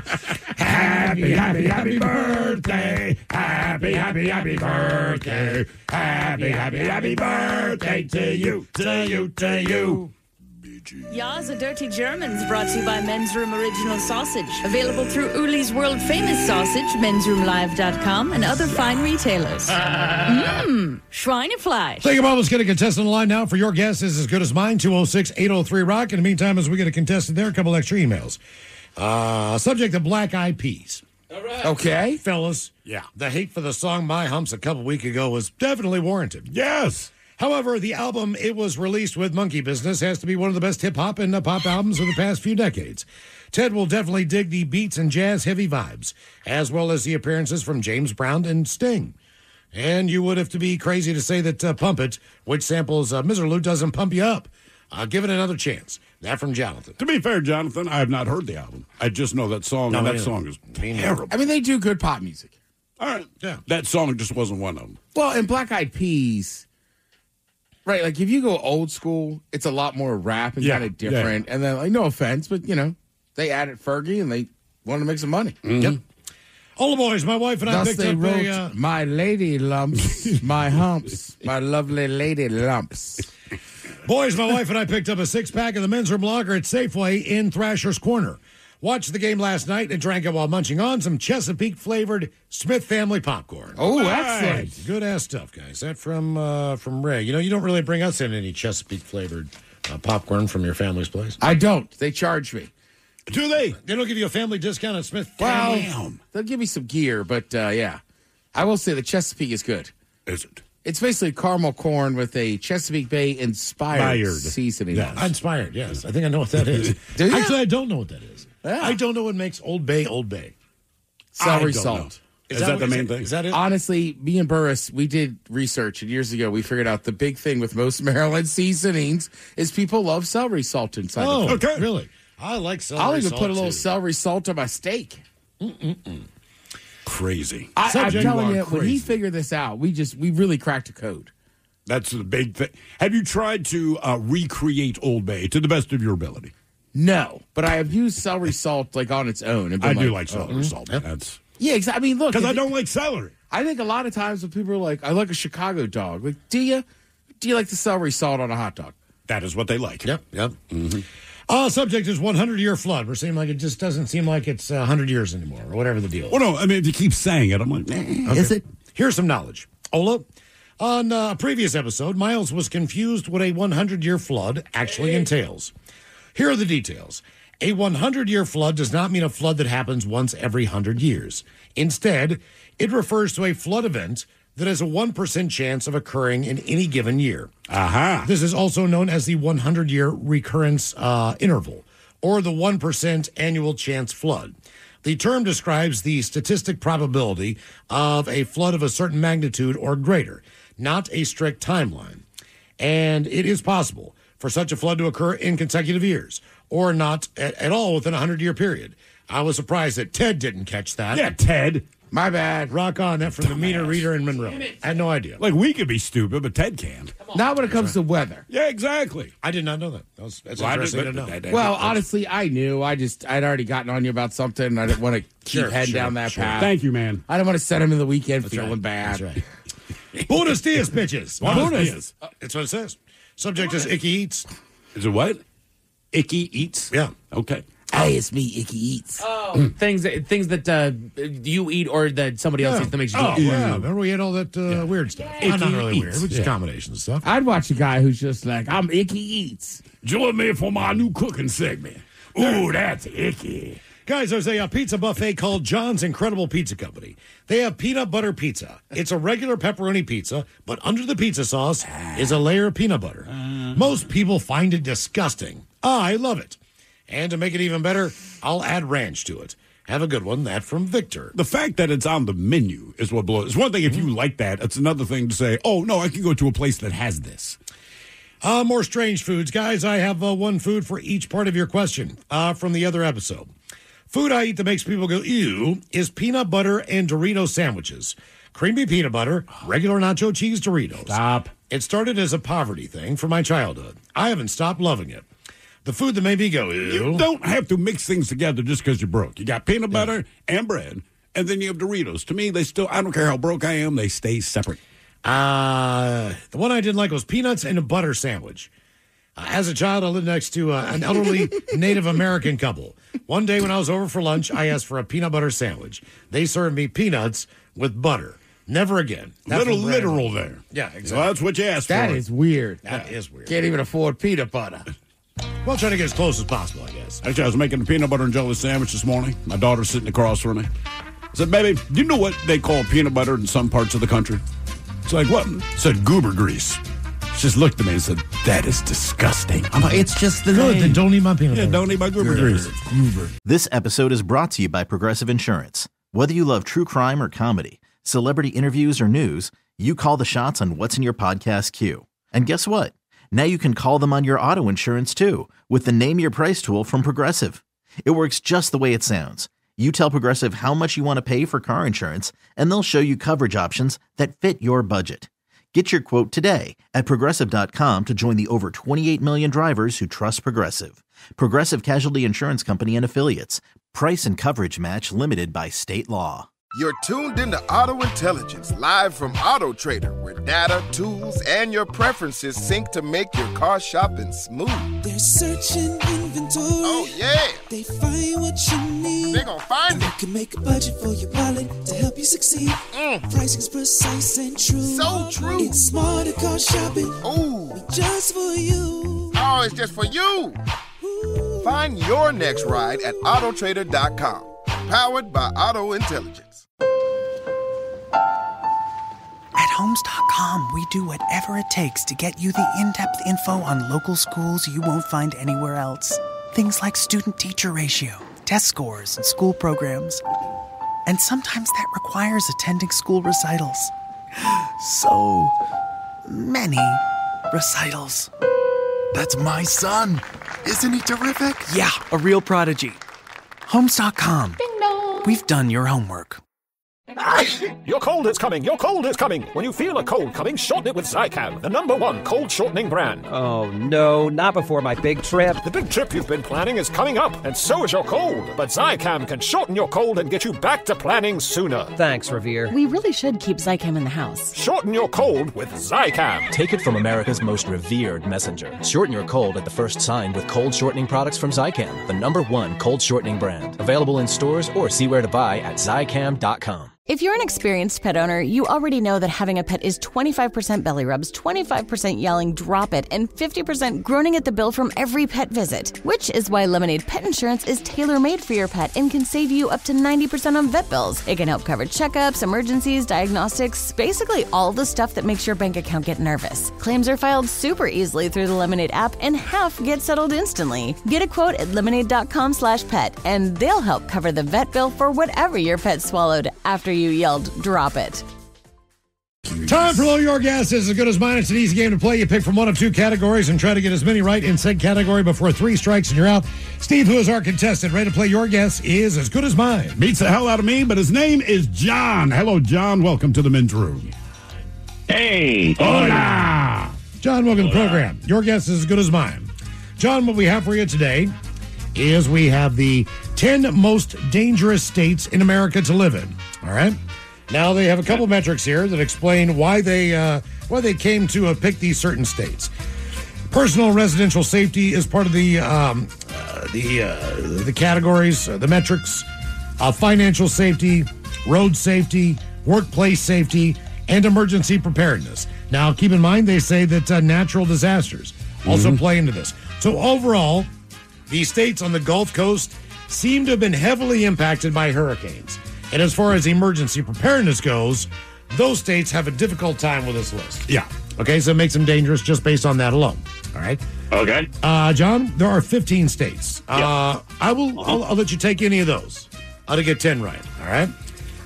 H: Happy, happy, happy birthday. Happy, happy, happy birthday. Happy, happy, happy birthday to you, to you, to you.
Q: Ya's a Dirty Germans brought to you by Men's Room Original Sausage. Available through Uli's World Famous Sausage, mensroomlive.com, and other fine retailers. Schweinefleisch.
I: Think about let's get a contestant on the line now for your guess is as good as mine, 206-803-ROCK. In the meantime, as we get a contestant there, a couple extra emails. Subject of Black Eyed Peas.
N: All right. Okay.
I: Fellas,
H: yeah,
I: the hate for the song My Humps a couple weeks ago was definitely warranted.
H: Yes.
I: However, the album it was released with, Monkey Business, has to be one of the best hip-hop and pop albums of the past few decades. Ted will definitely dig the beats and jazz-heavy vibes, as well as the appearances from James Brown and Sting. And you would have to be crazy to say that Pump It, which samples Miserlou, doesn't pump you up. Give it another chance. That from Jonathan.
H: To be fair, Jonathan, I have not heard the album. I just know that song, and that song is terrible.
N: I mean, they do good pop music.
H: All right. Yeah. That song just wasn't one of them.
N: Well, and Black Eyed Peas... Right, like if you go old school, it's a lot more rap and kind of different. Yeah. And then, like, no offense, but, you know, they added Fergie and they wanted to make some money.
I: Mm-hmm. Yep. All the boys, my wife and I picked up
N: wrote, my lady lumps, my humps, my lovely lady lumps.
I: Boys, my wife and I picked up a 6-pack of the Men's Room Lager at Safeway in Thrasher's Corner. Watched the game last night and drank it while munching on some Chesapeake-flavored Smith family popcorn.
N: Oh, excellent.
I: Good-ass stuff, guys. That from Ray. You know, you don't really bring us in any Chesapeake-flavored popcorn from your family's place.
N: I don't. They charge me.
H: Do they?
I: They don't give you a family discount at Smith?
N: Well, they'll give me some gear, but, yeah. I will say the Chesapeake is good.
H: Is it?
N: It's basically caramel corn with a Chesapeake Bay-inspired seasoning.
I: Yeah, inspired, yes. I think I know what that is.
N: Do you?
I: Actually, I don't know what that is. Yeah. I don't know what makes Old Bay Old Bay.
N: Celery salt.
H: Is that the main thing?
I: Is that it?
N: Honestly, me and Burris, we did research, and years ago we figured out the big thing with most Maryland seasonings is people love celery salt inside.
I: Oh,
N: the food.
I: okay. Really? I like celery salt.
N: I'll even put a little celery salt on my steak.
H: Crazy.
N: I'm telling you, when he figured this out, we really cracked a code.
H: That's the big thing. Have you tried to recreate Old Bay to the best of your ability?
N: No, but I have used celery salt like on its own. And
H: I do like celery salt. That's
N: exactly. I mean, look,
H: because I don't like celery.
N: I think a lot of times when people are like, "I like a Chicago dog," like, do you like the celery salt on a hot dog?
H: That is what they like.
I: Yep. Mm-hmm. Subject is 100-year flood. We're saying like it just doesn't seem like it's 100 years anymore, or whatever the deal is.
H: Well, no, I mean if you keep saying it, I'm like, okay.
I: Is it? Here's some knowledge. Ola. On a previous episode, Miles was confused what a 100-year flood actually entails. Here are the details. A 100-year flood does not mean a flood that happens once every 100 years. Instead, it refers to a flood event that has a 1% chance of occurring in any given year.
H: Aha.
I: This is also known as the 100-year recurrence interval, or the 1% annual chance flood. The term describes the statistic probability of a flood of a certain magnitude or greater, not a strict timeline. And it is possible for such a flood to occur in consecutive years, or not at all within a 100-year period. I was surprised that Ted didn't catch that.
H: Yeah, Ted.
I: My bad. Rock on. That from the meter reader in Monroe. I had no idea.
H: Like, we could be stupid, but Ted can't.
N: Not when it comes to weather.
H: Yeah, exactly.
I: I did not know that. That's interesting to know.
N: Well, honestly, I knew. I'd already gotten on you about something, and I didn't want to keep heading down that path.
H: Thank you, man.
N: I didn't want to send him in the weekend feeling bad.
I: That's right. Buenos dias, bitches.
H: Buenos dias.
I: That's what it says. Subject is Icky Eats.
H: Is it what? Icky Eats?
I: Yeah.
H: Okay.
N: Hey, it's me, Icky Eats.
O: Oh, things that you eat or that somebody else eats that makes you go,
I: yeah. Remember we had all that weird stuff. Not really weird, but just combinations of stuff.
N: I'd watch a guy who's just like, I'm Icky Eats.
H: Join me for my new cooking segment. Ooh, that's icky.
I: Guys, there's a pizza buffet called John's Incredible Pizza Company. They have peanut butter pizza. It's a regular pepperoni pizza, but under the pizza sauce is a layer of peanut butter. Most people find it disgusting. I love it. And to make it even better, I'll add ranch to it. Have a good one. That from Victor.
H: The fact that it's on the menu is what blows. It's one thing if you like that. It's another thing to say, oh, no, I can go to a place that has this.
I: More strange foods. Guys, I have one food for each part of your question from the other episode. Food I eat that makes people go, ew, is peanut butter and Dorito sandwiches. Creamy peanut butter, regular nacho cheese Doritos.
O: Stop.
I: It started as a poverty thing from my childhood. I haven't stopped loving it. The food that made me go, ew.
H: You don't have to mix things together just because you're broke. You got peanut butter and bread, and then you have Doritos. To me, I don't care how broke I am, they stay separate.
I: The one I didn't like was peanuts and a butter sandwich. As a child, I lived next to an elderly Native American couple. One day when I was over for lunch, I asked for a peanut butter sandwich. They served me peanuts with butter. Never again.
H: Little literal there.
I: Yeah, exactly.
H: So that's what you asked for.
N: That is weird.
I: That is weird.
N: Can't even afford peanut butter.
I: Well, trying to get as close as possible, I guess.
H: Actually, I was making a peanut butter and jelly sandwich this morning. My daughter's sitting across from me. I said, baby, do you know what they call peanut butter in some parts of the country? It's like, what? I said, goober grease. She just looked at me and said, that is disgusting. I'm like, it's just the
I: Good,
H: name.
I: then don't eat my peanut butter.
H: Yeah, don't eat my goober grease.
I: Goober.
P: This episode is brought to you by Progressive Insurance. Whether you love true crime or comedy, celebrity interviews or news, you call the shots on what's in your podcast queue. And guess what? Now you can call them on your auto insurance too with the Name Your Price tool from Progressive. It works just the way it sounds. You tell Progressive how much you want to pay for car insurance, and they'll show you coverage options that fit your budget. Get your quote today at Progressive.com to join the over 28 million drivers who trust Progressive. Progressive Casualty Insurance Company and Affiliates. Price and coverage match limited by state law.
K: You're tuned into Auto Intelligence, live from Auto Trader, where data, tools, and your preferences sync to make your car shopping smooth.
L: They're searching inventory.
K: Oh, yeah.
L: They find what you need.
K: They're gonna find it.
L: You can make a budget for your wallet to help you succeed. Pricing's precise and true.
K: So true.
L: It's smarter car shopping.
K: Ooh.
L: Just for you.
K: Oh, it's just for you. Ooh. Find your next ride at autotrader.com. Powered by Auto Intelligence.
J: At Homes.com, we do whatever it takes to get you the in-depth info on local schools you won't find anywhere else. Things like student-teacher ratio, test scores, and school programs. And sometimes that requires attending school recitals. So many recitals.
R: That's my son. Isn't he terrific?
J: Yeah, a real prodigy. Homes.com. We've done your homework.
A: Your cold is coming. Your cold is coming. When you feel a cold coming, shorten it with Zycam, the #1 cold shortening brand.
B: Oh, no, not before my big trip.
A: The big trip you've been planning is coming up, and so is your cold. But Zycam can shorten your cold and get you back to planning sooner.
B: Thanks, Revere.
C: We really should keep Zycam in the house.
A: Shorten your cold with Zycam.
D: Take it from America's most revered messenger. Shorten your cold at the first sign with cold shortening products from Zycam, the #1 cold shortening brand. Available in stores or see where to buy at Zycam.com.
C: If you're an experienced pet owner, you already know that having a pet is 25% belly rubs, 25% yelling, drop it, and 50% groaning at the bill from every pet visit. Which is why Lemonade Pet Insurance is tailor-made for your pet and can save you up to 90% on vet bills. It can help cover checkups, emergencies, diagnostics, basically all the stuff that makes your bank account get nervous. Claims are filed super easily through the Lemonade app, and half get settled instantly. Get a quote at lemonade.com/pet, and they'll help cover the vet bill for whatever your pet swallowed after you yelled, drop it.
I: Time for Low Your Guess is as good as mine. It's an easy game to play. You pick from one of two categories and try to get as many right in said category before 3 strikes and you're out. Steve, who is our contestant, ready to play Your Guess is as good as mine.
H: Beats the hell out of me, but his name is John. Hello, John. Welcome to the men's room.
S: Hey.
H: Hola.
I: John, welcome to the program. Your Guess is as good as mine. John, what we have for you today is we have the 10 most dangerous states in America to live in. All right? Now, they have a couple metrics here that explain why they came to pick these certain states. Personal residential safety is part of the the categories, the metrics, financial safety, road safety, workplace safety, and emergency preparedness. Now, keep in mind, they say that natural disasters also play into this. So overall, the states on the Gulf Coast seem to have been heavily impacted by hurricanes. And as far as emergency preparedness goes, those states have a difficult time with this list.
H: Yeah.
I: Okay, so it makes them dangerous just based on that alone. All right.
T: Okay.
I: John, there are 15 states. I'll let you take any of those. I'll get 10 right. All right.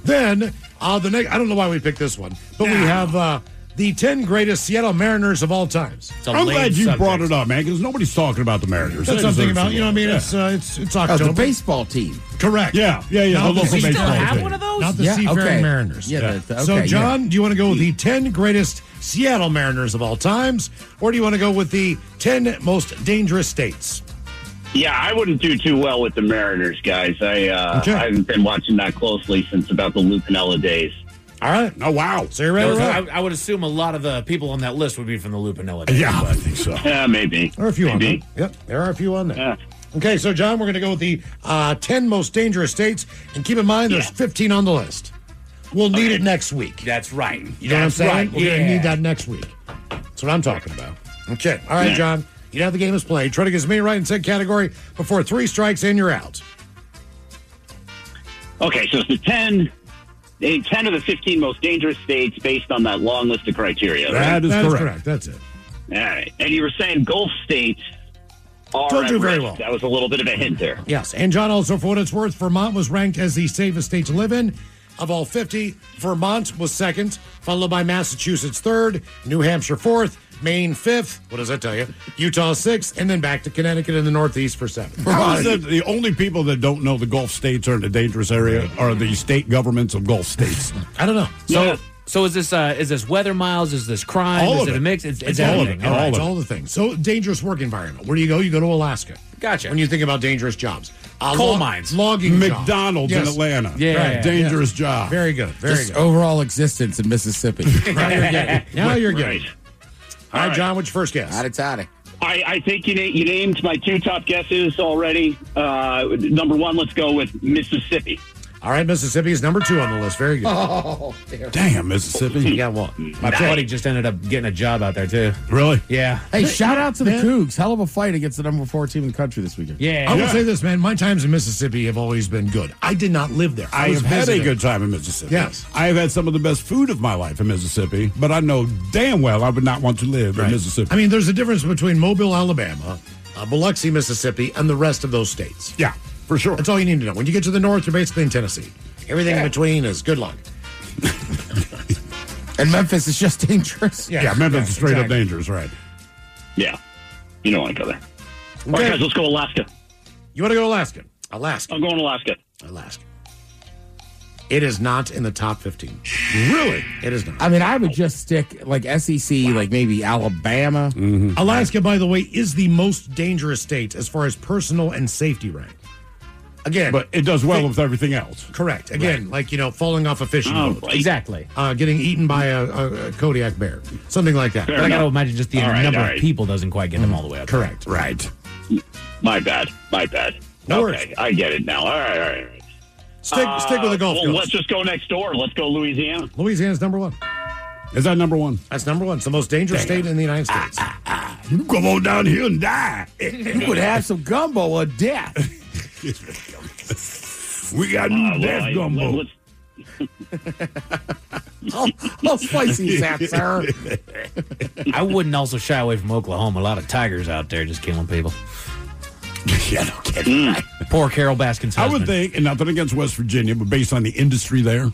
I: Then the next, I don't know why we picked this one, but we have the 10 greatest Seattle Mariners of all times.
H: I'm glad you brought it up, man, because nobody's talking about the Mariners.
I: That's something about, you know what I mean? Yeah. It's October.
N: The baseball team.
I: Correct.
H: Yeah. The local baseball team.
O: Have one of those?
I: Not the Seafaring Mariners.
N: Yeah.
I: So, John, do you want to go with the 10 greatest Seattle Mariners of all times, or do you want to go with the 10 most dangerous states?
T: Yeah, I wouldn't do too well with the Mariners, guys. I haven't been watching that closely since about the Lou Piniella days.
I: All right.
H: Oh, wow.
I: So you're right.
O: I would assume a lot of the people on that list would be from the Lou Piniella days.
H: Yeah, I think so.
T: Yeah, maybe.
I: There are a few on there. Yep, there are a few on there.
T: Yeah.
I: Okay, so, John, we're going to go with the 10 most dangerous states. And keep in mind, there's 15 on the list. We'll need it next week.
O: That's right.
I: You know what I'm saying?
O: Right.
I: We're going to need that next week. That's what I'm talking about. Okay. All right, John. You know how the game is played. Try to get as many right in said category before 3 strikes and you're out.
T: Okay, so it's the 10 of the 15 most dangerous states based on that long list of criteria. Right?
H: That is correct.
I: That's it.
T: All right. And you were saying Gulf states are
I: Told you
T: at
I: very
T: risk.
I: well.
T: That was a little bit of a hint there.
I: Yes. And, John, also, for what it's worth, Vermont was ranked as the safest state to live in. Of all 50, Vermont was second, followed by Massachusetts third, New Hampshire fourth, Maine fifth. What does that tell you? Utah sixth, and then back to Connecticut in the Northeast for seventh.
H: How is it the only people that don't know the Gulf states are in a dangerous area are the state governments of Gulf states?
I: I don't know.
O: So is this weather miles? Is this crime?
H: All
O: is
H: of
O: it a
H: it.
O: mix? It's
H: all
O: everything.
H: of it.
I: It's all the things. So, dangerous work environment. Where do you go? You go to Alaska.
O: Gotcha.
I: When you think about dangerous jobs.
O: Coal mines.
I: Logging
H: McDonald's
I: jobs.
H: in Atlanta.
O: Yeah.
H: Dangerous job.
I: Very good. Very
N: Just
I: good.
N: overall existence in Mississippi.
I: Now you're getting it. Now you're getting
T: Right.
I: it. All right, John, what's your first guess?
N: Howdy.
T: I think you named my 2 top guesses already. Number 1, let's go with Mississippi.
I: All right, Mississippi is number 2 on the list. Very good.
N: Oh,
H: Damn, Mississippi.
I: You got one.
O: My buddy just ended up getting a job out there too.
H: Really?
O: Yeah.
N: Hey, shout out to the
I: Man.
N: Cougs. Hell of a fight against the number 4 team in the country this weekend.
O: Yeah.
I: I will say this, man. My times in Mississippi have always been good. I did not live there.
H: I
I: was
H: have had
I: visiting.
H: a good time in Mississippi.
I: Yes.
H: I have had some of the best food of my life in Mississippi, but I know damn well I would not want to live in Mississippi.
I: I mean, there's a difference between Mobile, Alabama, Biloxi, Mississippi, and the rest of those states.
H: Yeah, for sure.
I: That's all you need to know. When you get to the north, you're basically in Tennessee. Everything in between is good luck.
N: And Memphis is just dangerous.
H: Yeah, Memphis is straight up
I: exactly.
H: dangerous, right?
T: Yeah. You don't want to go there. All right, guys, let's go Alaska.
I: You want to go to Alaska? Alaska.
T: I'm going Alaska.
I: Alaska. It is not in the top 15.
H: Really?
I: It is not.
N: I mean, I would just stick like SEC, like maybe Alabama.
I: Alaska, by the way, is the most dangerous state as far as personal and safety rank. Again,
H: But it does well with everything else.
I: correct. Again, like, falling off a fishing boat.
T: right.
O: Exactly.
I: Getting eaten by a Kodiak bear. Something like that.
O: But I got to imagine just the
T: All right,
O: number
T: all
O: of
T: right.
O: people doesn't quite get them all the way up.
I: Correct.
H: Right.
T: My bad.
I: No
T: Okay, I get it now. All right.
I: Stick with the Gulf
T: Well,
I: Coast.
T: let's just go next door. Let's go Louisiana.
I: Louisiana's number 1.
H: Is that number 1?
I: That's number 1. It's the most dangerous state in the United States.
H: You come on down here and die.
N: You would have some gumbo or death.
H: We got new death gumbo.
N: How spicy is that, sir?
O: I wouldn't also shy away from Oklahoma. A lot of tigers out there just killing people.
H: Yeah, no kidding.
O: Poor Carol Baskin's
H: I
O: husband.
H: would think, and nothing against West Virginia, but based on the industry there,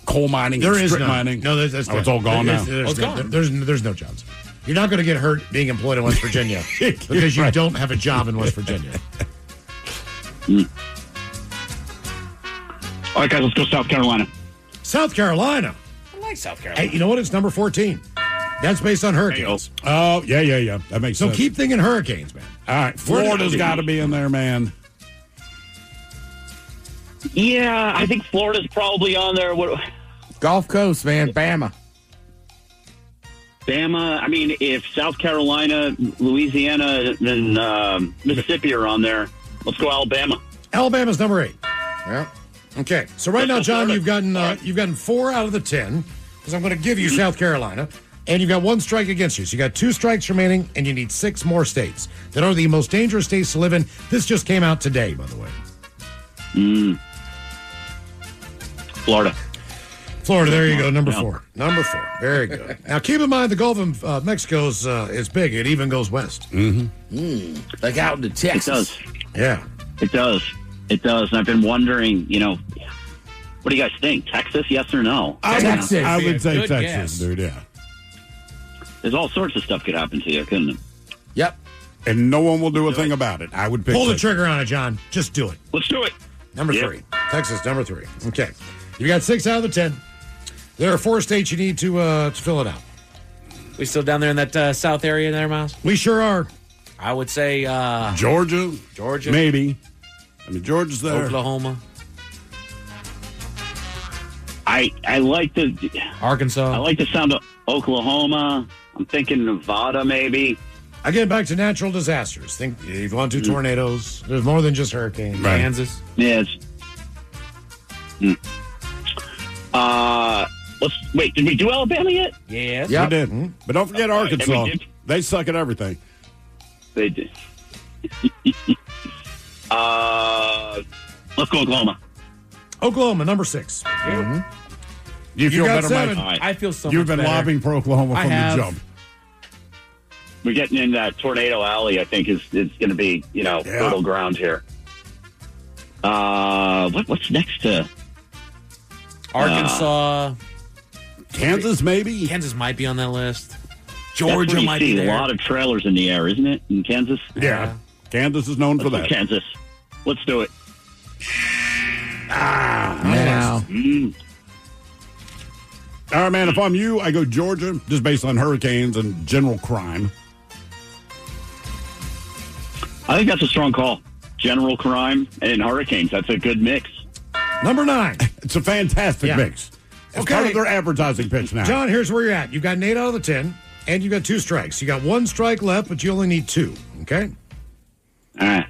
H: coal mining,
I: There
H: and
I: is
H: strip
I: none.
H: mining.
I: No, that's
H: it's all gone now.
I: There's no jobs. You're not going to get hurt being employed in West Virginia because you don't have a job in West Virginia.
T: All right, guys, let's go South Carolina.
I: South Carolina.
O: I like South Carolina.
I: Hey, you know what? It's number 14. That's based on hurricanes.
H: Oh, yeah. That makes
I: So
H: sense.
I: keep thinking hurricanes, man.
H: All right, Florida's got to be in there, man.
T: Yeah, I think Florida's probably on there. What?
N: Gulf Coast, man. Bama.
T: Bama. I mean, if South Carolina, Louisiana, and Mississippi are on there, let's go Alabama.
I: Alabama's number 8. Yeah. Okay. So right now, John, you've gotten 4 out of the 10 because I'm going to give you South Carolina, and you've got 1 strike against you. So you got 2 strikes remaining, and you need 6 more states that are the most dangerous states to live in. This just came out today, by the way.
T: Florida.
I: Florida, there you go, number 4. Number 4, very good. Now, keep in mind, the Gulf of Mexico is big. It even goes west.
N: Like out into Texas.
T: It does.
I: Yeah.
T: It does. It does. And I've been wondering, what do you guys think? Texas, yes or no?
N: Texas.
H: I would say
O: Good
H: Texas,
O: guess.
H: dude, yeah.
T: There's all sorts of stuff could happen to you, couldn't it?
N: Yep.
H: And no one will do a thing about it. I would pick
I: Pull the
H: Texas.
I: trigger on it, John. Just do it.
T: Let's do it.
I: Number 3. Texas, number 3. Okay. You got 6 out of the 10. There are 4 states you need to fill it out.
O: We still down there in that south area there, Miles?
I: We sure are.
O: I would say
H: Georgia.
O: Georgia.
H: Maybe. I mean, Georgia's there.
O: Oklahoma.
T: I like the
O: Arkansas.
T: I like the sound of Oklahoma. I'm thinking Nevada, maybe.
I: Again, back to natural disasters. Think if you want to tornadoes. There's more than just hurricanes.
H: Right.
O: Kansas.
T: Yes. Let's wait. Did we do Alabama yet?
O: Yes.
H: We did. But don't forget Arkansas.
T: And we did.
H: They suck at everything.
T: They did. Let's go Oklahoma.
I: Oklahoma, number 6.
H: You feel
I: got
H: better,
I: 7.
H: Mike?
O: I feel so
H: You've
O: much
H: been
O: better.
H: lobbying for Oklahoma
O: I
H: from
O: have.
H: the jump.
T: We're getting in that tornado alley. I think is going to be fertile ground here. What's next to
O: Arkansas.
H: Kansas, maybe?
O: Kansas might be on that list.
T: That's where
O: Georgia
T: you
O: might
T: see
O: be there.
T: a lot of trailers in the air, isn't it? In Kansas.
H: Yeah. Kansas is known for
T: Let's go
H: that.
T: Kansas. Let's do it.
N: Now.
H: All right, man, if I'm you, I go Georgia, just based on hurricanes and general crime.
T: I think that's a strong call. General crime and hurricanes. That's a good mix.
I: Number 9.
H: It's a fantastic mix. It's part of their advertising pitch now.
I: John, here's where you're at. You've got an 8 out of the 10, and you've got 2 strikes. You got 1 strike left, but you only need 2. Okay?
T: All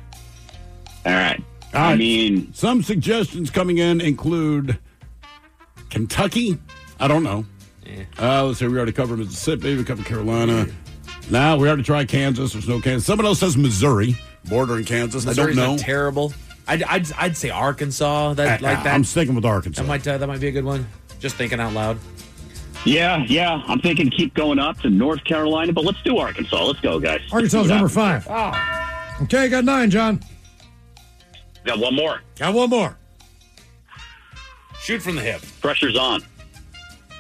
T: right. I mean,
H: some suggestions coming in include Kentucky. I don't know. Let's see. We already covered Mississippi. We covered Carolina. Now we already tried Kansas. There's no Kansas. Someone else says Missouri, bordering Kansas.
O: Missouri's
H: I don't know.
O: not terrible. I'd say Arkansas. That.
H: I'm sticking with Arkansas.
O: That might be a good one. Just thinking out loud.
T: yeah. I'm thinking keep going up to North Carolina, but let's do Arkansas. Let's go, guys.
I: Arkansas is number 5.
O: Oh.
I: Okay, got 9, John.
T: Got one more.
I: Got 1 more.
O: Shoot from the hip.
T: Pressure's on.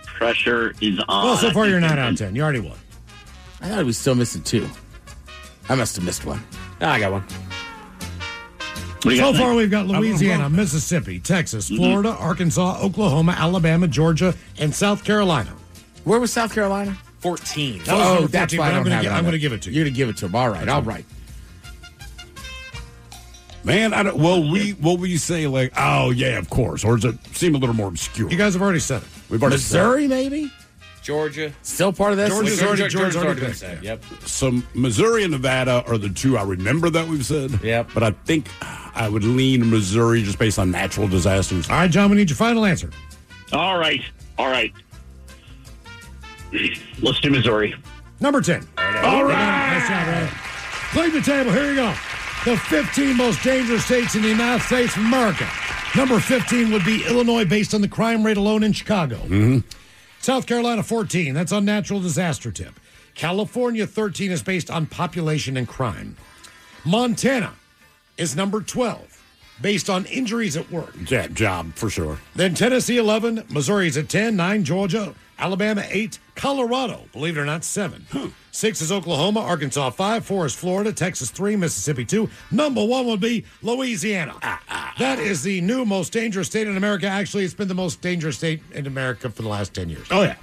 T: Pressure is on.
I: Well, so far you're 9 out of 10. You already won.
N: I thought he was still missing 2. I must have missed one.
O: I got one.
I: So far, we've got Louisiana, Mississippi, Texas, Florida, Arkansas, Oklahoma, Alabama, Georgia, and South Carolina.
N: Where was South Carolina?
O: 14.
I: That was number
N: that's
I: 14,
N: why
I: but
N: I'm
I: going to give it to you.
N: You're going to give it to him. All right. All right.
H: Man, I don't. Will we say like? Oh yeah, of course. Or does it seem a little more obscure?
I: You guys have already said it.
H: We've already
N: Missouri, maybe.
O: Georgia.
N: Still part of that.
I: Georgia's already been
O: said. Yep.
H: So Missouri and Nevada are the 2 I remember that we've said.
O: Yep.
H: But I think I would lean Missouri just based on natural disasters.
I: All right, John, we need your final answer.
T: All right. Let's do Missouri.
I: Number 10.
H: All right.
I: Nice job, brother. Clean the table. Here you go. The 15 most dangerous states in the United States of America. Number 15 would be Illinois, based on the crime rate alone in Chicago.
H: Mm-hmm.
I: South Carolina, 14. That's on natural disaster tip. California, 13, is based on population and crime. Montana is number 12, based on injuries at work.
H: Yeah, job, for sure.
I: Then Tennessee, 11. Missouri's at 10. 9, Georgia. Alabama, 8. Colorado, believe it or not, 7. 6 is Oklahoma. Arkansas, 5. 4 is Florida. Texas, 3. Mississippi, 2. Number 1 would be Louisiana. That is the new most dangerous state in America. Actually, it's been the most dangerous state in America for the last 10 years.
H: Oh, yeah.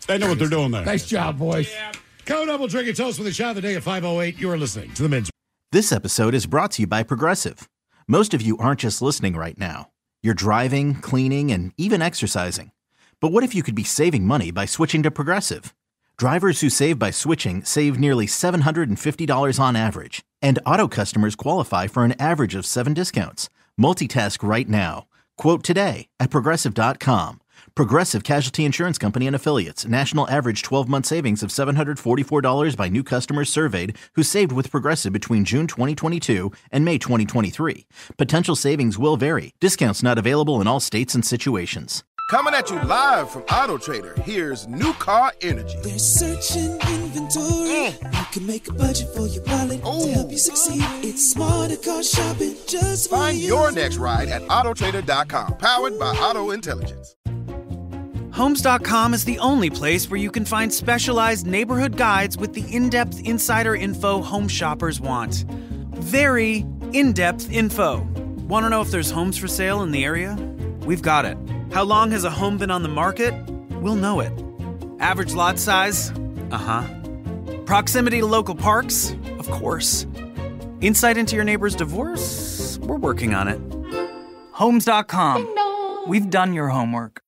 H: They know what they're doing there.
N: Nice job, boys.
I: Yeah. Coming up, we'll drink a toast with a shot of the day at 5:08. You are listening to the Men's.
P: This episode is brought to you by Progressive. Most of you aren't just listening right now. You're driving, cleaning, and even exercising. But what if you could be saving money by switching to Progressive? Drivers who save by switching save nearly $750 on average. And auto customers qualify for an average of 7 discounts. Multitask right now. Quote today at Progressive.com. Progressive Casualty Insurance Company and Affiliates. National average 12-month savings of $744 by new customers surveyed who saved with Progressive between June 2022 and May 2023. Potential savings will vary. Discounts not available in all states and situations.
K: Coming at you live from Auto Trader, here's New Car Energy.
L: There's searching inventory. You can make a budget for your wallet to help you succeed. It's smarter car shopping just for
K: Find
L: you.
K: your next ride at autotrader.com, powered by Auto Intelligence.
F: Homes.com is the only place where you can find specialized neighborhood guides with the in-depth insider info home shoppers want. Very in-depth info. Want to know if there's homes for sale in the area? We've got it. How long has a home been on the market? We'll know it. Average lot size? Uh-huh. Proximity to local parks? Of course. Insight into your neighbor's divorce? We're working on it. Homes.com. We've done your homework.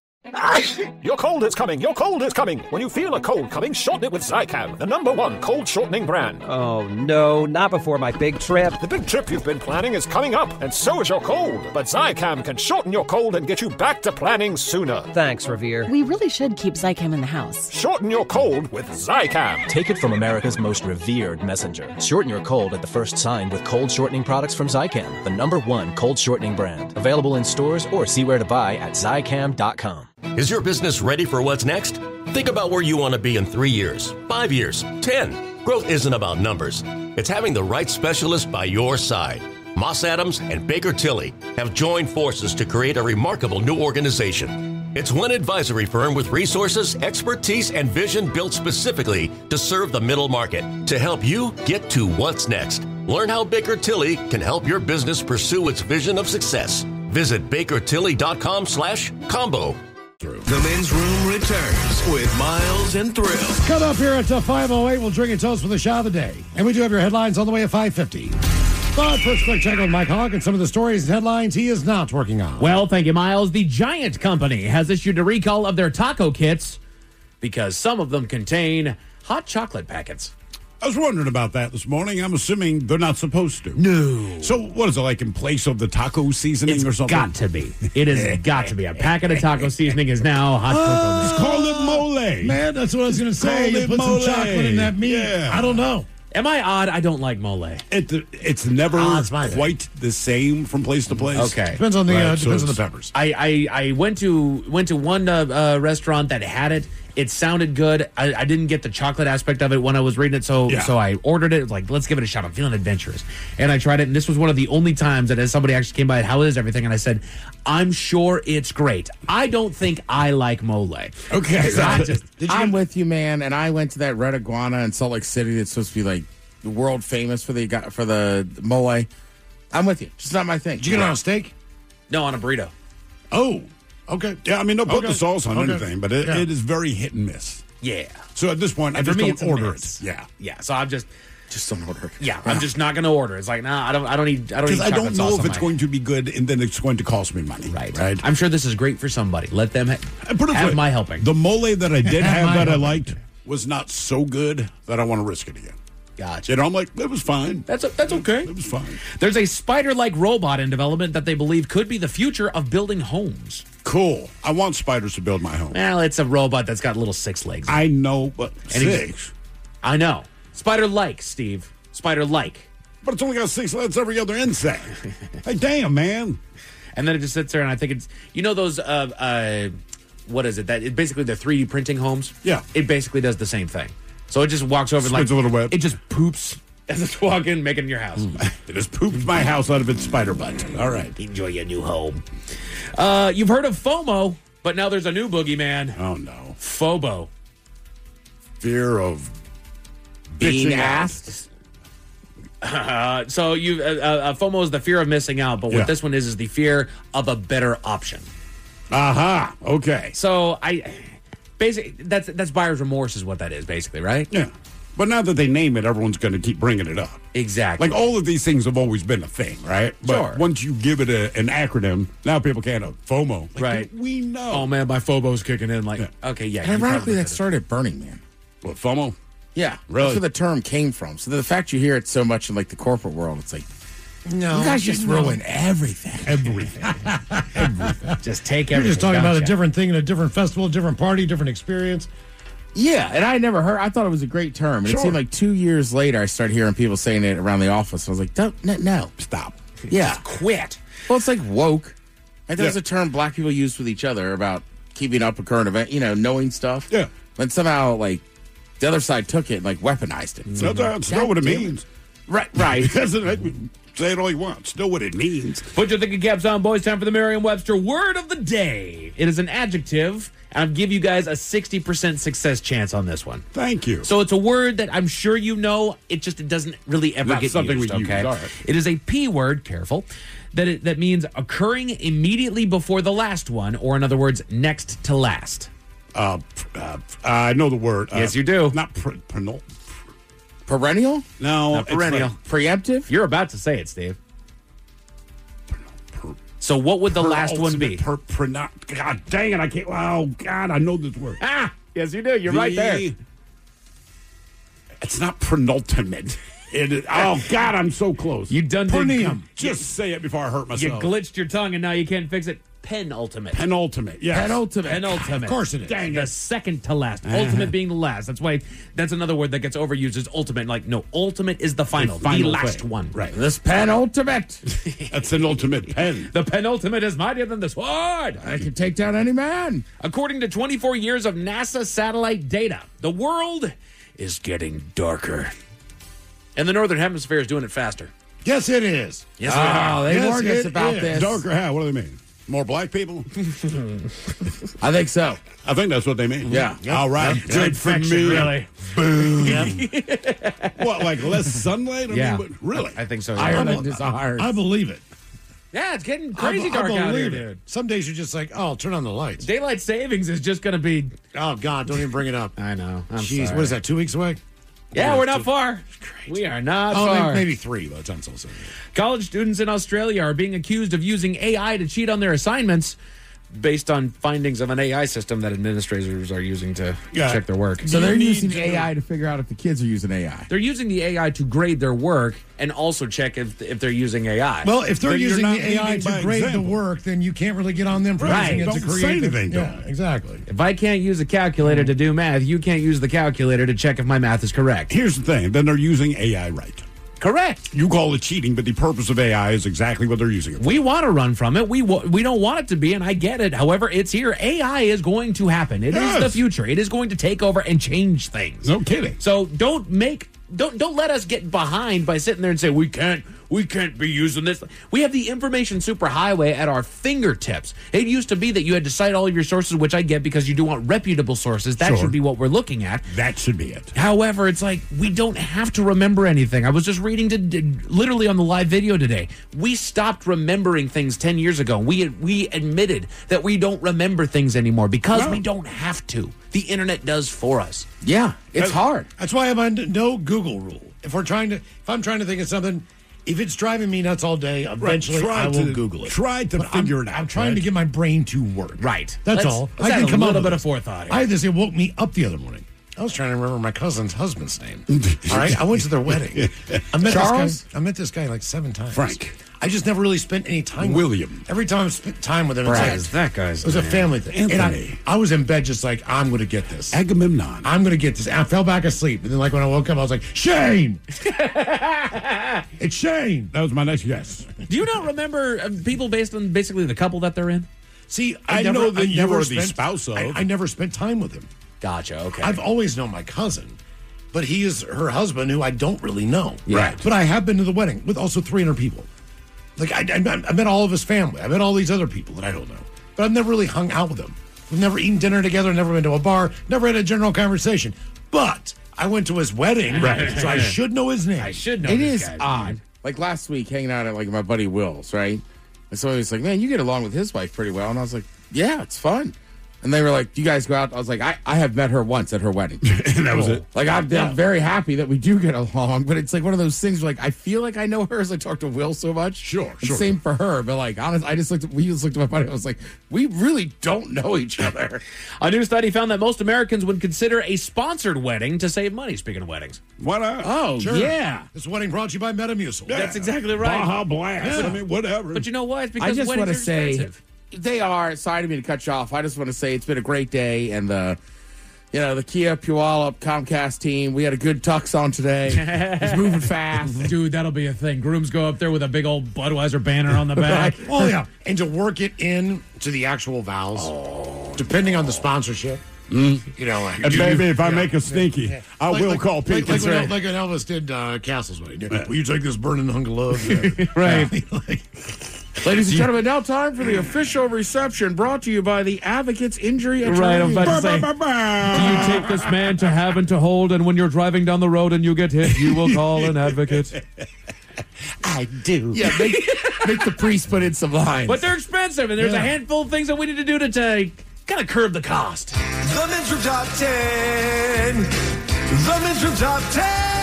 A: Your cold is coming. Your cold is coming. When you feel a cold coming, shorten it with Zycam, the #1 cold shortening brand.
B: Oh, no, not before my big trip.
A: The big trip you've been planning is coming up, and so is your cold. But Zycam can shorten your cold and get you back to planning sooner.
B: Thanks, Revere.
C: We really should keep Zycam in the house.
A: Shorten your cold with Zycam.
D: Take it from America's most revered messenger. Shorten your cold at the first sign with cold shortening products from Zycam, the #1 cold shortening brand. Available in stores or see where to buy at Zycam.com.
M: Is your business ready for what's next? Think about where you want to be in 3 years, 5 years, 10. Growth isn't about numbers. It's having the right specialist by your side. Moss Adams and Baker Tilly have joined forces to create a remarkable new organization. It's one advisory firm with resources, expertise, and vision built specifically to serve the middle market to help you get to what's next. Learn how Baker Tilly can help your business pursue its vision of success. Visit bakertilly.com/combo.
G: The Men's Room returns with Miles and Thrill.
I: Coming up here at 5:08, we'll drink a toast for the shot of the day. And we do have your headlines on the way at 5:50. But first, quick check on Mike Hogg and some of the stories and headlines he is not working on.
O: Well, thank you, Miles. The Giant Company has issued a recall of their taco kits because some of them contain hot chocolate packets.
H: I was wondering about that this morning. I'm assuming they're not supposed to.
O: No.
H: So what is it, like in place of the taco seasoning or something?
O: Got to be. It has got to be. A packet of taco seasoning is now hot cocoa.
H: Just call it mole.
I: Man, that's what I was going to say.
H: Call
I: You
H: it
I: put
H: mole.
I: some chocolate in that meat.
H: Yeah.
I: I don't know.
O: Am I odd? I don't like mole.
H: It's never quite the same from place to place.
O: Okay.
I: Depends on the
H: Right,
I: depends on the peppers.
O: I went to one restaurant that had it. It sounded good. I didn't get the chocolate aspect of it when I was reading it, so I ordered it. It was like, let's give it a shot. I'm feeling adventurous. And I tried it, and this was one of the only times that as somebody actually came by, how is everything? And I said, I'm sure it's great. I don't think I like mole.
H: Okay.
N: I'm with you, man. And I went to that Red Iguana in Salt Lake City that's supposed to be like the world famous for the mole. I'm with you. Just not my thing.
I: Did you get it on a steak?
O: No, on a burrito.
H: Oh, okay. Yeah, I mean, don't put the sauce on
I: Okay.
H: anything, but it is very hit and miss.
O: Yeah.
H: So at this point, I
O: And for
H: just
O: me,
H: don't
O: it's a
H: order
O: miss.
H: it. Yeah.
O: Yeah. So I'm just
N: don't order it.
O: Yeah, I'm just not going to order. It's like, nah, I don't need
H: Because I don't
O: chocolate
H: know
O: sauce
H: if
O: on
H: it's
O: my-
H: going to be good, and then it's going to cost me money.
O: Right.
H: Right.
O: I'm sure this is great for somebody. Let them
H: Put it
O: have
H: this
O: my
H: way,
O: helping.
H: The mole that I did have
O: My
H: that I
O: helping.
H: liked was not so good that I want to risk it again.
O: Gotcha.
H: You know, I'm like, it was fine.
O: That's okay.
H: It was fine.
O: There's a spider-like robot in development that they believe could be the future of building homes.
H: Cool. I want spiders to build my home.
O: Well, it's a robot that's got little 6 legs.
H: I know, but
O: And he's-
H: 6.
O: I know. Spider-like, Steve. Spider-like.
H: But it's only got 6 legs every other insect. Hey, damn, man.
O: And then it just sits there, and I think it's, you know those, what is it? That it basically they're 3D printing homes.
H: Yeah.
O: It basically does the same thing. So it just walks over and
H: Spins a little web.
O: it just poops as it's walking, making your house.
H: It just pooped my house out of its spider butt. All right.
O: Enjoy your new home. You've heard of FOMO, but now there's a new boogeyman.
H: Oh, no.
O: FOBO.
H: Fear of
O: Being
H: bitching
O: asked. So you FOMO is the fear of missing out, but what
H: Yeah.
O: this one is the fear of a better option.
H: Aha. Okay.
O: So basically that's buyer's remorse is what that is basically, right?
H: Yeah. But now that they name it, everyone's going to keep bringing it up.
O: Exactly.
H: Like all of these things have always been a thing, right? But
O: Sure.
H: once you give it an acronym, now people can't have FOMO. Like,
O: Right.
H: We know.
O: Oh man, my FOBO's kicking in. Like, okay, yeah.
N: And
O: you
N: ironically,
O: probably
N: that
O: did it.
N: started at Burning Man.
H: What, FOMO?
N: Yeah.
H: Really?
N: That's where the term came from. So the fact you hear it so much in like the corporate world, it's like,
I: no,
N: you guys just ruin everything.
I: Everything.
O: Just take
I: You're
O: everything.
I: just talking about a
O: Gotcha.
I: different thing in a different festival, different party, different experience.
N: Yeah, and I never heard. I thought it was a great term. And
I: Sure.
N: it seemed like 2 years later, I started hearing people saying it around the office. I was like, no.
H: Stop.
N: Yeah.
O: Just quit.
N: Well, it's like woke. I think
H: Yeah.
N: it's a term black people use with each other about keeping up a current event, knowing stuff.
H: Yeah.
N: But somehow, like, the other side took it and, like, weaponized it.
H: That's not what it means.
N: Right.
H: Say it all you want. It's not what it means.
O: Put your thinking caps on, boys. Time for the Merriam-Webster word of the day. It is an adjective. I'll give you guys a 60% success chance on this one.
H: Thank you.
O: So it's a word that I'm sure you know. It doesn't really ever
H: Not
O: get
H: something
O: used.
H: we use.
O: Okay.
H: All right.
O: It is a P word. Careful. That means occurring immediately before the last one, or in other words, next to last.
H: I know the word.
O: Yes, you do.
H: Not
N: Perennial?
H: No,
O: Not perennial.
N: Preemptive?
O: You're about to say it, Steve. So what would the last one be?
H: God dang it, I can't. Oh, God, I know this word.
O: Yes, you do. You're right there.
H: It's not penultimate. It is, oh, God, I'm so close.
O: You done
H: Perineum. Just say it before I hurt
O: You
H: myself.
O: glitched your tongue and now you can't fix it. Penultimate.
H: Penultimate, yes.
O: Penultimate.
I: Of course it is.
O: Dang, the second to last. Ultimate being the last. That's another word that gets overused is ultimate. Like, no, ultimate is the final last
H: thing.
O: one.
H: Right.
N: This penultimate.
H: That's an ultimate pen.
O: The penultimate is mightier than the sword.
N: I can take down any man.
O: According to 24 years of NASA satellite data, the world is getting darker. And the Northern Hemisphere is doing it faster.
I: Yes, it is.
O: Yes, we are.
N: They
I: Yes,
N: warned us
I: it
N: about
I: is.
N: this.
H: Darker how? What do they mean? More black people?
N: I think so.
H: I think that's what they mean.
N: Yeah.
H: All right.
O: Yep.
H: Good for me.
O: Really.
H: Boom. What, like less sunlight? I
O: Yeah.
H: mean, really?
O: I think so.
N: Ireland is ours.
I: I believe it.
O: Yeah, it's getting crazy
I: I
O: dark out here,
I: believe it.
O: dude.
I: Some days you're just like, oh, turn on the lights.
O: Daylight savings is just going to be.
I: Oh, God, don't even bring it up.
O: I know. I'm
I: Jeez,
O: sorry.
I: what is that, 2 weeks away?
O: Yeah, we're not far. We are not far.
I: Maybe 3 by the time it's all said.
O: College students in Australia are being accused of using AI to cheat on their assignments based on findings of an AI system that administrators are using to check their work.
N: So they're using AI to figure out if the kids are using AI.
O: They're using the AI to grade their work and also check if they're using AI.
I: Well, if they're
H: Then you're
I: using
H: not
I: the AI
H: leading by
I: to grade
H: example.
I: the work, then you can't really get on them for
O: Right.
I: using it to
H: Don't
I: create
H: say
I: the-
H: anything,
I: Yeah,
H: don't.
I: exactly.
O: if I can't use a calculator to do math, you can't use the calculator to check if my math is correct.
H: Here's the thing. Then they're using AI right.
O: Correct.
H: You call it cheating, but the purpose of AI is exactly what they're using it for.
O: We want to run from it. We don't want it to be, and I get it. However, it's here. AI is going to happen. It is
H: Yes.
O: the future. It is going to take over and change things.
H: No kidding.
O: So don't let us get behind by sitting there and say we can't be using this. We have the information superhighway at our fingertips. It used to be that you had to cite all of your sources, which I get because you do want reputable sources. That
H: Sure.
O: should be what we're looking at.
H: That should be it.
O: However, it's like we don't have to remember anything. I was just reading literally on the live video today. We stopped remembering things 10 years ago. We admitted that we don't remember things anymore because we don't have to. The internet does for us.
N: Yeah, it's hard.
I: That's why I'm on no Google rule. If I'm trying to think of something, if it's driving me nuts all day, eventually
H: Try
I: I will
H: to-
I: Google it.
H: try to figure it out,
I: I'm trying
H: right?
I: to get my brain to work.
O: Right.
I: That's
O: Let's-
I: all.
O: let's
I: I
O: add
I: can
O: a
I: come up
O: little
I: with
O: bit
I: it.
O: of forethought here.
I: I had this. It woke me up the other morning. I was trying to remember my cousin's husband's name. All right, I went to their wedding. I met
N: Charles?
I: This guy. I met this guy like 7 times.
H: Frank.
I: I just never really spent any time.
H: William.
I: With him. Every time I spent time with him,
O: Brad,
I: it's like,
O: that guy's
I: it was a
O: name.
I: family thing. And
H: Anthony.
I: I was in bed just like, I'm going to get this.
H: Agamemnon.
I: I'm going to get this. And I fell back asleep. And then, like, when I woke up, I was like, Shane! It's Shane!
H: That was my next guess.
O: Do you not remember people based on basically the couple that they're in?
I: See,
H: I know that you were the spouse of.
I: I never spent time with him.
O: Gotcha. Okay.
I: I've always known my cousin, but he is her husband, who I don't really know.
O: Right.
I: But I have been to the wedding with also 300 people. Like, I met all of his family. I met all these other people that I don't know. But I've never really hung out with them. We've never eaten dinner together, never been to a bar, never had a general conversation. But I went to his wedding, so I should know his name.
O: I should know.
N: It
O: this
N: is
O: guy's
N: odd.
O: name.
N: Like last week, hanging out at like my buddy Will's, right? And so he was like, "Man, you get along with his wife pretty well." And I was like, "Yeah, it's fun." And they were like, do you guys go out? I was like, I have met her once at her wedding.
H: And that was it.
N: Like, I'm very happy that we do get along, but it's like one of those things where, like, I feel like I know her as I talk to Will so much.
H: Sure.
N: Same for her, but, like, honestly, we just looked at my buddy, I was like, we really don't know each other.
O: A new study found that most Americans would consider a sponsored wedding to save money, speaking of weddings.
H: Why not?
N: Oh,
I: Sure.
N: yeah.
I: This wedding brought to you by Metamucil.
H: Yeah.
O: That's exactly right.
H: Baja Blast.
I: Yeah.
H: I mean, whatever.
O: But you know what? It's because
N: I just want to
O: weddings are
N: say,
O: expensive.
N: they are, sorry to me to cut you off, I just want to say it's been a great day, and the Kia Puyallup Comcast team, we had a good tux on today. It's moving fast.
O: Dude, that'll be a thing. Grooms go up there with a big old Budweiser banner on the back.
I: Oh, yeah. And to work it in to the actual vows, depending on the sponsorship. You know, like,
H: And baby, if I make a stinky, I will call Pete.
I: Like when Elvis did Castle's wedding. Will you take this burning hunk of love?
O: Right.
N: Ladies and gentlemen, now time for the official reception brought to you by the Advocates Injury Attorney.
O: Right, I'm about to say, do you take this man to have and to hold, and when you're driving down the road and you get hit, you will call an advocate?
I: I do.
N: Yeah, make the priest put in some lines.
O: But they're expensive, and there's a handful of things that we need to do to kind of curb the cost.
L: The Men's Room Top 10. The Men's Room Top 10.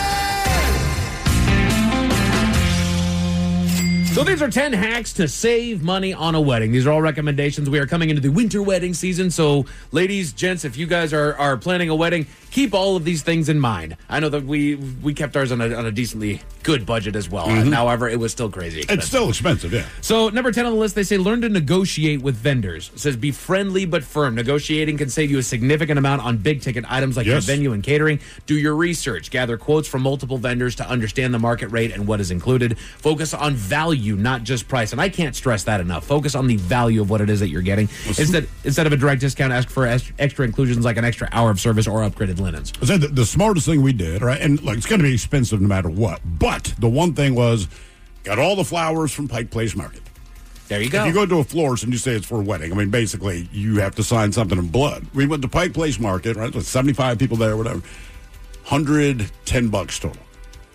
O: So these are 10 hacks to save money on a wedding. These are all recommendations. We are coming into the winter wedding season. So ladies, gents, if you guys are planning a wedding, keep all of these things in mind. I know that we kept ours on a decently good budget as well. However, it was still crazy expensive.
H: It's still expensive, yeah.
O: So number 10 on the list, they say learn to negotiate with vendors. It says be friendly but firm. Negotiating can save you a significant amount on big ticket items like your venue and catering. Do your research. Gather quotes from multiple vendors to understand the market rate and what is included. Focus on value, not just price. And I can't stress that enough. Focus on the value of what it is that you're getting. Instead of a direct discount, ask for extra inclusions like an extra hour of service or upgraded linens.
H: The smartest thing we did, right? And look, it's going to be expensive no matter what. But the one thing was, got all the flowers from Pike Place Market.
O: There you go.
H: If you go to a florist and you say it's for a wedding, I mean, basically, you have to sign something in blood. We went to Pike Place Market, right? There's 75 people there, whatever. $110 total.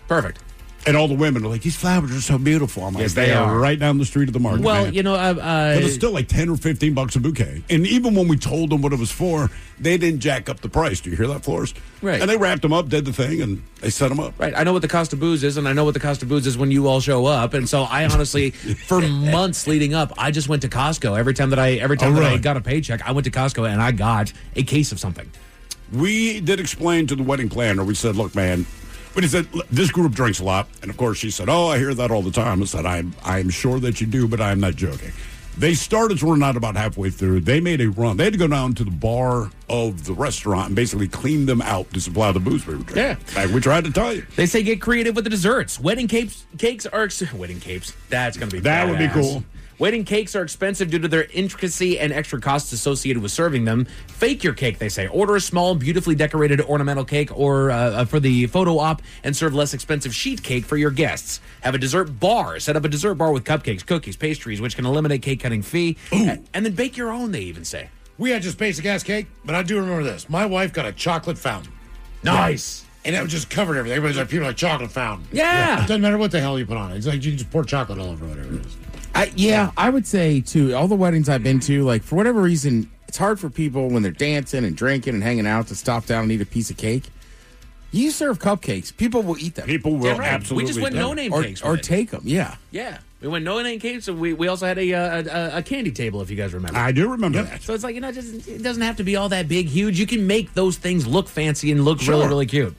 O: Perfect.
H: And all the women are like, these flowers are so beautiful. I'm like,
O: yes, they are.
H: Right down the street of the market.
O: Well,
H: man.
O: you know,
H: but it's still like $10 or $15 a bouquet. And even when we told them what it was for, they didn't jack up the price. Do you hear that, florist?
O: Right.
H: And they wrapped them up, did the thing, and they set them up.
O: Right. I know what the cost of booze is, and I know what the cost of booze is when you all show up. And so I honestly, for months leading up, I just went to Costco. Every time that I got a paycheck, I went to Costco and I got a case of something.
H: We did explain to the wedding planner, we said, look, man, but he said, this group drinks a lot. And, of course, she said, oh, I hear that all the time. I said, I'm sure that you do, but I'm not joking. They started to run out about halfway through. They made a run. They had to go down to the bar of the restaurant and basically clean them out to supply the booze we were drinking.
O: Yeah.
H: Like we tried to tell you.
O: They say get creative with the desserts. Wedding cakes are... Wedding capes. That's going to be
H: That would be cool.
O: Wedding cakes are expensive due to their intricacy and extra costs associated with serving them. Fake your cake, they say. Order a small, beautifully decorated ornamental cake or for the photo op and serve less expensive sheet cake for your guests. Have a dessert bar. Set up a dessert bar with cupcakes, cookies, pastries, which can eliminate cake cutting fee. And then bake your own, they even say.
I: We had just basic ass cake, but I do remember this. My wife got a chocolate fountain.
O: Nice.
I: And it was just covered everything. Everybody's like, people like chocolate fountain.
O: Yeah.
I: It doesn't matter what the hell you put on it. It's like you can just pour chocolate all over whatever it is.
N: I would say, too, all the weddings I've been to, like, for whatever reason, it's hard for people when they're dancing and drinking and hanging out to stop down and eat a piece of cake. You serve cupcakes, people will eat them.
H: People will absolutely.
O: We just went no-name cakes.
N: Or take them, yeah.
O: Yeah. We went no-name cakes, and we also had a candy table, if you guys remember.
H: I do remember that.
O: So it's like, it doesn't have to be all that big, huge. You can make those things look fancy and look really, really cute.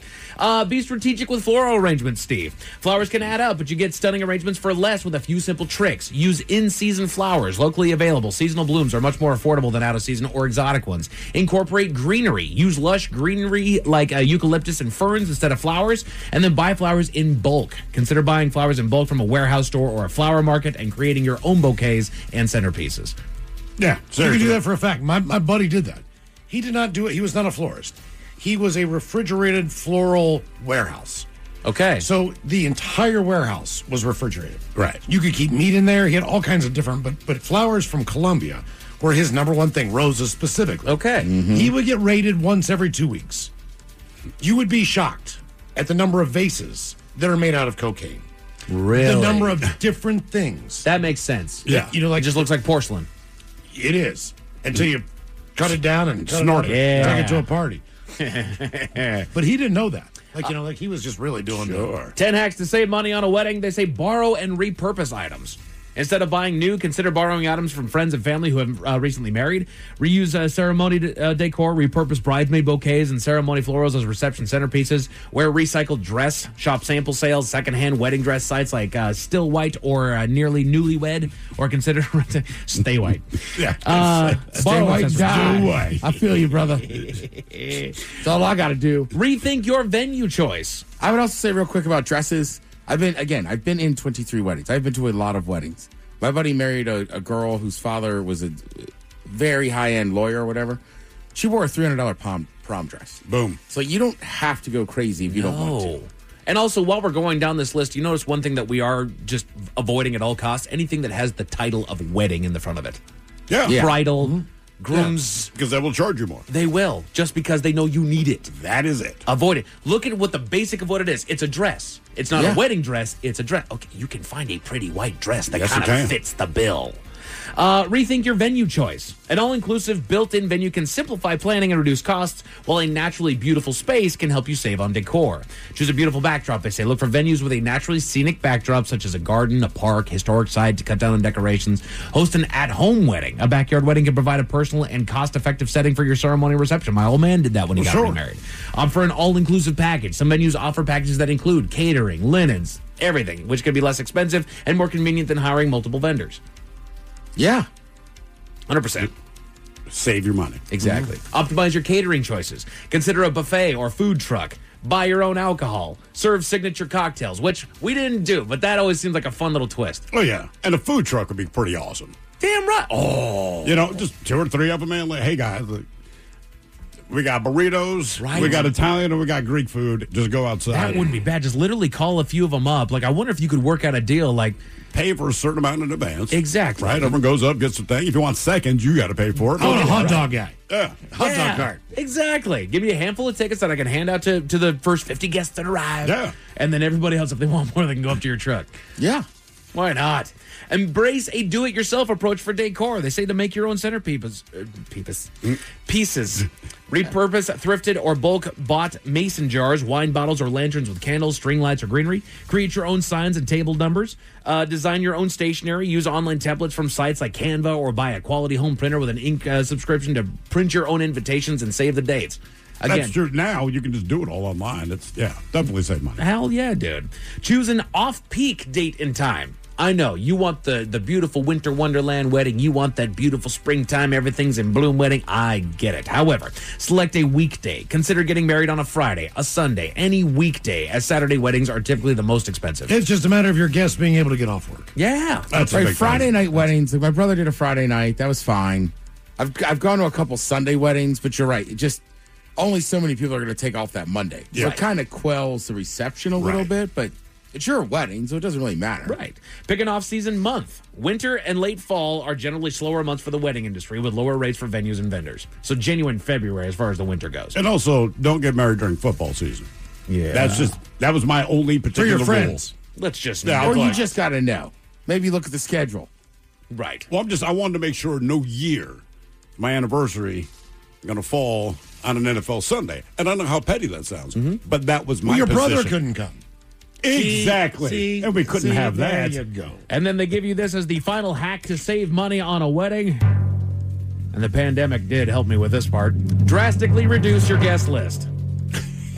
O: Be strategic with floral arrangements, Steve. Flowers can add up, but you get stunning arrangements for less with a few simple tricks. Use in-season flowers, locally available. Seasonal blooms are much more affordable than out-of-season or exotic ones. Incorporate greenery. Use lush greenery like eucalyptus and ferns instead of flowers, and then buy flowers in bulk. Consider buying flowers in bulk from a warehouse store or a flower market and creating your own bouquets and centerpieces.
H: Yeah,
I: you can do that for a fact. My buddy did that. He did not do it. He was not a florist. He was a refrigerated floral warehouse.
O: Okay.
I: So the entire warehouse was refrigerated.
H: Right.
I: You could keep meat in there. He had all kinds of different, but flowers from Colombia were his number one thing, roses specifically.
O: Okay.
H: Mm-hmm.
I: He would get raided once every 2 weeks. You would be shocked at the number of vases that are made out of cocaine.
O: Really?
I: The number of different things.
O: That makes sense.
I: Yeah. You know, like
O: it just looks like porcelain.
I: It is. Until you cut it down and
H: snort it.
I: Take it to a party. But he didn't know that. Like he was just really doing
H: Sure.
O: 10 hacks to save money on a wedding. They say borrow and repurpose items. Instead of buying new, consider borrowing items from friends and family who have recently married. Reuse ceremony decor, repurpose bridesmaid bouquets and ceremony florals as reception centerpieces. Wear recycled dress, shop sample sales, secondhand wedding dress sites like Still White or Nearly Newlywed, or consider Stay White.
N: Stay white, die. I feel you, brother. That's all I got to do.
O: Rethink your venue choice.
N: I would also say real quick about dresses. I've been in 23 weddings. I've been to a lot of weddings. My buddy married a girl whose father was a very high-end lawyer or whatever. She wore a $300 prom dress.
H: Boom.
N: So you don't have to go crazy if you don't want to.
O: And also, while we're going down this list, you notice one thing that we are just avoiding at all costs? Anything that has the title of wedding in the front of it.
H: Yeah.
O: Bridal, groom's.
H: Because they will charge you more.
O: They will, just because they know you need it.
H: That is it.
O: Avoid it. Look at what the basic of what it is. It's a dress. It's not a wedding dress. It's a dress. Okay, you can find a pretty white dress that kind of fits the bill. Rethink your venue choice. An all-inclusive built-in venue can simplify planning and reduce costs, while a naturally beautiful space can help you save on decor. Choose a beautiful backdrop, they say. Look for venues with a naturally scenic backdrop, such as a garden, a park, historic site to cut down on decorations. Host an at-home wedding. A backyard wedding can provide a personal and cost-effective setting for your ceremony or reception. My old man did that when he got remarried. Opt for an all-inclusive package. Some venues offer packages that include catering, linens, everything, which can be less expensive and more convenient than hiring multiple vendors.
N: Yeah.
O: 100%.
H: Save your money.
O: Exactly. Optimize your catering choices. Consider a buffet or food truck. Buy your own alcohol. Serve signature cocktails, which we didn't do, but that always seems like a fun little twist.
H: Oh, yeah. And a food truck would be pretty awesome.
O: Damn right. Oh.
H: You know, just 2 or 3 of them, man. Like, hey, guys, we got burritos, we got Italian, and we got Greek food. Just go outside.
O: That wouldn't be bad. Just literally call a few of them up. Like, I wonder if you could work out a deal like...
H: Pay for a certain amount in advance.
O: Exactly.
H: Right? Everyone goes up, gets the thing. If you want seconds, you got to pay for it.
I: Oh, a hot dog guy.
H: Yeah.
I: Hot dog cart.
O: Exactly. Give me a handful of tickets that I can hand out to the first 50 guests that arrive.
H: Yeah.
O: And then everybody else, if they want more, they can go up to your truck.
N: Yeah.
O: Why not? Embrace a do-it-yourself approach for decor. They say to make your own centerpieces. Pieces. Repurpose thrifted or bulk-bought mason jars, wine bottles, or lanterns with candles, string lights, or greenery. Create your own signs and table numbers. Design your own stationery. Use online templates from sites like Canva, or buy a quality home printer with an ink subscription to print your own invitations and save the dates. Again,
H: that's true. Now you can just do it all online. It's definitely save money.
O: Hell yeah, dude. Choose an off-peak date and time. I know, you want the beautiful winter wonderland wedding. You want that beautiful springtime, everything's in bloom wedding. I get it. However, select a weekday. Consider getting married on a Friday, a Sunday, any weekday, as Saturday weddings are typically the most expensive.
I: It's just a matter of your guests being able to get off work.
O: Yeah.
N: That's right. Friday night weddings. Like my brother did a Friday night. That was fine. I've gone to a couple Sunday weddings, but you're right. It just only so many people are going to take off that Monday. So it kind of quells the reception a little bit, but it's your wedding, so it doesn't really matter.
O: Right. Pick an off-season month. Winter and late fall are generally slower months for the wedding industry, with lower rates for venues and vendors. So genuine February as far as the winter goes.
H: And also, don't get married during football season.
O: Yeah.
H: That was my only particular
I: for your friends.
H: rule.
O: Let's just
N: or you just got to know. Maybe look at the schedule.
O: Right.
H: Well, I wanted to make sure no year, my anniversary, going to fall on an NFL Sunday. And I don't know how petty that sounds, but that was my
I: your
H: position.
I: brother couldn't come.
H: Exactly. And we couldn't have that.
I: There you go.
O: And then they give you this as the final hack to save money on a wedding. And the pandemic did help me with this part. Drastically reduce your guest list.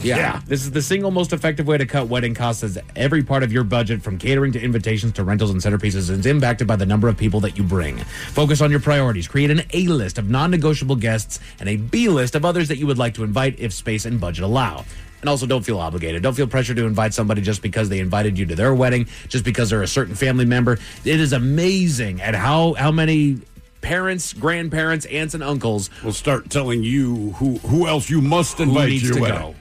O: Yeah. This is the single most effective way to cut wedding costs, as every part of your budget, from catering to invitations to rentals and centerpieces, is impacted by the number of people that you bring. Focus on your priorities. Create an A list of non-negotiable guests and a B list of others that you would like to invite if space and budget allow. And also, don't feel obligated. Don't feel pressure to invite somebody just because they invited you to their wedding, just because they're a certain family member. It is amazing at how many parents, grandparents, aunts, and uncles
H: will start telling you who else you must invite to your wedding.
O: Go.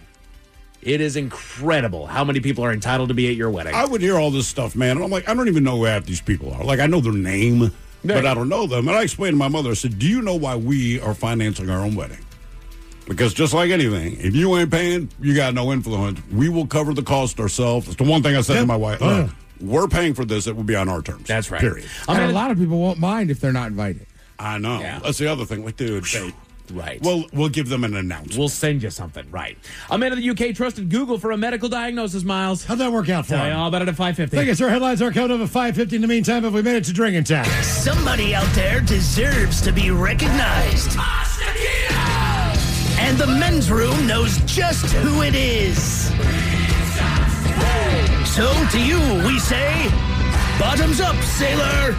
O: It is incredible how many people are entitled to be at your wedding.
H: I would hear all this stuff, man, and I'm like, I don't even know who half these people are. Like, I know their name, but I don't know them. And I explained to my mother, I said, do you know why we are financing our own wedding? Because just like anything, if you ain't paying, you got no influence. We will cover the cost ourselves. That's the one thing I said to my wife. We're paying for this. It will be on our terms.
O: That's right.
H: Period.
N: I mean, a lot of people won't mind if they're not invited.
H: I know. That's the other thing. Like, dude,
O: Right.
H: We'll give them an announcement.
O: We'll send you something. Right. A man in the UK trusted Google for a medical diagnosis, Miles.
I: How'd that work out for
O: Tell you
I: him?
O: all about it at 5:50.
I: Thank you, sir. Headlines are coming up at 5:50. In the meantime, have we made it to drinking time?
U: Somebody out there deserves to be recognized. And the men's room knows just who it is. So to you, we say, bottoms up, sailor.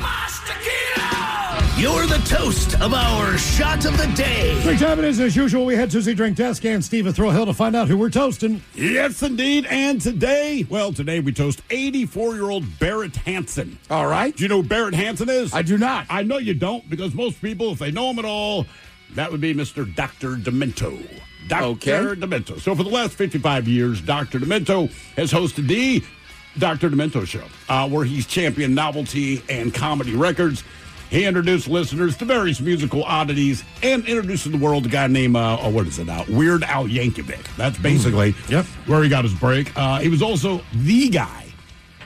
U: You're the toast of our shot of the day.
I: Drink time it is. As usual, we head to the drink desk and Steve at Thrill Hill to find out who we're toasting.
H: Yes, indeed. And today we toast 84-year-old Barrett Hansen.
N: All right.
H: Do you know who Barrett Hansen is?
N: I do not.
H: I know you don't, because most people, if they know him at all, that would be Mr. Dr. Demento. Dr. Demento. So for the last 55 years, Dr. Demento has hosted the Dr. Demento Show, where he's championed novelty and comedy records. He introduced listeners to various musical oddities and introduced to the world a guy named, Weird Al Yankovic. That's basically where he got his break. He was also the guy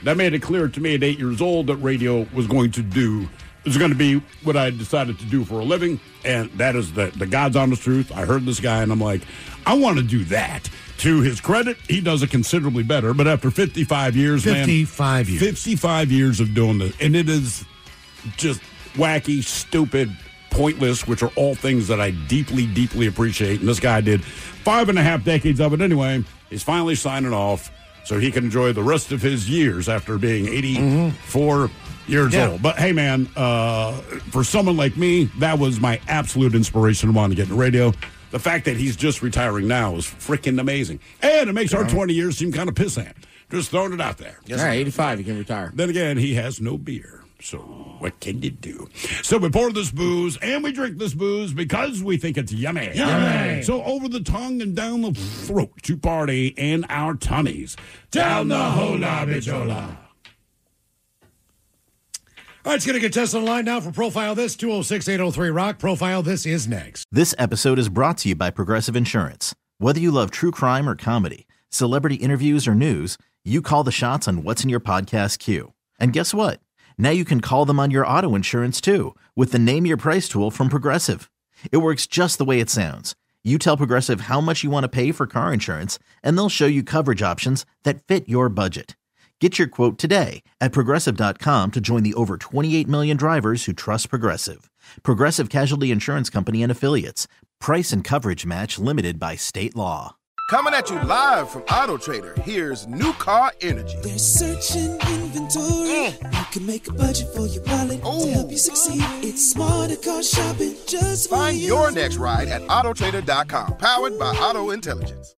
H: that made it clear to me at 8 years old that radio was going to be what I decided to do for a living, and that is the God's honest truth. I heard this guy, and I'm like, I want to do that. To his credit, he does it considerably better, but after 55 years,
I: 55
H: years of doing this, and it is just wacky, stupid, pointless, which are all things that I deeply, deeply appreciate. And this guy did 5.5 decades of it anyway. He's finally signing off so he can enjoy the rest of his years after being 84 years old. But hey, man, for someone like me, that was my absolute inspiration to want to get into radio. The fact that he's just retiring now is freaking amazing. And it makes our 20 years seem kind of pissant. Just throwing it out there.
N: All right, 85, you can retire.
H: Then again, he has no beer. So what can you do? So we pour this booze, and we drink this booze because we think it's yummy.
I: Yummy.
H: So over the tongue and down the throat to party in our tummies. Down the hola bijola.
I: All right, it's going to get tested online now for Profile This, 206-803-ROCK. Profile This is next.
P: This episode is brought to you by Progressive Insurance. Whether you love true crime or comedy, celebrity interviews or news, you call the shots on what's in your podcast queue. And guess what? Now you can call them on your auto insurance, too, with the Name Your Price tool from Progressive. It works just the way it sounds. You tell Progressive how much you want to pay for car insurance, and they'll show you coverage options that fit your budget. Get your quote today at Progressive.com to join the over 28 million drivers who trust Progressive. Progressive Casualty Insurance Company and Affiliates. Price and coverage match limited by state law.
K: Coming at you live from Auto Trader, here's New Car Energy.
L: They're searching inventory. You can make a budget for your wallet to help you succeed. It's smarter car shopping just for
K: Find
L: you.
K: your next ride at Autotrader.com, powered by Auto Intelligence.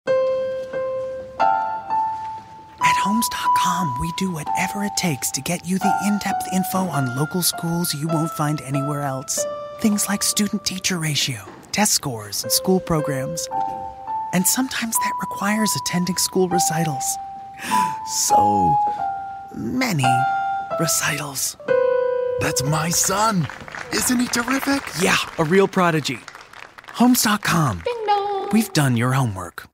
J: At Homes.com, we do whatever it takes to get you the in-depth info on local schools you won't find anywhere else. Things like student-teacher ratio, test scores, and school programs. And sometimes that requires attending school recitals. So many recitals.
R: That's my son. Isn't he terrific?
J: Yeah, a real prodigy. Homes.com. We've done your homework.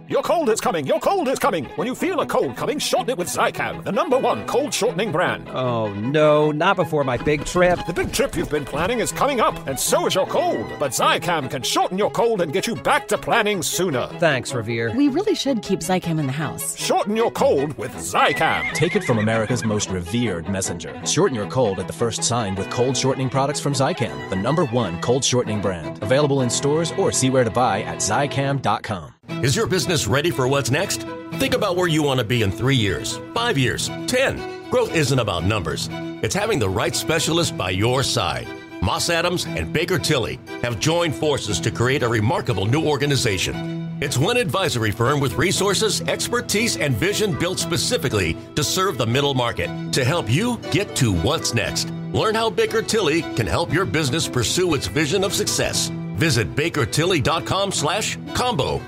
A: Your cold is coming. Your cold is coming. When you feel a cold coming, shorten it with Zycam, the #1 cold shortening brand.
B: Oh, no, not before my big trip.
A: The big trip you've been planning is coming up, and so is your cold. But Zycam can shorten your cold and get you back to planning sooner.
B: Thanks, Revere.
C: We really should keep Zycam in the house.
A: Shorten your cold with Zycam.
D: Take it from America's most revered messenger. Shorten your cold at the first sign with cold shortening products from Zycam, the #1 cold shortening brand. Available in stores or see where to buy at Zycam.com.
M: Is your business ready for what's next? Think about where you want to be in 3 years, 5 years, 10. Growth isn't about numbers. It's having the right specialist by your side. Moss Adams and Baker Tilly have joined forces to create a remarkable new organization. It's one advisory firm with resources, expertise, and vision built specifically to serve the middle market to help you get to what's next. Learn how Baker Tilly can help your business pursue its vision of success. Visit bakertilly.com/combo.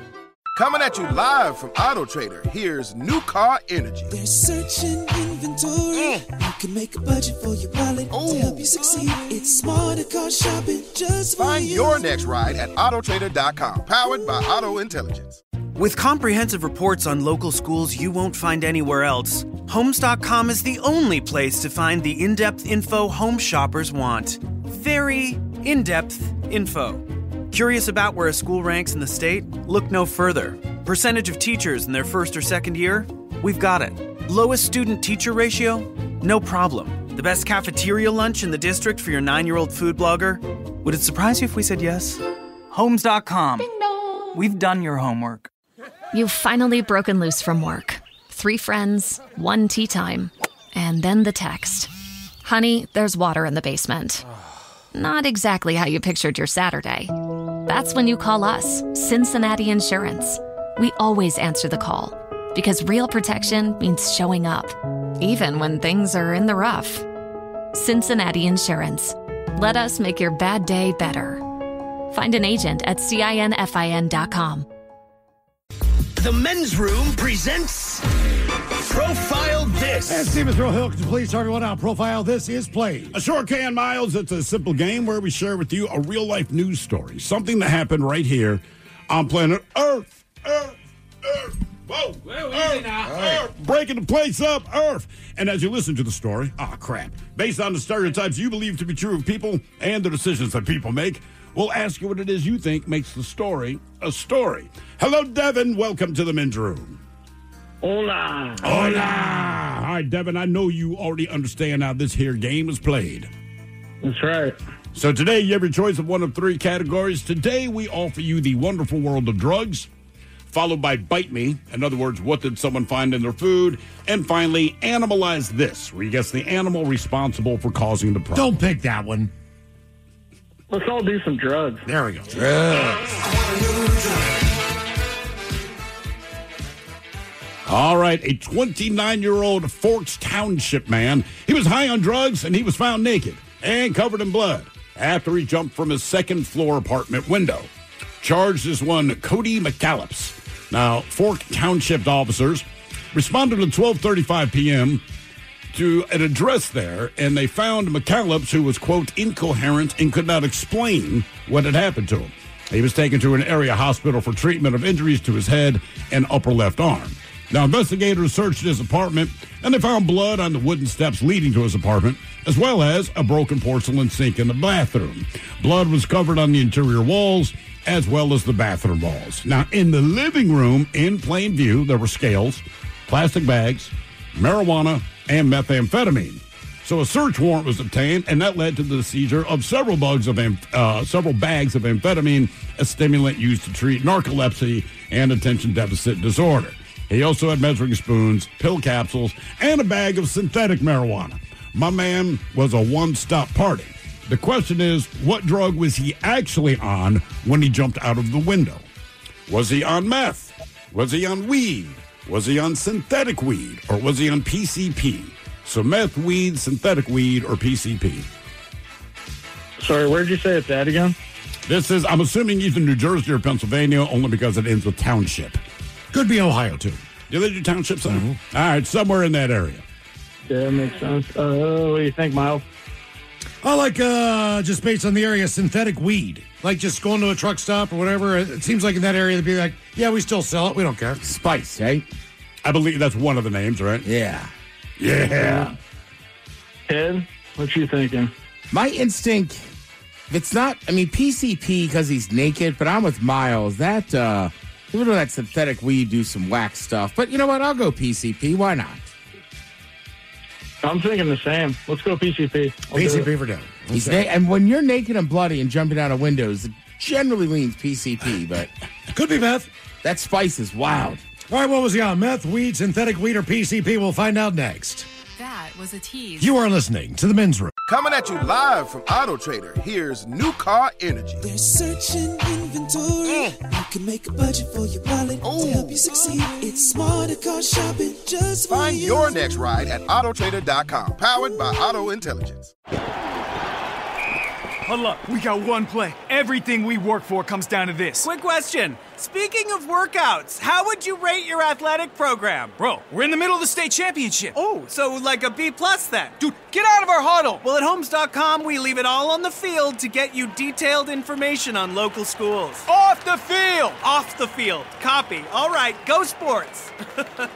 K: Coming at you live from Auto Trader, here's New Car Energy.
L: They're searching inventory. You can make a budget for your wallet to help you succeed. It's smarter car shopping just for
K: Find
L: you.
K: your next ride at Autotrader.com, powered by Auto Intelligence.
F: With comprehensive reports on local schools you won't find anywhere else, Homes.com is the only place to find the in-depth info home shoppers want. Very in-depth info. Curious about where a school ranks in the state? Look no further. Percentage of teachers in their first or second year? We've got it. Lowest student-teacher ratio? No problem. The best cafeteria lunch in the district for your 9-year-old food blogger? Would it surprise you if we said yes?
J: Homes.com. We've done your homework.
E: You've finally broken loose from work. 3 friends, 1 tea time, and then the text. Honey, there's water in the basement. Not exactly how you pictured your Saturday. That's when you call us, Cincinnati Insurance. We always answer the call, because real protection means showing up, even when things are in the rough. Cincinnati Insurance. Let us make your bad day better. Find an agent at CINFIN.com.
U: The Men's Room presents Profile This.
I: And Steven Hill, could you please tell everyone how Profile This is played?
H: I sure can, Miles. It's a simple game where we share with you a real-life news story, something that happened right here on planet Earth. Whoa, Earth, Earth, breaking the place up, Earth. And as you listen to the story, based on the stereotypes you believe to be true of people and the decisions that people make, we'll ask you what it is you think makes the story a story. Hello, Devin. Welcome to the Men's Room.
V: Hola.
H: Hola. All right, Devin, I know you already understand how this here game is played.
V: That's right.
H: So today, you have your choice of one of 3 categories. Today, we offer you the wonderful world of drugs, followed by Bite Me. In other words, what did someone find in their food? And finally, Animalize This, where you guess the animal responsible for causing the problem.
I: Don't pick that one.
V: Let's all do some drugs.
I: There we go. Drugs.
H: All right, a 29-year-old Forks Township man. He was high on drugs, and he was found naked and covered in blood after he jumped from his second-floor apartment window. Charged is one Cody McAllips. Now, Fork Township officers responded at 12:35 p.m. to an address there, and they found McAllips, who was, quote, incoherent and could not explain what had happened to him. He was taken to an area hospital for treatment of injuries to his head and upper left arm. Now, investigators searched his apartment, and they found blood on the wooden steps leading to his apartment, as well as a broken porcelain sink in the bathroom. Blood was covered on the interior walls, as well as the bathroom walls. Now, in the living room, in plain view, there were scales, plastic bags, marijuana, and methamphetamine. So a search warrant was obtained, and that led to the seizure of several bags of amphetamine, a stimulant used to treat narcolepsy and attention deficit disorder. He also had measuring spoons, pill capsules, and a bag of synthetic marijuana. My man was a one-stop party. The question is, what drug was he actually on when he jumped out of the window? Was he on meth? Was he on weed? Was he on synthetic weed? Or was he on PCP? So meth, weed, synthetic weed, or PCP?
V: Sorry, where'd you say it's at again?
H: This is, I'm assuming either New Jersey or Pennsylvania, only because it ends with township.
I: Could be Ohio, too.
H: Do they do townships? Mm-hmm. All right, somewhere in that area.
V: Yeah, that makes sense. What do you think, Miles?
I: I like, just based on the area, synthetic weed. Like just going to a truck stop or whatever. It seems like in that area they'd be like, yeah, we still sell it. We don't care.
N: Spice, right?
H: I believe that's one of the names, right?
N: Yeah.
H: Yeah.
V: Ted, what you thinking?
N: My instinct, if it's not, PCP because he's naked, but I'm with Miles. That, even though that synthetic weed do some whack stuff. But you know what? I'll go PCP. Why not?
V: I'm thinking the same. Let's go PCP.
I: PCP for dinner.
N: And when you're naked and bloody and jumping out of windows, it generally leans PCP, but
I: could be meth.
N: That spice is wild.
I: All right, what was he on? Meth, weed, synthetic weed, or PCP? We'll find out next.
W: That was a tease.
I: You are listening to the Men's Room.
K: Coming at you live from Auto Trader, here's New Car Energy.
L: They're searching inventory. You can make a budget for your wallet to help you succeed. It's smarter car shopping just for
K: Find
L: you.
K: your next ride at autotrader.com. Powered by Auto Intelligence.
X: Hold up, we got one play. Everything we work for comes down to this.
F: Quick question. Speaking of workouts, how would you rate your athletic program?
X: Bro, we're in the middle of the state championship.
F: Oh, so like a B+ then?
X: Dude, get out of our huddle.
F: Well, at Homes.com, we leave it all on the field to get you detailed information on local schools.
X: Off the field.
F: Off the field. Copy. All right, go sports.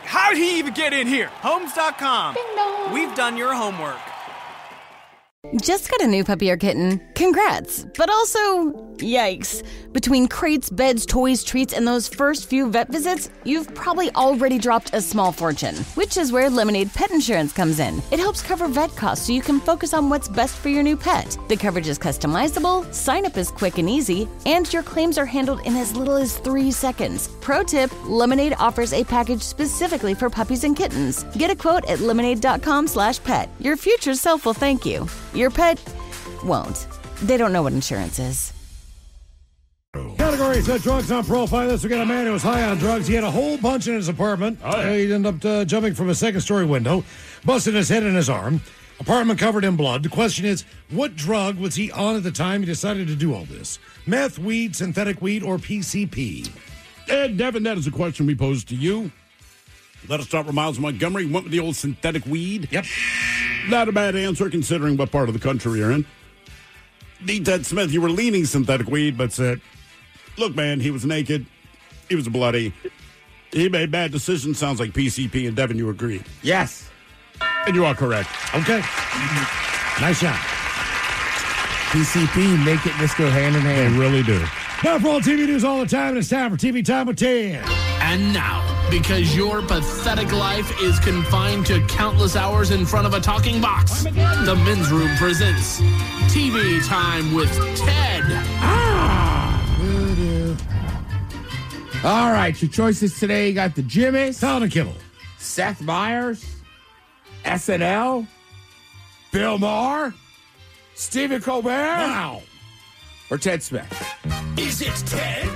X: How'd he even get in here?
F: Homes.com. We've done your homework.
C: Just got a new puppy or kitten. Congrats. But also, yikes. Between crates, beds, toys, treats, and those first few vet visits, you've probably already dropped a small fortune, which is where Lemonade Pet Insurance comes in. It helps cover vet costs so you can focus on what's best for your new pet. The coverage is customizable, sign-up is quick and easy, and your claims are handled in as little as 3 seconds. Pro tip, Lemonade offers a package specifically for puppies and kittens. Get a quote at lemonade.com/pet. Your future self will thank you. Your pet won't. They don't know what insurance is.
I: Category said drugs on profile. This we got a man who was high on drugs. He had a whole bunch in his apartment. He ended up jumping from a second-story window, busting his head and his arm. Apartment covered in blood. The question is, what drug was he on at the time he decided to do all this? Meth, weed, synthetic weed, or PCP?
H: And Devin, that is a question we posed to you. Let us start with Miles Montgomery. Went with the old synthetic weed.
I: Yep.
H: Not a bad answer considering what part of the country you're in. D. Ted Smith, you were leaning synthetic weed, but said, look, man, he was naked. He was bloody. He made bad decisions. Sounds like PCP. And Devin, you agree?
N: Yes.
H: And you are correct.
I: Okay. Nice shot.
N: PCP, nakedness go hand in hand.
H: They really do.
I: Now for all TV news all the time, and it's time for TV Time with 10.
Q: And now, because your pathetic life is confined to countless hours in front of a talking box, the Men's Room presents TV Time with Ted.
N: All right, your choices today. You got the Jimmys,
I: Colin and Kibble,
N: Seth Meyers, SNL, Bill Maher, Stephen Colbert.
I: Wow.
N: Or Ted Smith.
U: Is it Ted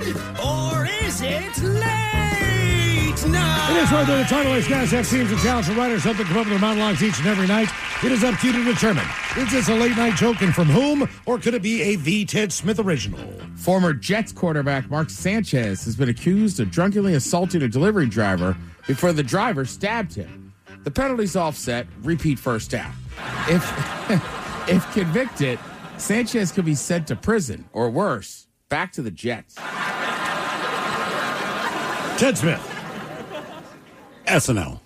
U: or is it late night?
I: It is right there. The Title-Ace guys have teams and talents and writers help them come up with their monologues each and every night. It is up to you to determine. Is this a late night joke and from whom, or could it be a V. Ted Smith original?
N: Former Jets quarterback Mark Sanchez has been accused of drunkenly assaulting a delivery driver before the driver stabbed him. The penalty's offset, repeat first down. If convicted, Sanchez could be sent to prison, or worse, back to the Jets.
I: Ted Smith.
H: SNL.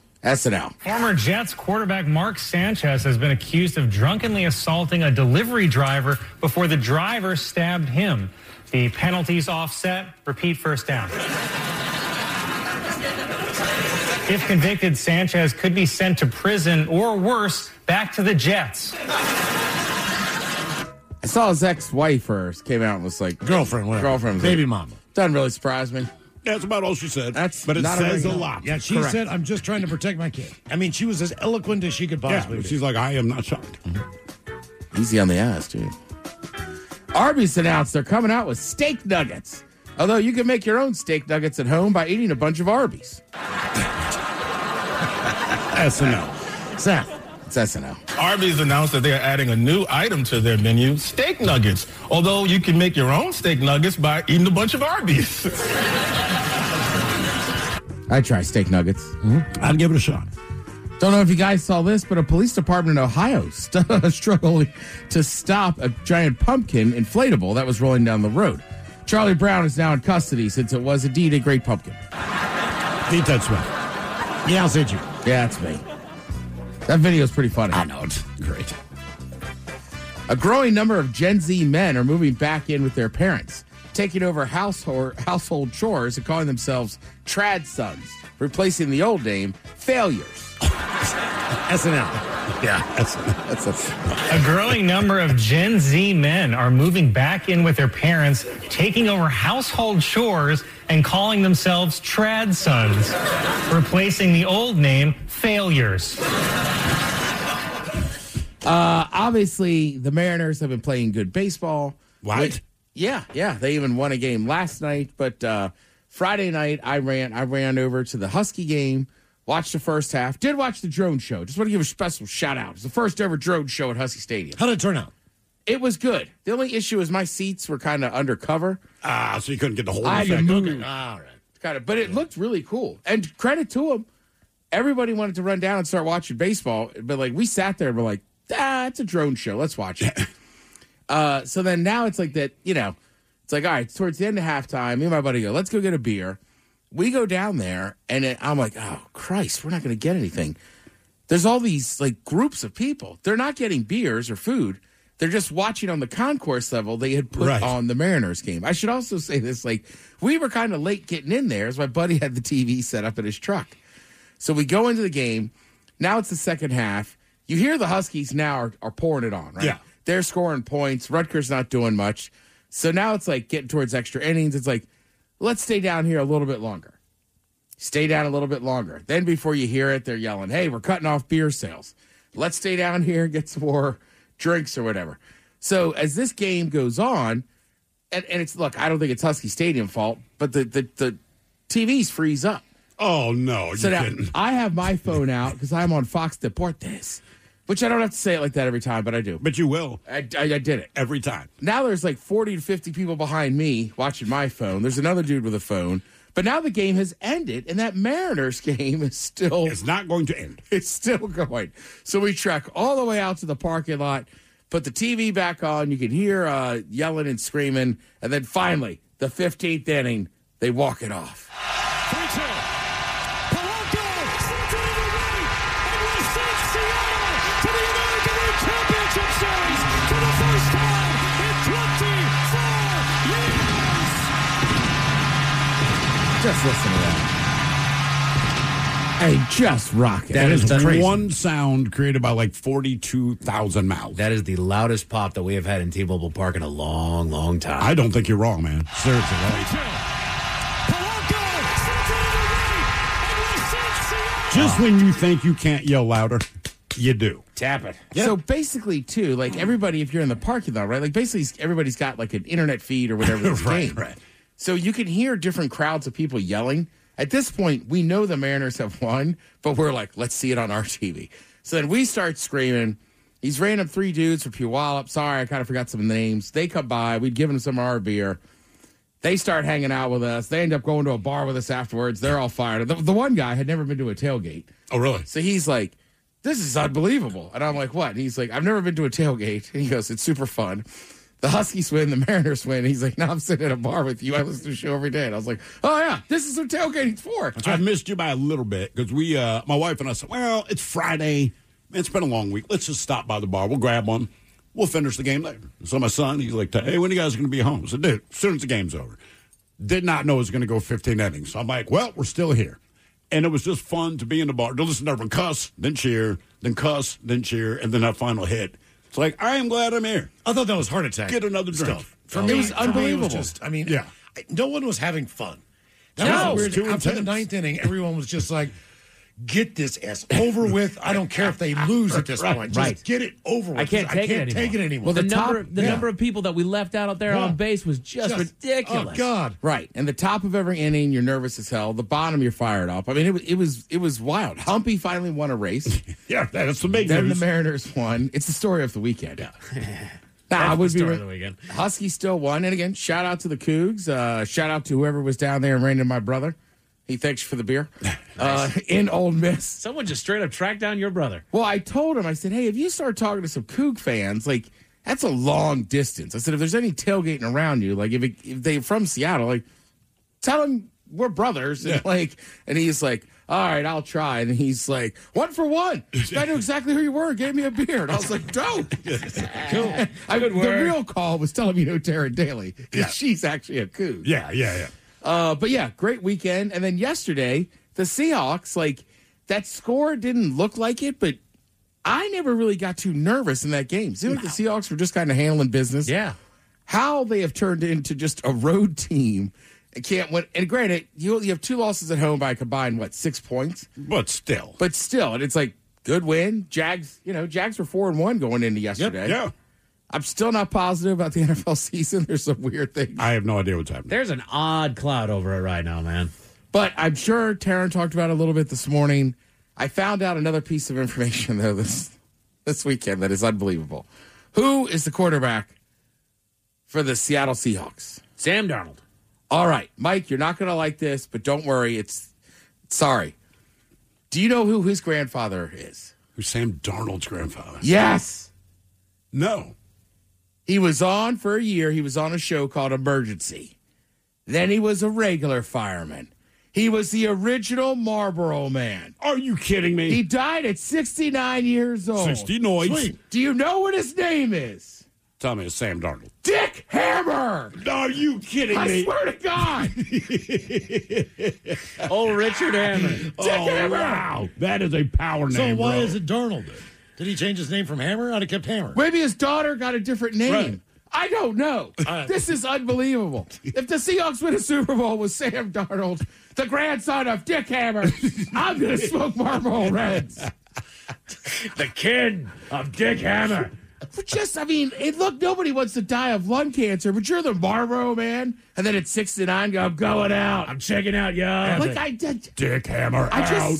S: Former Jets quarterback Mark Sanchez has been accused of drunkenly assaulting a delivery driver before the driver stabbed him. The penalties offset, repeat first down. If convicted, Sanchez could be sent to prison, or worse, back to the Jets.
N: I saw his ex-wife came out and was like...
I: Girlfriend, whatever.
N: Girlfriend.
I: Baby mama.
N: Doesn't really surprise me.
H: That's about all she said. But it
N: not
H: says a lot.
I: Yeah, she said, I'm just trying to protect my kid. I mean, she was as eloquent as she could possibly be.
H: She's like, I am not shocked.
N: Easy on the ass, too. Arby's announced they're coming out with steak nuggets. Although you can make your own steak nuggets at home by eating a bunch of Arby's.
H: SNL.
I: Seth.
N: It's SNL.
T: Arby's announced that they are adding a new item to their menu, steak nuggets. Although you can make your own steak nuggets by eating a bunch of Arby's.
N: I try steak nuggets.
I: Mm-hmm. I'd give it a shot.
N: Don't know if you guys saw this, but a police department in Ohio struggled to stop a giant pumpkin inflatable that was rolling down the road. Charlie Brown is now in custody since it was indeed a great pumpkin.
I: Beat that Smith. Yeah, I'll say you.
N: Yeah, that's me. That video is pretty funny.
I: I know, it's great.
N: A growing number of Gen Z men are moving back in with their parents, taking over household chores and calling themselves trad sons, replacing the old name failures.
I: SNL.
N: Yeah, SNL.
S: A growing number of Gen Z men are moving back in with their parents, taking over household chores and calling themselves trad sons, replacing the old name failures.
N: Obviously, the Mariners have been playing good baseball.
H: What?
N: Yeah. They even won a game last night. But Friday night, I ran over to the Husky game, watched the first half, did watch the drone show. Just want to give a special shout out. It's the first ever drone show at Husky Stadium.
I: How did it turn out?
N: It was good. The only issue is my seats were kind of undercover.
H: So you couldn't get the whole
N: I
H: effect.
N: had to move.
H: Okay. All right.
N: Kind of, but it looked really cool. And credit to them. Everybody wanted to run down and start watching baseball. But like we sat there and we're like, it's a drone show. Let's watch it. So then now it's like that, it's like, all right, towards the end of halftime, me and my buddy go, let's go get a beer. We go down there, and I'm like, oh, Christ, we're not going to get anything. There's all these, like, groups of people. They're not getting beers or food. They're just watching on the concourse level. They had put on the Mariners game. I should also say this, like, we were kind of late getting in there as my buddy had the TV set up in his truck. So we go into the game. Now it's the second half. You hear the Huskies now are pouring it on, right?
H: Yeah.
N: They're scoring points. Rutgers not doing much. So now it's like getting towards extra innings. It's like, let's stay down here a little bit longer. Stay down a little bit longer. Then before you hear it, they're yelling, hey, we're cutting off beer sales. Let's stay down here and get some more drinks or whatever. So as this game goes on, and it's, look, I don't think it's Husky Stadium fault, but the TVs freeze up.
H: Oh, no.
N: So now I have my phone out because I'm on Fox Deportes, which I don't have to say it like that every time, but I do.
H: But you will.
N: I did it.
H: Every time.
N: Now there's like 40 to 50 people behind me watching my phone. There's another dude with a phone. But now the game has ended, and that Mariners game is still...
H: It's not going to end.
N: It's still going. So we trek all the way out to the parking lot, put the TV back on. You can hear yelling and screaming. And then finally, the 15th inning, they walk it off.
L: 3-2. Polanco centering the right, and will send Seattle to the American League Championship Series for the first time in 24 years.
N: Just listen to that. Hey, just rock it.
H: That is
G: crazy.
H: one sound created by like 42,000 mouths.
G: That is the loudest pop that we have had in T-Mobile Park in a long, long time.
H: I don't think you're wrong, man. Seriously. Just when you think you can't yell louder, you do.
G: Tap it.
N: So basically, too, like everybody, if you're in the parking lot, right? Like basically everybody's got like an internet feed or whatever this game.
H: Right.
N: So you can hear different crowds of people yelling. At this point, we know the Mariners have won, but we're like, let's see it on our TV. So then we start screaming. He's ran up 3 dudes for Puyallup. Sorry, I kind of forgot some names. They come by. We'd given them some of our beer. They start hanging out with us. They end up going to a bar with us afterwards. They're all fired. The one guy had never been to a tailgate.
H: Oh, really?
N: So he's like, this is unbelievable. And I'm like, what? And he's like, I've never been to a tailgate. And he goes, it's super fun. The Huskies win, the Mariners win. And he's like, no, I'm sitting at a bar with you. I listen to the show every day. And I was like, oh, yeah, this is what tailgating's for.
H: I missed you by a little bit because my wife and I said, well, it's Friday. It's been a long week. Let's just stop by the bar. We'll grab one. We'll finish the game later. So my son, he's like, hey, when are you guys going to be home? I said, dude, as soon as the game's over. Did not know it was going to go 15 innings. So I'm like, well, we're still here. And it was just fun to be in the bar, to listen to everyone cuss, then cheer, then cuss, then cheer, and then that final hit. It's like, I am glad I'm here.
I: I thought that was heart attack.
H: Get another drink.
I: Stuff. For me,
N: it was unbelievable.
H: Yeah.
I: No one was having fun.
N: No,
I: That
N: it
I: was
N: was
I: weird.
H: too
I: After the
H: intense.
I: 9th inning, everyone was just like, get this ass over with. I don't care if they lose at this point. Just get it over with.
O: I can't take it anymore.
I: Well,
O: the number of people that we left out there on base was just ridiculous.
I: Oh, God.
N: Right. And the top of every inning, you're nervous as hell. The bottom, you're fired up. I mean, it was wild. Humpy finally won a race.
H: Yeah, that's the big
N: Then
H: news.
N: the Mariners won. It's the story of the weekend.
O: That's
N: I would
O: the story
N: be
O: of the weekend.
N: Husky still won. And again, shout out to the Cougs. Shout out to whoever was down there and ran into my brother. He thanks you for the beer. In Ole Miss.
O: Someone just straight up tracked down your brother.
N: Well, I told him, I said, hey, if you start talking to some Coug fans, like, that's a long distance. I said, if there's any tailgating around you, like, if they're from Seattle, like, tell them we're brothers. And, and he's like, all right, I'll try. And he's like, 1 for 1. I knew exactly who you were. Gave me a beer. And I was like, dope. Cool. The real call was telling me you know Tara Daly because she's actually a Coug.
H: Yeah.
N: But yeah, great weekend. And then yesterday, the Seahawks, like, that score didn't look like it, but I never really got too nervous in that game. Seemed like the Seahawks were just kind of handling business.
O: Yeah.
N: How they have turned into just a road team and can't win. And granted, you have 2 losses at home by a combined, 6 points?
H: But still.
N: And it's like, good win. Jags were 4-1 going into yesterday.
H: Yeah.
N: I'm still not positive about the NFL season. There's some weird things.
H: I have no idea what's happening.
O: There's an odd cloud over it right now, man.
N: But I'm sure Taryn talked about it a little bit this morning. I found out another piece of information, though, this weekend that is unbelievable. Who is the quarterback for the Seattle Seahawks?
O: Sam Darnold.
N: All right, Mike, you're not going to like this, but don't worry. Sorry. Do you know who his grandfather is?
H: Who's Sam Darnold's grandfather?
N: Yes.
H: No.
N: He was on for a year. He was on a show called Emergency. Then he was a regular fireman. He was the original Marlboro Man.
H: Are you kidding me?
N: He died at 69 years old.
H: 69.
N: Do you know what his name is?
H: tell me it's Sam Darnold.
N: Dick Hammer!
H: Are you kidding me?
N: I swear to God.
O: Old Richard Hammer.
N: Dick Hammer!
H: Wow. That is a power name,
I: So why
H: bro.
I: is it Darnold? Did he change his name from Hammer? I'd have kept Hammer.
N: Maybe his daughter got a different name.
H: Right.
N: I don't know. This is unbelievable. If the Seahawks win a Super Bowl with Sam Darnold, the grandson of Dick Hammer, I'm going to smoke Marlboro Reds.
O: The kid of Dick Hammer.
N: But just, I mean, look, nobody wants to die of lung cancer, but you're the Marlboro man. And then at 69, go, I'm going out.
O: I'm checking out, y'all.
N: Like, I did.
H: Dick Hammer
N: I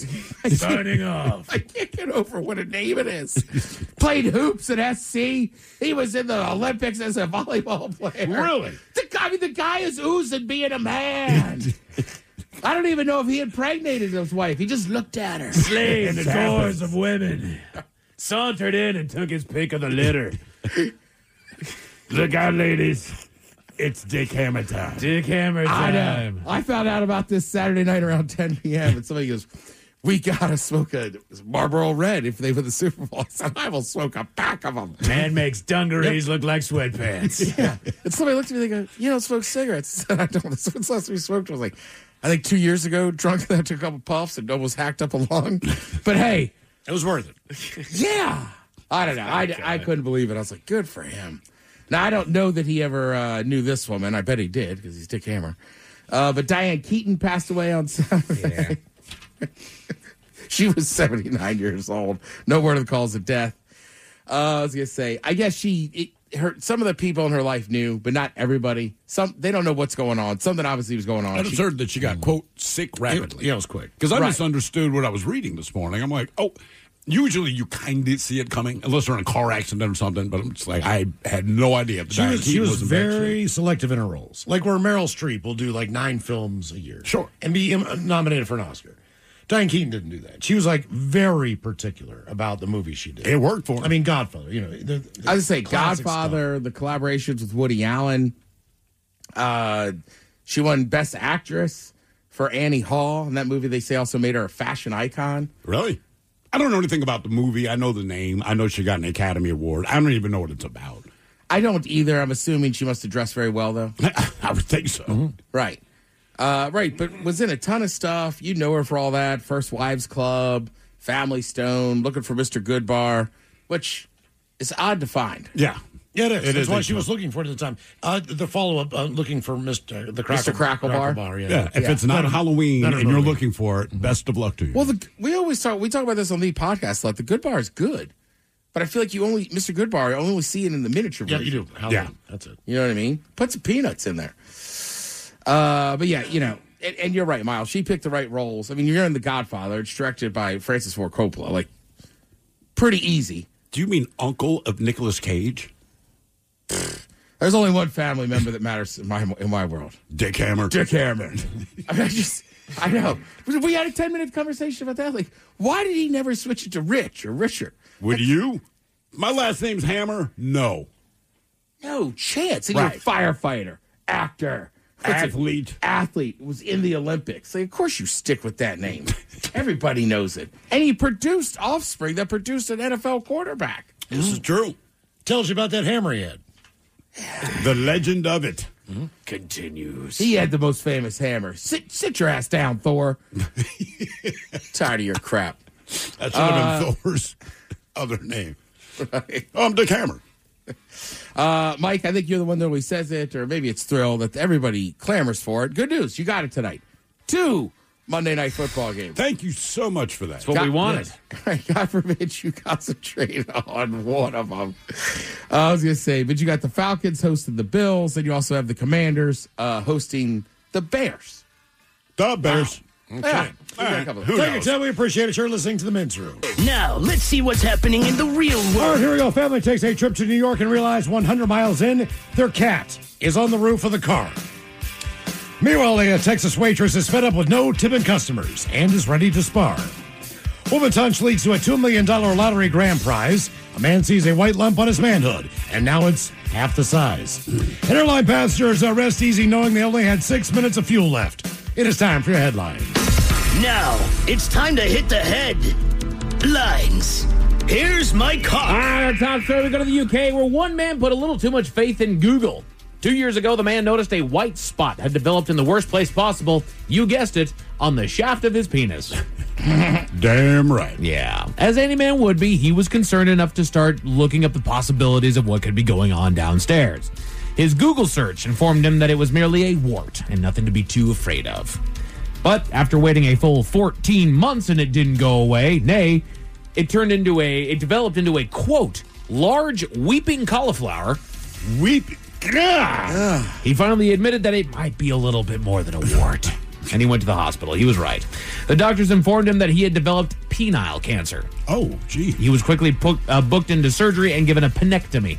O: Signing off.
N: I can't get over what a name it is. Played hoops at SC. He was in the Olympics as a volleyball player.
H: Really?
N: The guy is oozing being a man. I don't even know if he impregnated his wife. He just looked at her.
O: Slave in the doors of women. Sauntered in and took his pick of the litter.
H: Look out, ladies. It's Dick Hammer time.
O: Dick Hammer
N: I
O: time.
N: know. I found out about this Saturday night around 10 p.m. and somebody goes, we got to smoke a Marlboro Red if they win the Super Bowl. I said, I will smoke a pack of them.
O: Man makes dungarees look like sweatpants.
N: Yeah. And somebody looked at me, they go, you don't smoke cigarettes. I said, I don't. When's the last time we smoked? I was like, I think 2 years ago, drunk, I took a couple puffs and almost hacked up a lung. But hey,
I: It was worth it.
N: yeah. I don't know. I couldn't believe it. I was like, good for him. Now, I don't know that he ever knew this woman. I bet he did because he's Dick Hammer. But Diane Keaton passed away on Saturday. Yeah. She was 79 years old. No word of the cause of death. I was going to say, I guess some of the people in her life knew, but not everybody. They don't know what's going on. Something obviously was going on.
H: I just heard that she got, quote, sick rapidly.
I: Yeah, it was quick.
H: Because I misunderstood what I was reading this morning. I'm like, oh, usually you kind of see it coming, unless they're in a car accident or something. But I'm just like, I had no idea.
I: She was very selective in her roles. Like where Meryl Streep will do like 9 films a year.
H: Sure.
I: And be nominated for an Oscar. Diane Keaton didn't do that. She was like very particular about the movies she did.
H: It worked for her.
I: I mean, Godfather, you know.
N: I would say Godfather, the collaborations with Woody Allen. She won Best Actress for Annie Hall. In that movie, they say also made her a fashion icon.
H: Really? I don't know anything about the movie. I know the name. I know she got an Academy Award. I don't even know what it's about.
N: I don't either. I'm assuming she must have dressed very well, though.
H: I would think so. Mm-hmm.
N: Right. Right, but was in a ton of stuff. You know her for all that. First Wives Club, Family Stone, Looking for Mr. Goodbar, which is odd to find.
H: Yeah.
I: Yeah, it is. That's why she was looking for it at the time. The follow-up, looking for Mr. Crackle Bar.
H: Yeah. If it's not Halloween and you're looking for it, best of luck to you.
N: Well, we talk about this on the podcast. Like the Good Bar is good, but I feel like Mr. Goodbar, you only see it in the miniature version.
I: Yeah, you do. Halloween. That's it.
N: You know what I mean? Put some peanuts in there. But yeah, you know, and you're right, Miles. She picked the right roles. I mean, you're in The Godfather. It's directed by Francis Ford Coppola. Like, pretty easy.
H: Do you mean uncle of Nicolas Cage?
N: There's only one family member that matters in my world.
H: Dick Hammer.
N: Dick Hammer. I know. We had a 10-minute conversation about that. Like, why did he never switch it to Rich or Richard?
H: Would you? My last name's Hammer? No.
N: No chance. And you're a firefighter, actor. Athlete was in the Olympics. Like, of course you stick with that name. Everybody knows it. And he produced offspring that produced an NFL quarterback.
H: This is true.
I: Tells you about that hammer he had.
H: The legend of it
O: continues.
N: He had the most famous hammer. Sit your ass down, Thor. Tired of your crap.
H: That should have been Thor's other name. Right. Oh, I'm Dick Hammer.
N: Mike, I think you're the one that always says it, or maybe it's Thrill, that everybody clamors for it. Good news. You got it tonight. 2 Monday Night Football games.
H: Thank you so much for that.
O: That's what we wanted.
N: God forbid you concentrate on one of them. I was going to say, but you got the Falcons hosting the Bills, and you also have the Commanders hosting the Bears.
H: The Bears.
I: Wow. Okay.
N: Yeah.
I: Right. Thank you, Ted. We appreciate it. You're listening to the Men's Room.
U: Now, let's see what's happening in the real world.
I: All right, here we go. Family takes a trip to New York and realize 100 miles in, their cat is on the roof of the car. Meanwhile, a Texas waitress is fed up with no tipping customers and is ready to spar. Woman's hunch leads to a $2 million lottery grand prize. A man sees a white lump on his manhood, and now it's half the size. And airline passengers rest easy knowing they only had 6 minutes of fuel left. It is time for your headlines.
U: Now, it's time to hit the headlines. Here's my car.
B: Our top story, we go to the UK, where one man put a little too much faith in Google. 2 years ago, the man noticed a white spot had developed in the worst place possible. You guessed it, on the shaft of his penis.
H: Damn right.
B: Yeah. As any man would be, he was concerned enough to start looking up the possibilities of what could be going on downstairs. His Google search informed him that it was merely a wart and nothing to be too afraid of. But after waiting a full 14 months and it didn't go away, nay, it developed into a, quote, large weeping cauliflower.
H: Weeping?
B: He finally admitted that it might be a little bit more than a wart. And he went to the hospital. He was right. The doctors informed him that he had developed penile cancer.
H: Oh, gee.
B: He was quickly booked into surgery and given a penectomy.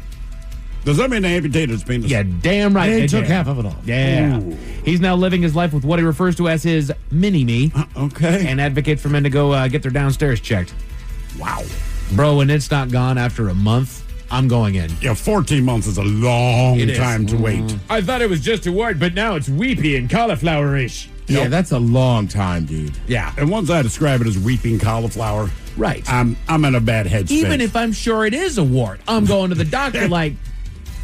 H: Does that mean they amputated his penis?
B: Yeah, damn right.
I: They took half of it off.
B: Yeah.
H: Ooh.
B: He's now living his life with what he refers to as his mini-me.
H: Okay.
B: And advocates for men to go get their downstairs checked.
H: Wow.
B: Bro, when it's not gone after a month, I'm going in.
H: Yeah, 14 months is a long time to wait.
B: I thought it was just a wart, but now it's weepy and cauliflower-ish.
N: Yeah, that's a long time, dude.
B: Yeah.
H: And once I describe it as weeping cauliflower,
B: right,
H: I'm in a bad headspace.
B: Even if I'm sure it is a wart, I'm going to the doctor like,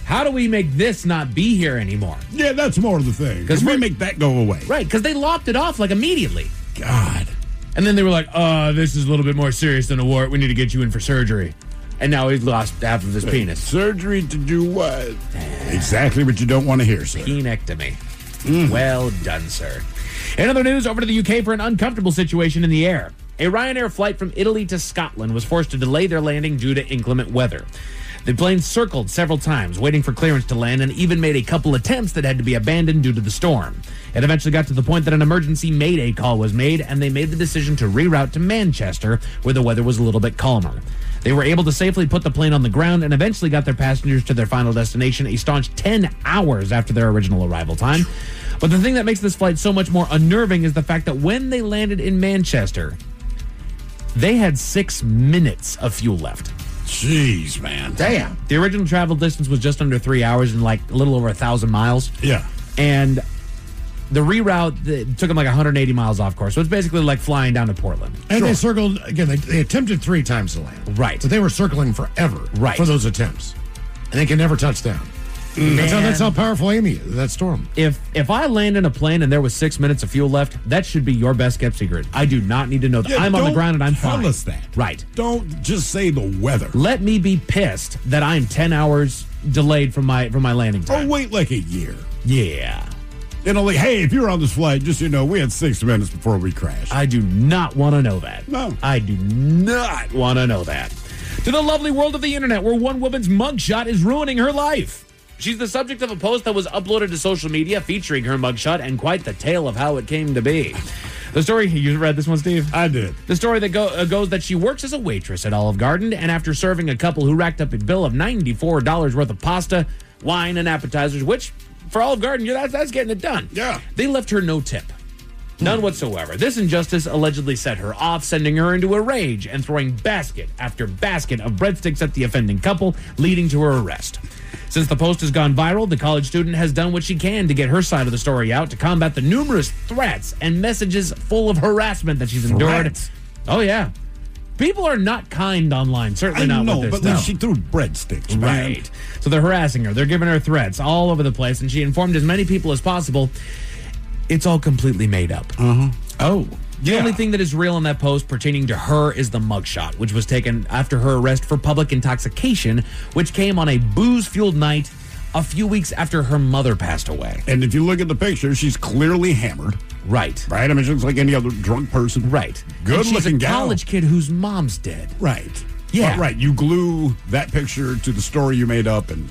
B: how do we make this not be here anymore?
H: Yeah, that's more of the thing. Because we make that go away.
B: Right, because they lopped it off like immediately.
H: God.
B: And then they were like, this is a little bit more serious than a wart. We need to get you in for surgery. And now he's lost half of his penis.
H: Surgery to do what? Exactly what you don't want to hear, sir.
B: Penectomy. Well done, sir. In other news, over to the UK for an uncomfortable situation in the air. A Ryanair flight from Italy to Scotland was forced to delay their landing due to inclement weather. The plane circled several times, waiting for clearance to land, and even made a couple attempts that had to be abandoned due to the storm. It eventually got to the point that an emergency mayday call was made, and they made the decision to reroute to Manchester, where the weather was a little bit calmer. They were able to safely put the plane on the ground and eventually got their passengers to their final destination a staunch 10 hours after their original arrival time. But the thing that makes this flight so much more unnerving is the fact that when they landed in Manchester, they had 6 minutes of fuel left.
H: Jeez, man.
B: Damn. The original travel distance was just under 3 hours and like a little over 1,000 miles.
H: Yeah.
B: And the reroute took them like 180 miles off course. So it's basically like flying down to Portland.
I: And they circled, again, they attempted 3 times to land.
B: Right.
I: But they were circling forever for those attempts. And they can never touch down. That's how powerful Amy is, that storm.
B: If I land in a plane and there was 6 minutes of fuel left, that should be your best kept secret. I do not need to know that.
H: Yeah,
B: I'm on the ground and I'm fine.
H: Tell us that.
B: Right.
H: Don't just say the weather.
B: Let me be pissed that I'm 10 hours delayed from my landing time.
H: Or wait like a year.
B: Yeah.
H: You know, like, hey, if you're on this flight, just so you know, we had 6 minutes before we crashed.
B: I do not want to know that.
H: No.
B: I do not want to know that. To the lovely world of the internet, where one woman's mugshot is ruining her life. She's the subject of a post that was uploaded to social media featuring her mugshot and quite the tale of how it came to be. The story, you read this one, Steve?
H: I did.
B: The story that goes that she works as a waitress at Olive Garden, and after serving a couple who racked up a bill of $94 worth of pasta, wine, and appetizers, which, for Olive Garden, that's getting it done.
H: Yeah.
B: They left her no tip. None whatsoever. This injustice allegedly set her off, sending her into a rage and throwing basket after basket of breadsticks at the offending couple, leading to her arrest. Since the post has gone viral, the college student has done what she can to get her side of the story out to combat the numerous threats and messages full of harassment that she's endured.
H: Threats?
B: Oh, yeah. People are not kind online, certainly not with this
H: but
B: stuff.
H: she threw breadsticks, man.
B: Right. So they're harassing her. They're giving her threats all over the place, and she informed as many people as possible it's all completely made up.
H: Oh.
B: The only thing that is real in that post pertaining to her is the mugshot, which was taken after her arrest for public intoxication, which came on a booze-fueled night a few weeks after her mother passed away.
H: And if you look at the picture, she's clearly hammered.
B: Right.
H: Right? I mean, she looks like any other drunk person.
B: Right.
H: Good-looking
B: She's a
H: gal.
B: college kid whose mom's dead.
H: Right.
B: Yeah.
H: But, right. You glue that picture to the story you made up, and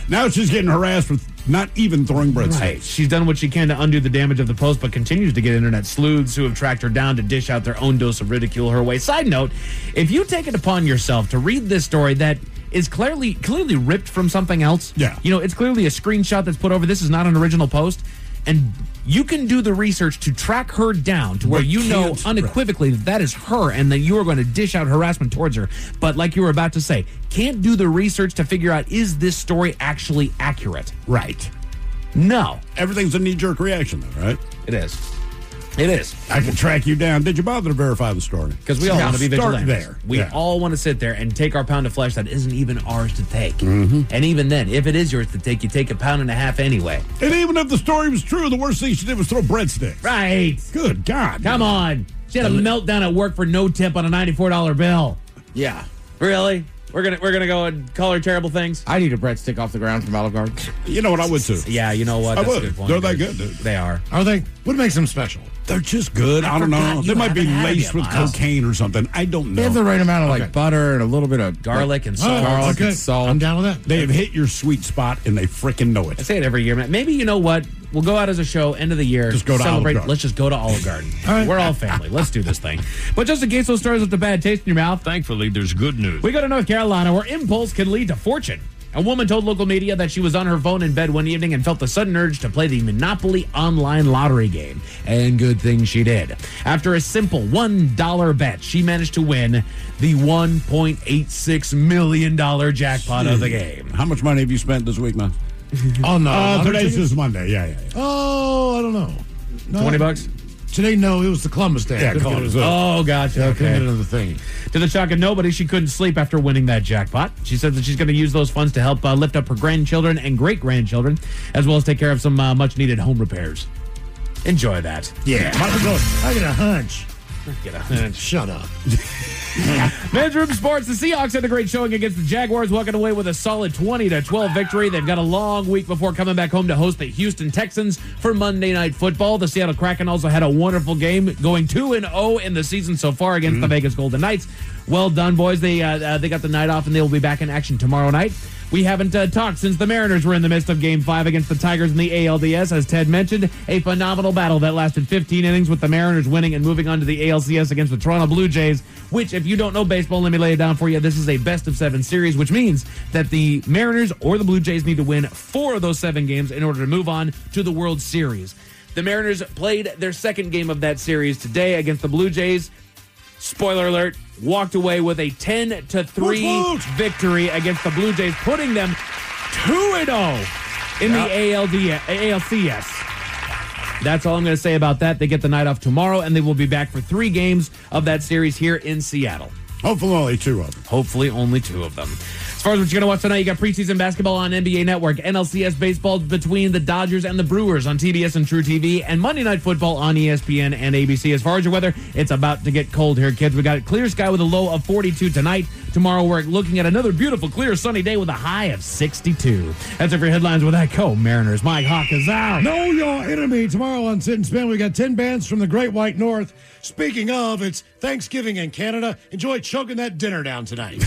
H: now she's getting harassed with not even throwing breadsticks.
B: Right. She's done what she can to undo the damage of the post, but continues to get internet sleuths who have tracked her down to dish out their own dose of ridicule her way. Side note, if you take it upon yourself to read this story that is clearly ripped from something else.
H: Yeah.
B: You know, it's clearly a screenshot that's put over. This is not an original post. And you can do the research to track her down to where you know unequivocally that is her and that you are going to dish out harassment towards her. But like you were about to say, can't do the research to figure out, is this story actually accurate?
H: Right.
B: No.
H: Everything's a knee-jerk reaction, though, right?
B: It is. It is.
H: I can track you down. Did you bother to verify the story?
B: Because we all want to be
H: start
B: vigilantes.
H: there.
B: We
H: Yeah.
B: all want to sit there and take our pound of flesh that isn't even ours to take.
H: Mm-hmm.
B: And even then, if it is yours to take, you take a pound and a half anyway.
H: And even if the story was true, the worst thing she did was throw breadsticks.
B: Right.
H: Good God.
B: Come on. She had a meltdown at work for no tip on a $94 bill.
N: Yeah.
B: Really? We're gonna go and call her terrible things?
N: I need a breadstick off the ground from Olive Garden.
H: You know what? I would too.
B: Yeah, you know what?
H: I
B: That's a
H: would.
B: good point.
H: They're that
B: dude.
H: good, dude.
B: They are.
I: Are they? What makes them special?
H: They're just good. I don't know. They might be laced with cocaine or something. I don't know.
N: They have the right amount of like butter and a little bit of
B: Garlic and salt.
N: Garlic and salt.
I: I'm down with that.
H: They have hit your sweet spot and they freaking know it.
B: I say it every year, man. Maybe you know what? We'll go out as a show, end of the year.
H: Just go to
B: celebrate.
H: Olive Garden.
B: Let's just go to Olive Garden.
I: All right.
B: We're all family. Let's do this thing. But just in case those stories left a bad taste in your mouth,
O: Thankfully, there's good news.
B: we go to North Carolina where impulse can lead to fortune. A woman told local media that she was on her phone in bed one evening and felt the sudden urge to play the Monopoly online lottery game. And good thing she did. After a simple $1 bet, she managed to win the $1.86 million jackpot of the game.
H: How much money have you spent this week, man?
I: Oh, no.
H: Today's just Monday. Yeah.
I: Oh, I don't know. No.
B: $20?
I: Today, no, it was the Columbus Day.
H: Yeah, Columbus.
B: Oh, gotcha.
I: I couldn't
B: Okay.
I: get another thing.
B: To the shock of nobody, she couldn't sleep after winning that jackpot. She said that she's going to use those funds to help lift up her grandchildren and great-grandchildren, as well as take care of some much-needed home repairs. Enjoy that.
I: Yeah. I get a hunch.
B: Get a hunch.
I: Shut up.
B: Men's Room Sports, the Seahawks had a great showing against the Jaguars, walking away with a solid 20-12 victory. They've got a long week before coming back home to host the Houston Texans for Monday Night Football. The Seattle Kraken also had a wonderful game, going 2-0 in the season so far against the Vegas Golden Knights. Well done, boys. They got the night off, and they will be back in action tomorrow night. We haven't talked since the Mariners were in the midst of Game 5 against the Tigers in the ALDS. As Ted mentioned, a phenomenal battle that lasted 15 innings with the Mariners winning and moving on to the ALCS against the Toronto Blue Jays, which, if you don't know baseball, let me lay it down for you. This is a best-of-7 series, which means that the Mariners or the Blue Jays need to win 4 of those 7 games in order to move on to the World Series. The Mariners played their second game of that series today against the Blue Jays. Spoiler alert, walked away with a 10-3 victory against the Blue Jays, putting them 2-0 in the ALCS. That's all I'm going to say about that. They get the night off tomorrow, and they will be back for 3 games of that series here in Seattle.
H: Hopefully only 2 of them.
B: Hopefully only 2 of them. As far as what you're going to watch tonight, you got preseason basketball on NBA Network, NLCS baseball between the Dodgers and the Brewers on TBS and True TV, and Monday Night Football on ESPN and ABC. As far as your weather, it's about to get cold here, kids. We got clear sky with a low of 42 tonight. Tomorrow, we're looking at another beautiful, clear, sunny day with a high of 62. That's it for your headlines with that. Go Mariners. Mike Hawk is out.
I: Know your enemy. Tomorrow on Sit and Spin, we got 10 bands from the Great White North. Speaking of, it's Thanksgiving in Canada. Enjoy choking that dinner down tonight.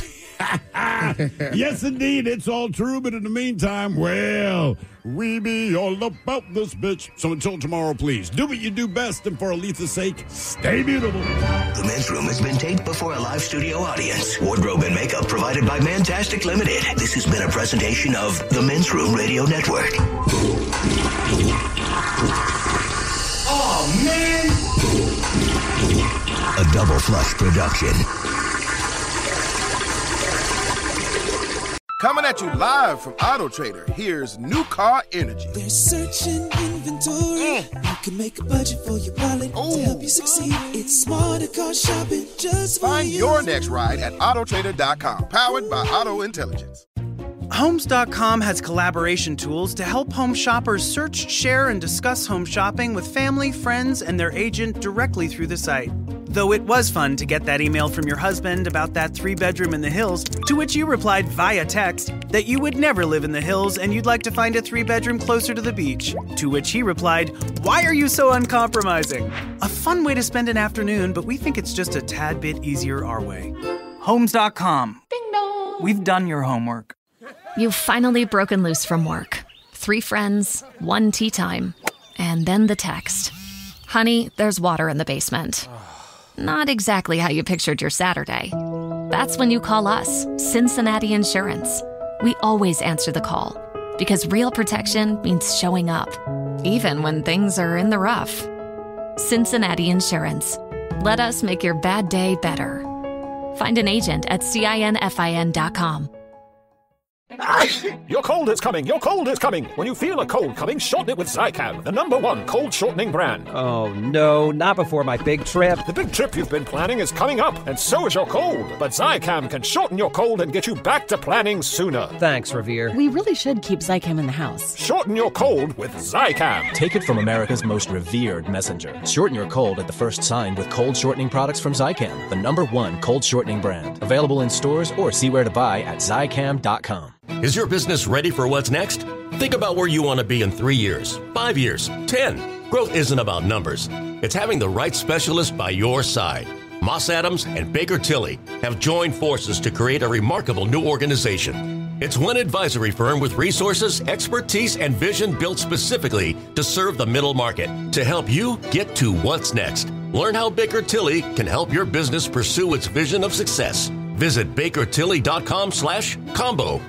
H: Yes, indeed. It's all true. But in the meantime, well, we be all about this bitch. So until tomorrow, please do what you do best. And for Aletha's sake, stay beautiful.
U: The Men's Room has been taped before a live studio audience. Wardrobe and makeup provided by Mantastic Limited. This has been a presentation of the Men's Room Radio Network. Oh, man! A Double Flush production.
K: Coming at you live from Auto Trader, here's New Car Energy.
A: They're searching inventory. You can make a budget for your wallet to help you succeed. It's smarter car shopping just for
K: Find
A: you.
K: your next ride at autotrader.com, powered by Auto Intelligence.
F: Homes.com has collaboration tools to help home shoppers search, share, and discuss home shopping with family, friends, and their agent directly through the site. Though it was fun to get that email from your husband about that 3-bedroom in the hills, to which you replied via text that you would never live in the hills and you'd like to find a 3-bedroom closer to the beach. To which he replied, "Why are you so uncompromising?" A fun way to spend an afternoon, but we think it's just a tad bit easier our way. Homes.com. Ding dong. We've done your homework.
E: You've finally broken loose from work. 3 friends, 1 tea time, and then the text. Honey, there's water in the basement. Not exactly how you pictured your Saturday. That's when you call us, Cincinnati Insurance. We always answer the call, because real protection means showing up, even when things are in the rough. Cincinnati Insurance. Let us make your bad day better. Find an agent at CINFIN.com.
D: Your cold is coming. Your cold is coming. When you feel a cold coming, shorten it with Zicam, the #1 cold shortening brand.
P: Oh, no, not before my big trip.
D: The big trip you've been planning is coming up, and so is your cold. But Zicam can shorten your cold and get you back to planning sooner.
P: Thanks, Revere.
C: We really should keep Zicam in the house.
D: Shorten your cold with Zicam.
R: Take it from America's most revered messenger. Shorten your cold at the first sign with cold shortening products from Zicam, the #1 cold shortening brand. Available in stores or see where to buy at Zicam.com.
M: Is your business ready for what's next? Think about where you want to be in 3 years, 5 years, 10. Growth isn't about numbers. It's having the right specialist by your side. Moss Adams and Baker Tilly have joined forces to create a remarkable new organization. It's one advisory firm with resources, expertise, and vision built specifically to serve the middle market to help you get to what's next. Learn how Baker Tilly can help your business pursue its vision of success. Visit bakertilly.com/combo